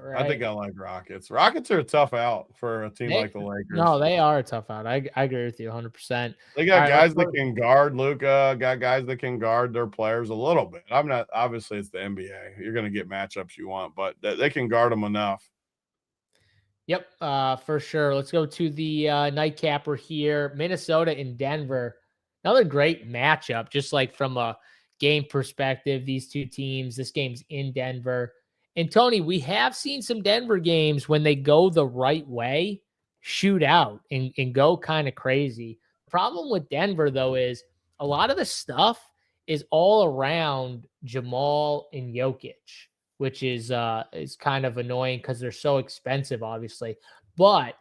right. I think I like Rockets. Rockets are a tough out for a team like the Lakers. No, they are a tough out. I agree with you 100%. They got guys that can guard Luka, got guys that can guard their players a little bit. I'm not, obviously it's the NBA. You're going to get matchups you want, but they can guard them enough. Yep, for sure. Let's go to the nightcapper here. Minnesota and Denver. Another great matchup, just like from a game perspective, these two teams. This game's in Denver. And Tony, we have seen some Denver games when they go the right way, shoot out and go kind of crazy. Problem with Denver, though, is a lot of the stuff is all around Jamal and Jokic, which is kind of annoying because they're so expensive, obviously. But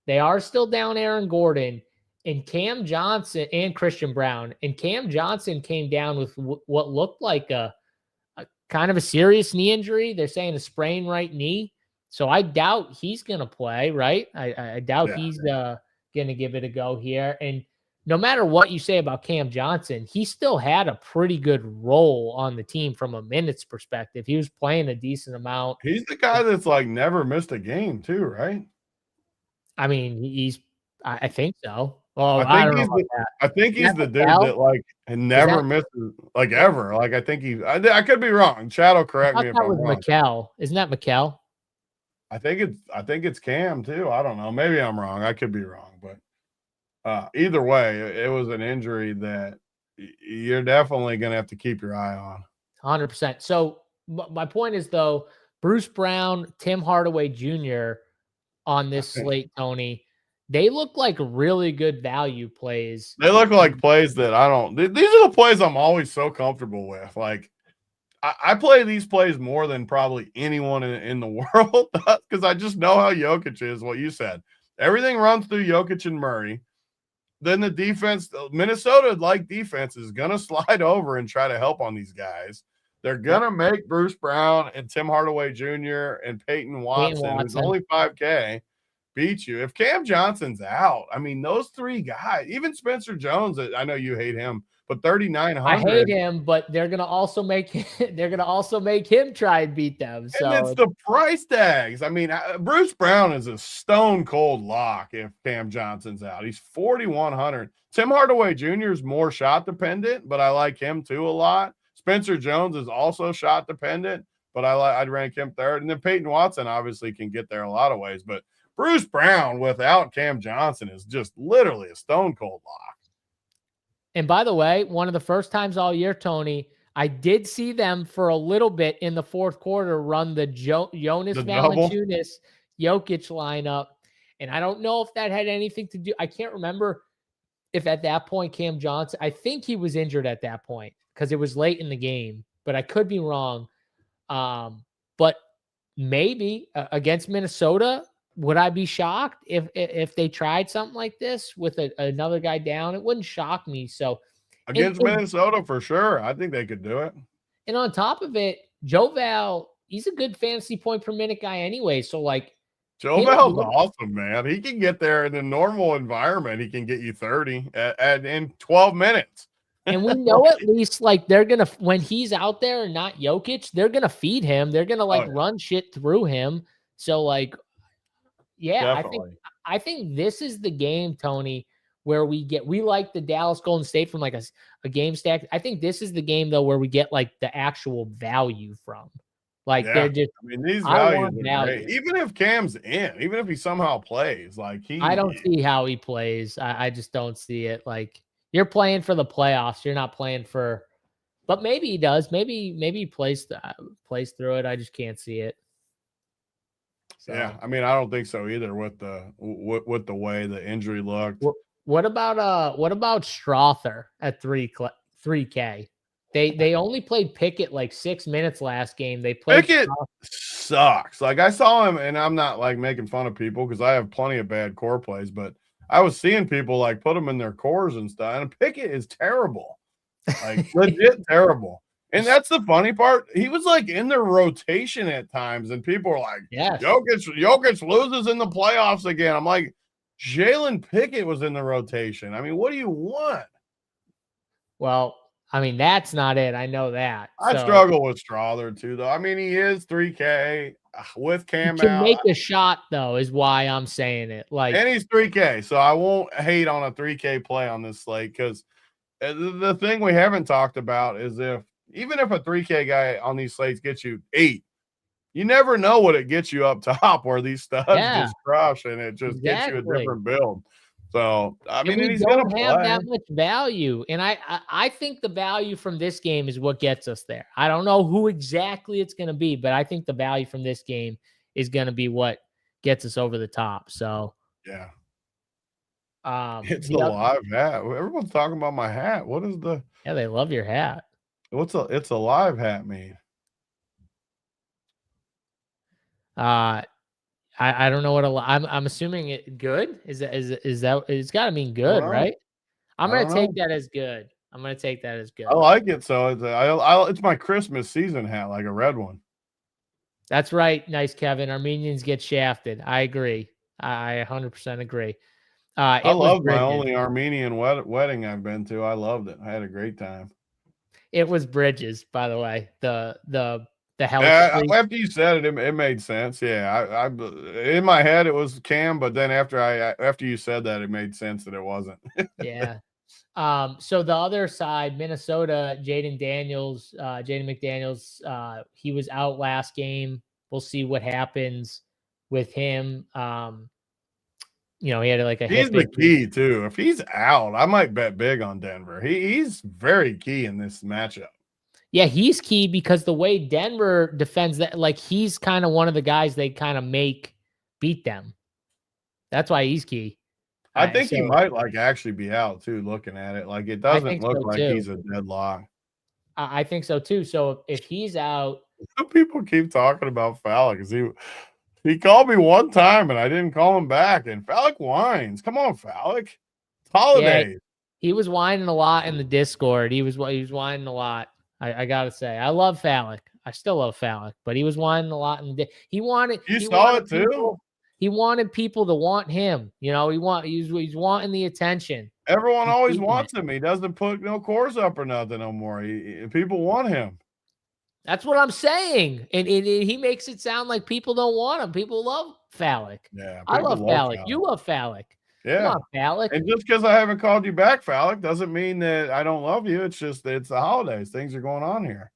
they are still down Aaron Gordon and Cam Johnson and Christian Brown. And Cam Johnson came down with what looked like a kind of a serious knee injury. They're saying a sprained right knee. So I doubt he's going to play, right? I doubt he's going to give it a go here. And no matter what you say about Cam Johnson, he still had a pretty good role on the team from a minutes perspective. He was playing a decent amount. He's the guy that's like never missed a game too, right? I mean, I think so. Well, I think he's the dude that like never misses like ever. Like I think I could be wrong. Chad will correct me if I'm wrong. Mikal. Isn't that Mikal? I think it's Cam too. I don't know. Maybe I'm wrong. I could be wrong, but either way, it was an injury that you're definitely going to have to keep your eye on. 100%. So my point is, though, Bruce Brown, Tim Hardaway Jr. on this slate, Tony, they look like really good value plays. They look like plays that these are the plays I'm always so comfortable with. Like, I play these plays more than probably anyone in the world because I just know how Jokic is, what you said. Everything runs through Jokic and Murray. Then the defense, Minnesota-like defense, is going to slide over and try to help on these guys. They're going to make Bruce Brown and Tim Hardaway Jr. and Peyton Watson, who's only 5K, beat you. If Cam Johnson's out, I mean, those three guys, even Spencer Jones, I know you hate him, but 3,900. I hate him, but they're gonna also make him try and beat them. So and it's the price tags. I mean, Bruce Brown is a stone cold lock if Cam Johnson's out. He's 4,100. Tim Hardaway Jr. is more shot dependent, but I like him too a lot. Spencer Jones is also shot dependent, but I'd rank him third. And then Peyton Watson obviously can get there a lot of ways, but Bruce Brown without Cam Johnson is just literally a stone cold lock. And by the way, one of the first times all year, Tony, I did see them for a little bit in the fourth quarter run the Jonas Valanciunas Jokic lineup. And I don't know if that had anything to do. I can't remember if at that point Cam Johnson, I think he was injured at that point because it was late in the game, but I could be wrong. But maybe against Minnesota, would I be shocked if they tried something like this with another guy down? It wouldn't shock me. So against Minnesota, for sure, I think they could do it. And on top of it, Joe Val, he's a good fantasy point per minute guy anyway. So like Joe Val's awesome, man. He can get there in a normal environment. He can get you 30 in 12 minutes. And we know at least like they're going to, when he's out there and not Jokic, they're going to feed him. They're going to run shit through him. So like, yeah, definitely. I think this is the game, Tony, where we like the Dallas Golden State from like a game stack. I think this is the game though where we get like the actual value from. Like they're just. I mean, these values are great. Even if Cam's in, even if he somehow plays, like I don't see how he plays. I just don't see it. Like you're playing for the playoffs. You're not playing for. But maybe he does. Maybe he plays through it. I just can't see it. So. Yeah, I mean, I don't think so either with the way the injury looked. What about Strother at 3K? They only played Pickett like 6 minutes last game. They played Pickett sucks. Like I saw him, and I'm not like making fun of people because I have plenty of bad core plays, but I was seeing people like put him in their cores and stuff. And Pickett is terrible, like legit terrible. And that's the funny part. He was like in their rotation at times, and people were like, yes. Jokic loses in the playoffs again. I'm like, Jalen Pickett was in the rotation. I mean, what do you want? Well, I mean, that's not it. I know that. I struggle with Strother too, though. I mean, he is 3K with Cam out. Can make a shot, though, is why I'm saying it. Like, and he's 3K, so I won't hate on a 3K play on this slate because the thing we haven't talked about is even if a 3K guy on these slates gets you 8, you never know what it gets you up top where these studs just crush and it just gets you a different build. So I mean, And we he's going don't to have play. that much value. And I think the value from this game is what gets us there. I don't know who exactly it's going to be, but I think the value from this game is going to be what gets us over the top. So Yeah. It's the the other, live hat. Everyone's talking about my hat. What is the yeah, they love your hat. it's a live hat mean? I don't know what I'm assuming it good. Is that it's got to mean I don't good, know. right? I'm I going don't to know. take that as good. I'm going to take that as I good. like it. So it's my Christmas season hat, like a red one. That's right. Nice, Kevin. Armenians get shafted. I agree. I 100% agree. I It was loved my Bridges. only Armenian wedding I've been to. I loved it. I had a great time. It was Bridges, by the way. The health Yeah, freak. after you said it, it made sense. Yeah, I in my head it was Cam, but then after you said that, it made sense that it wasn't. Yeah. So the other side, Minnesota, Jaden McDaniels, he was out last game. We'll see what happens with him. He had like a He's hip the injury. key too. If he's out, I might bet big on Denver. He's very key in this matchup. Yeah, he's key because the way Denver defends that, like he's kind of one of the guys they kind of make beat them. That's why he's key. I think he So might actually be out too. Looking at it, like it I doesn't think look so like too. he's a deadlock. I think so too. So if he's out, People keep talking about Fallick because he called me one time and I didn't call him back. And Fallick whines. Come on, Fallick. It's holidays. he was whining a lot in the Discord. He was whining a lot. I gotta say, I love Fallick. I still love Fallick, but he was whining a lot in the. He wanted. You he saw wanted it too. people, he wanted people to want him. He's wanting the attention. Everyone always wants him. He doesn't put no cores up or nothing no more. People want him. That's what I'm saying. And he makes it sound like people don't want him. People love Fallick. Yeah, I love Fallick. You love Fallick. Yeah. Come on, Fallick. And just because I haven't called you back, Fallick, doesn't mean that I don't love you. It's just it's the holidays. Things are going on here.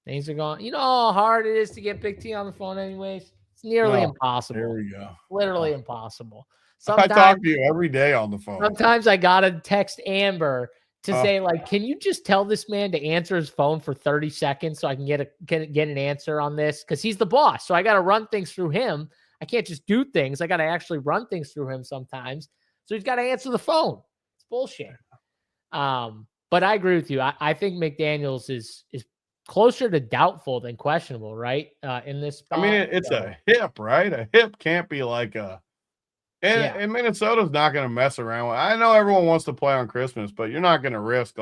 Things are going. You know how hard it is to get Big T on the phone anyways? It's nearly impossible. Here we go. Literally impossible. I talk to you every day on the phone. Sometimes I gotta text Amber to say, like, can you just tell this man to answer his phone for 30 seconds so I can get an answer on this? Because he's the boss. So I gotta run things through him. I can't just do things. I gotta actually run things through him sometimes. So he's got to answer the phone. It's bullshit. But I agree with you. I think McDaniels is closer to doubtful than questionable, right? In this spot. I mean, it's a hip, right? A hip can't be like a. And Minnesota's not going to mess around with. I know everyone wants to play on Christmas, but you're not going to risk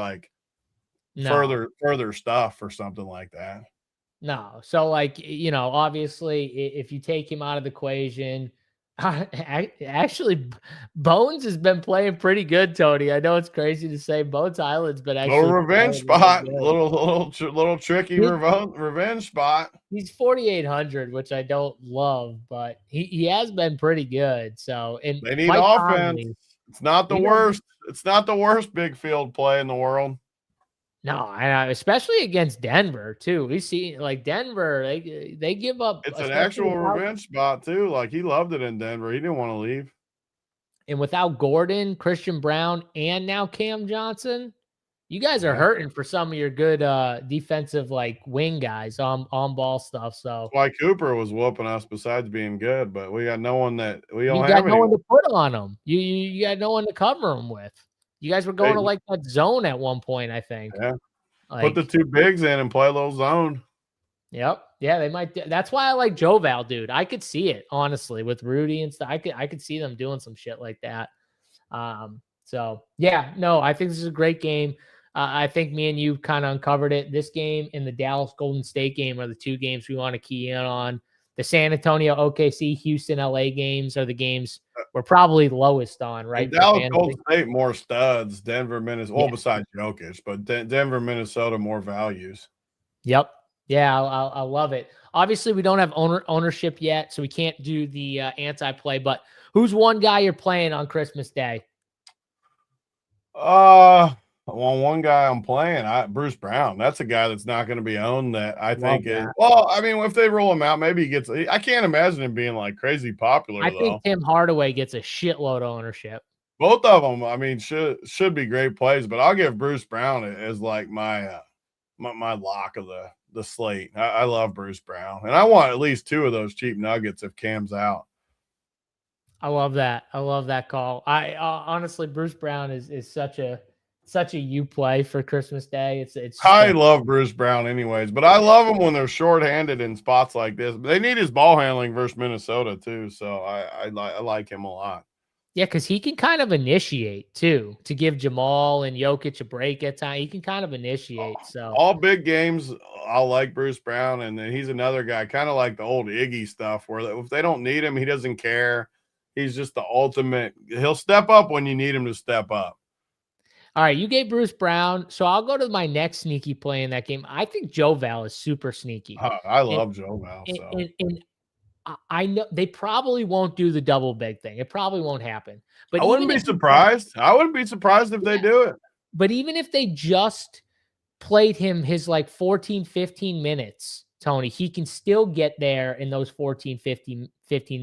further stuff or something like that. No. So obviously, if you take him out of the equation. Actually, Bones has been playing pretty good, Tony. I know it's crazy to say Bones Island's been actually little revenge spot, little tricky revenge spot. He's 4,800, which I don't love, but he has been pretty good. So and they need offense. It's not the worst. It's not the worst big field play in the world. No, especially against Denver too. We see Denver, they give up. It's an actual revenge spot too. Like he loved it in Denver. He didn't want to leave. And without Gordon, Christian Brown, and now Cam Johnson, you guys are hurting for some of your good defensive wing guys on ball stuff. So that's why Cooper was whooping us besides being good, but we got no one that we don't have. You got no one to put on them. You got no one to cover them with. You guys were going to that zone at one point, I think. Yeah. Put the two bigs in and play a little zone. Yep. Yeah, they might. That's why I like Joval, dude. I could see it, honestly, with Rudy and stuff. I could see them doing some shit like that. So, yeah, no, I think this is a great game. I think me and you kind of uncovered it. This game and the Dallas Golden State game are the two games we want to key in on. The San Antonio, OKC, Houston, LA games are the games we're probably lowest on, right? Dallas, Golden State, more studs. Denver, Minnesota, well, besides Jokic, but Denver, Minnesota, more values. Yep. Yeah, I love it. Obviously, we don't have ownership yet, so we can't do the anti-play, but who's one guy you're playing on Christmas Day? Well, one guy I'm playing, Bruce Brown. That's a guy that's not going to be owned. That I think is. Well, I mean, if they roll him out, maybe he gets. I can't imagine him being crazy popular. I think Tim Hardaway gets a shitload of ownership. Both of them, I mean, should be great plays, but I'll give Bruce Brown as like my my lock of the slate. I love Bruce Brown, and I want at least 2 of those cheap nuggets if Cam's out. I love that. I love that call. I honestly, Bruce Brown is such a you play for Christmas Day. It's I love Bruce Brown anyways, but I love him when they're shorthanded in spots like this. They need his ball handling versus Minnesota too, so I like him a lot. Yeah, because he can kind of initiate too to give Jamal and Jokic a break at time. He can kind of initiate. So all big games, I'll like Bruce Brown, and then he's another guy, kind of like the old Iggy stuff, where if they don't need him, he doesn't care. He's just the ultimate. He'll step up when you need him to step up. All right, you gave Bruce Brown, so I'll go to my next sneaky play in that game. I think Joe Val is super sneaky. I love Joe Val. And I know they probably won't do the double big thing. It probably won't happen. But I wouldn't be surprised. I wouldn't be surprised if they do it. But even if they just played him his like 14, 15 minutes, Tony, he can still get there in those 14, 15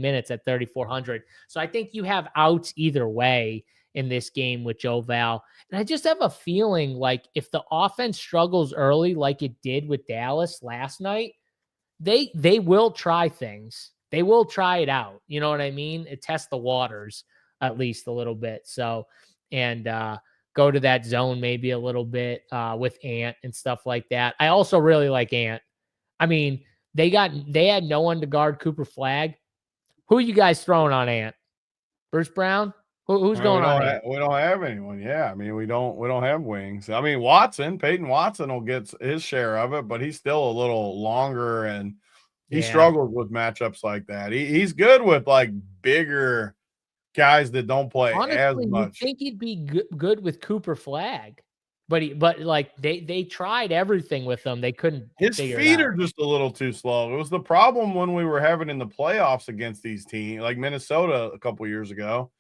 minutes at 3,400. So I think you have outs either way in this game with Joe Val. And I just have a feeling like if the offense struggles early like it did with Dallas last night, they will try things. They will try it out. You know what I mean? It test the waters at least a little bit. So, and go to that zone maybe a little bit with Ant and stuff like that. I also really like Ant. I mean, they had no one to guard Cooper Flagg. Who are you guys throwing on Ant? Bruce Brown? Who's going on? We don't have anyone. Yeah, I mean, we don't have wings. I mean, Peyton Watson will get his share of it, but he's still a little longer, and he struggles with matchups like that. He's good with like bigger guys that don't play as much. I think he'd be good with Cooper Flagg, but like they tried everything with him. They couldn't. His feet are just a little too slow. It was the problem when we were having in the playoffs against these teams, like Minnesota a couple years ago.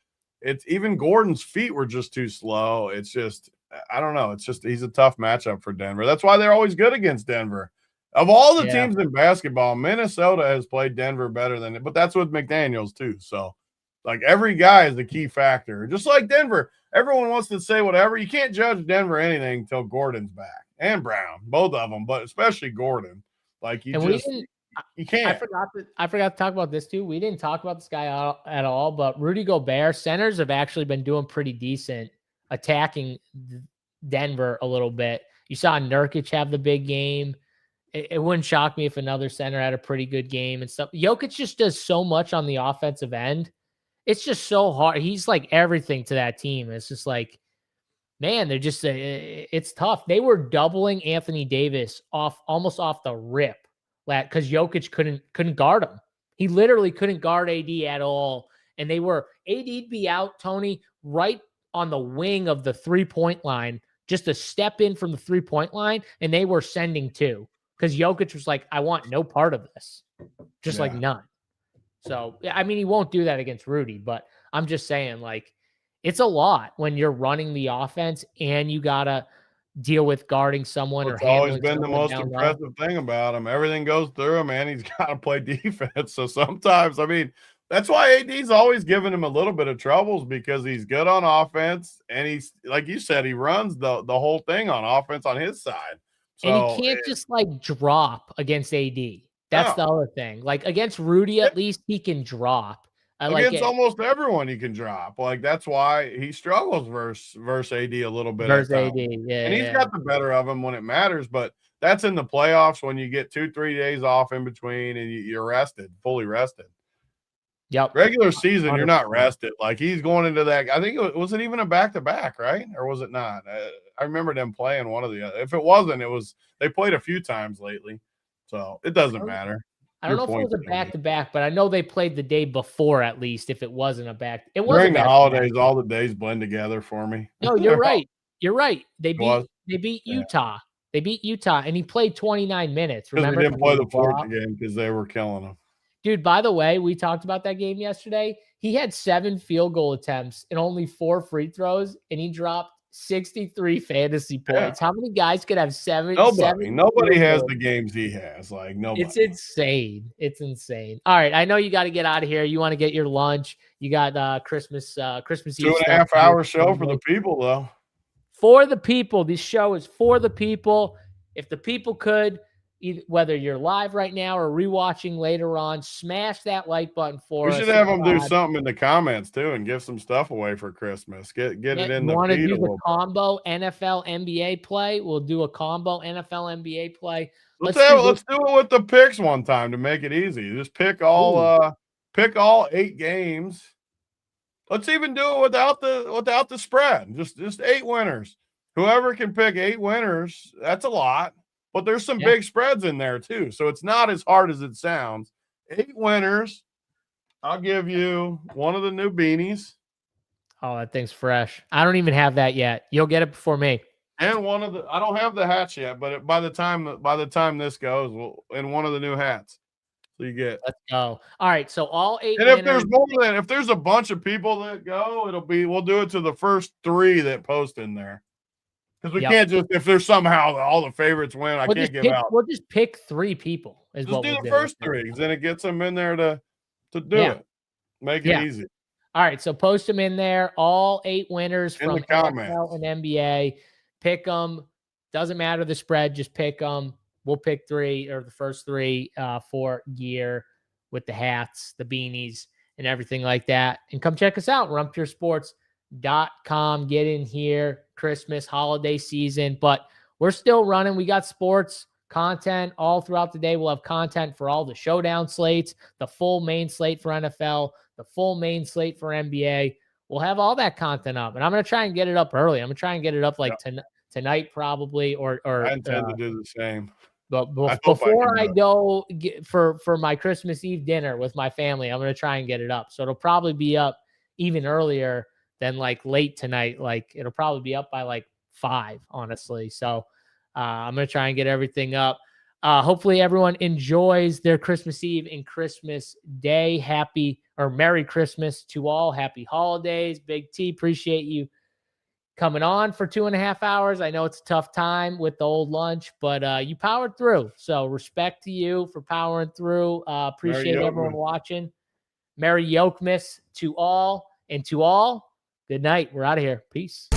It's even Gordon's feet were just too slow. It's just, I don't know. It's just, he's a tough matchup for Denver. That's why they're always good against Denver. Of all the teams in basketball, Minnesota has played Denver better than it, but that's with McDaniels too. So like every guy is the key factor. Just like Denver, everyone wants to say whatever. You can't judge Denver anything until Gordon's back, and Brown, both of them, but especially Gordon. Like you can't. I forgot to talk about this too. We didn't talk about this guy at all, but Rudy Gobert, centers have actually been doing pretty decent attacking Denver a little bit. You saw Nurkic have the big game. It wouldn't shock me if another center had a pretty good game and stuff. Jokic just does so much on the offensive end. It's just so hard. He's like everything to that team. It's just like, man, they're just, it's tough. They were doubling Anthony Davis almost off the rip because Jokic couldn't guard him. He literally couldn't guard AD at all. And AD'd be out, Tony, right on the wing of the 3-point line, just a step in from the 3-point line. And they were sending 2 because Jokic was like, I want no part of this. Just like none. So, I mean, he won't do that against Rudy, but I'm just saying, like, it's a lot when you're running the offense and you got to deal with guarding someone or handling. It's always been the most impressive thing about him. Everything goes through him, and he's got to play defense. So sometimes, I mean, that's why AD's always giving him a little bit of troubles because he's good on offense, and he's, like you said, he runs the whole thing on offense on his side. So, and he can't just, like, drop against AD. That's the other thing. Like, against Rudy, at least he can drop. Against almost everyone he can drop. Like, that's why he struggles versus AD a little bit. Versus AD, yeah. And he's got the better of him when it matters, but that's in the playoffs when you get 2-3 days off in between and you're rested, fully rested. Yep. Regular season, 100%. You're not rested. Like, he's going into that. I think was it even a back-to-back, right? Or was it not? I remember them playing one of the other. If it wasn't, they played a few times lately. So it doesn't matter. I don't know if it was a back-to-back, but I know they played the day before at least. If it wasn't a back, it was during the holidays. All the days blend together for me. No, you're right. You're right. They beat Utah. They beat Utah, and he played 29 minutes. Remember, they didn't play the fourth game because they were killing him. Dude, by the way, we talked about that game yesterday. He had 7 field goal attempts and only 4 free throws, and he dropped 63 fantasy points. How many guys could have seven? Nobody has the games he has. Like nobody. It's insane. It's insane. All right, I know you got to get out of here. You want to get your lunch. You got Christmas Eve. 2.5 hour show for the people, though. For the people. This show is for the people. If the people could, whether you're live right now or rewatching later on, smash that like button for us. We should have them do something in the comments too and give some stuff away for Christmas. Get it in the feed a little bit. Combo NFL NBA play. We'll do a combo NFL NBA play. Let's do it with the picks one time to make it easy. Just pick all 8 games. Let's even do it without the spread. Just 8 winners. Whoever can pick 8 winners, that's a lot. But there's some big spreads in there too. So it's not as hard as it sounds. 8 winners. I'll give you one of the new beanies. Oh, that thing's fresh. I don't even have that yet. You'll get it before me. And I don't have the hats yet, but by the time this goes, and one of the new hats. So you get. Let's go. All right. So all 8 And winners, if there's a bunch of people that go, we'll do it to the first 3 that post in there. Because we can't just, if there's somehow all the favorites win, I can't give out. We'll just pick 3 people. Just do the first 3, because then it gets them in there to do it. Make it easy. All right, so post them in there. All 8 winners in from the comments. NFL and NBA. Pick them. Doesn't matter the spread. Just pick them. We'll pick 3 or the first 3 for gear with the hats, the beanies, and everything like that. And come check us out. RunPureSports.com. Get in here. Christmas, holiday season, but we're still running. We got sports content all throughout the day. We'll have content for all the showdown slates, the full main slate for NFL, the full main slate for NBA. We'll have all that content up, and I'm going to try and get it up early. I'm going to try and get it up like tonight probably, or I intend to do the same. But before I go for my Christmas Eve dinner with my family, I'm going to try and get it up. So it'll probably be up even earlier than like late tonight. Like it'll probably be up by like 5, honestly. So I'm going to try and get everything up. Hopefully everyone enjoys their Christmas Eve and Christmas Day. Merry Christmas to all. Happy holidays. Big T, appreciate you coming on for 2.5 hours. I know it's a tough time with the old lunch, but you powered through. So respect to you for powering through. Appreciate everyone watching. Merry Yokemas to all, and to all, good night. We're out of here. Peace.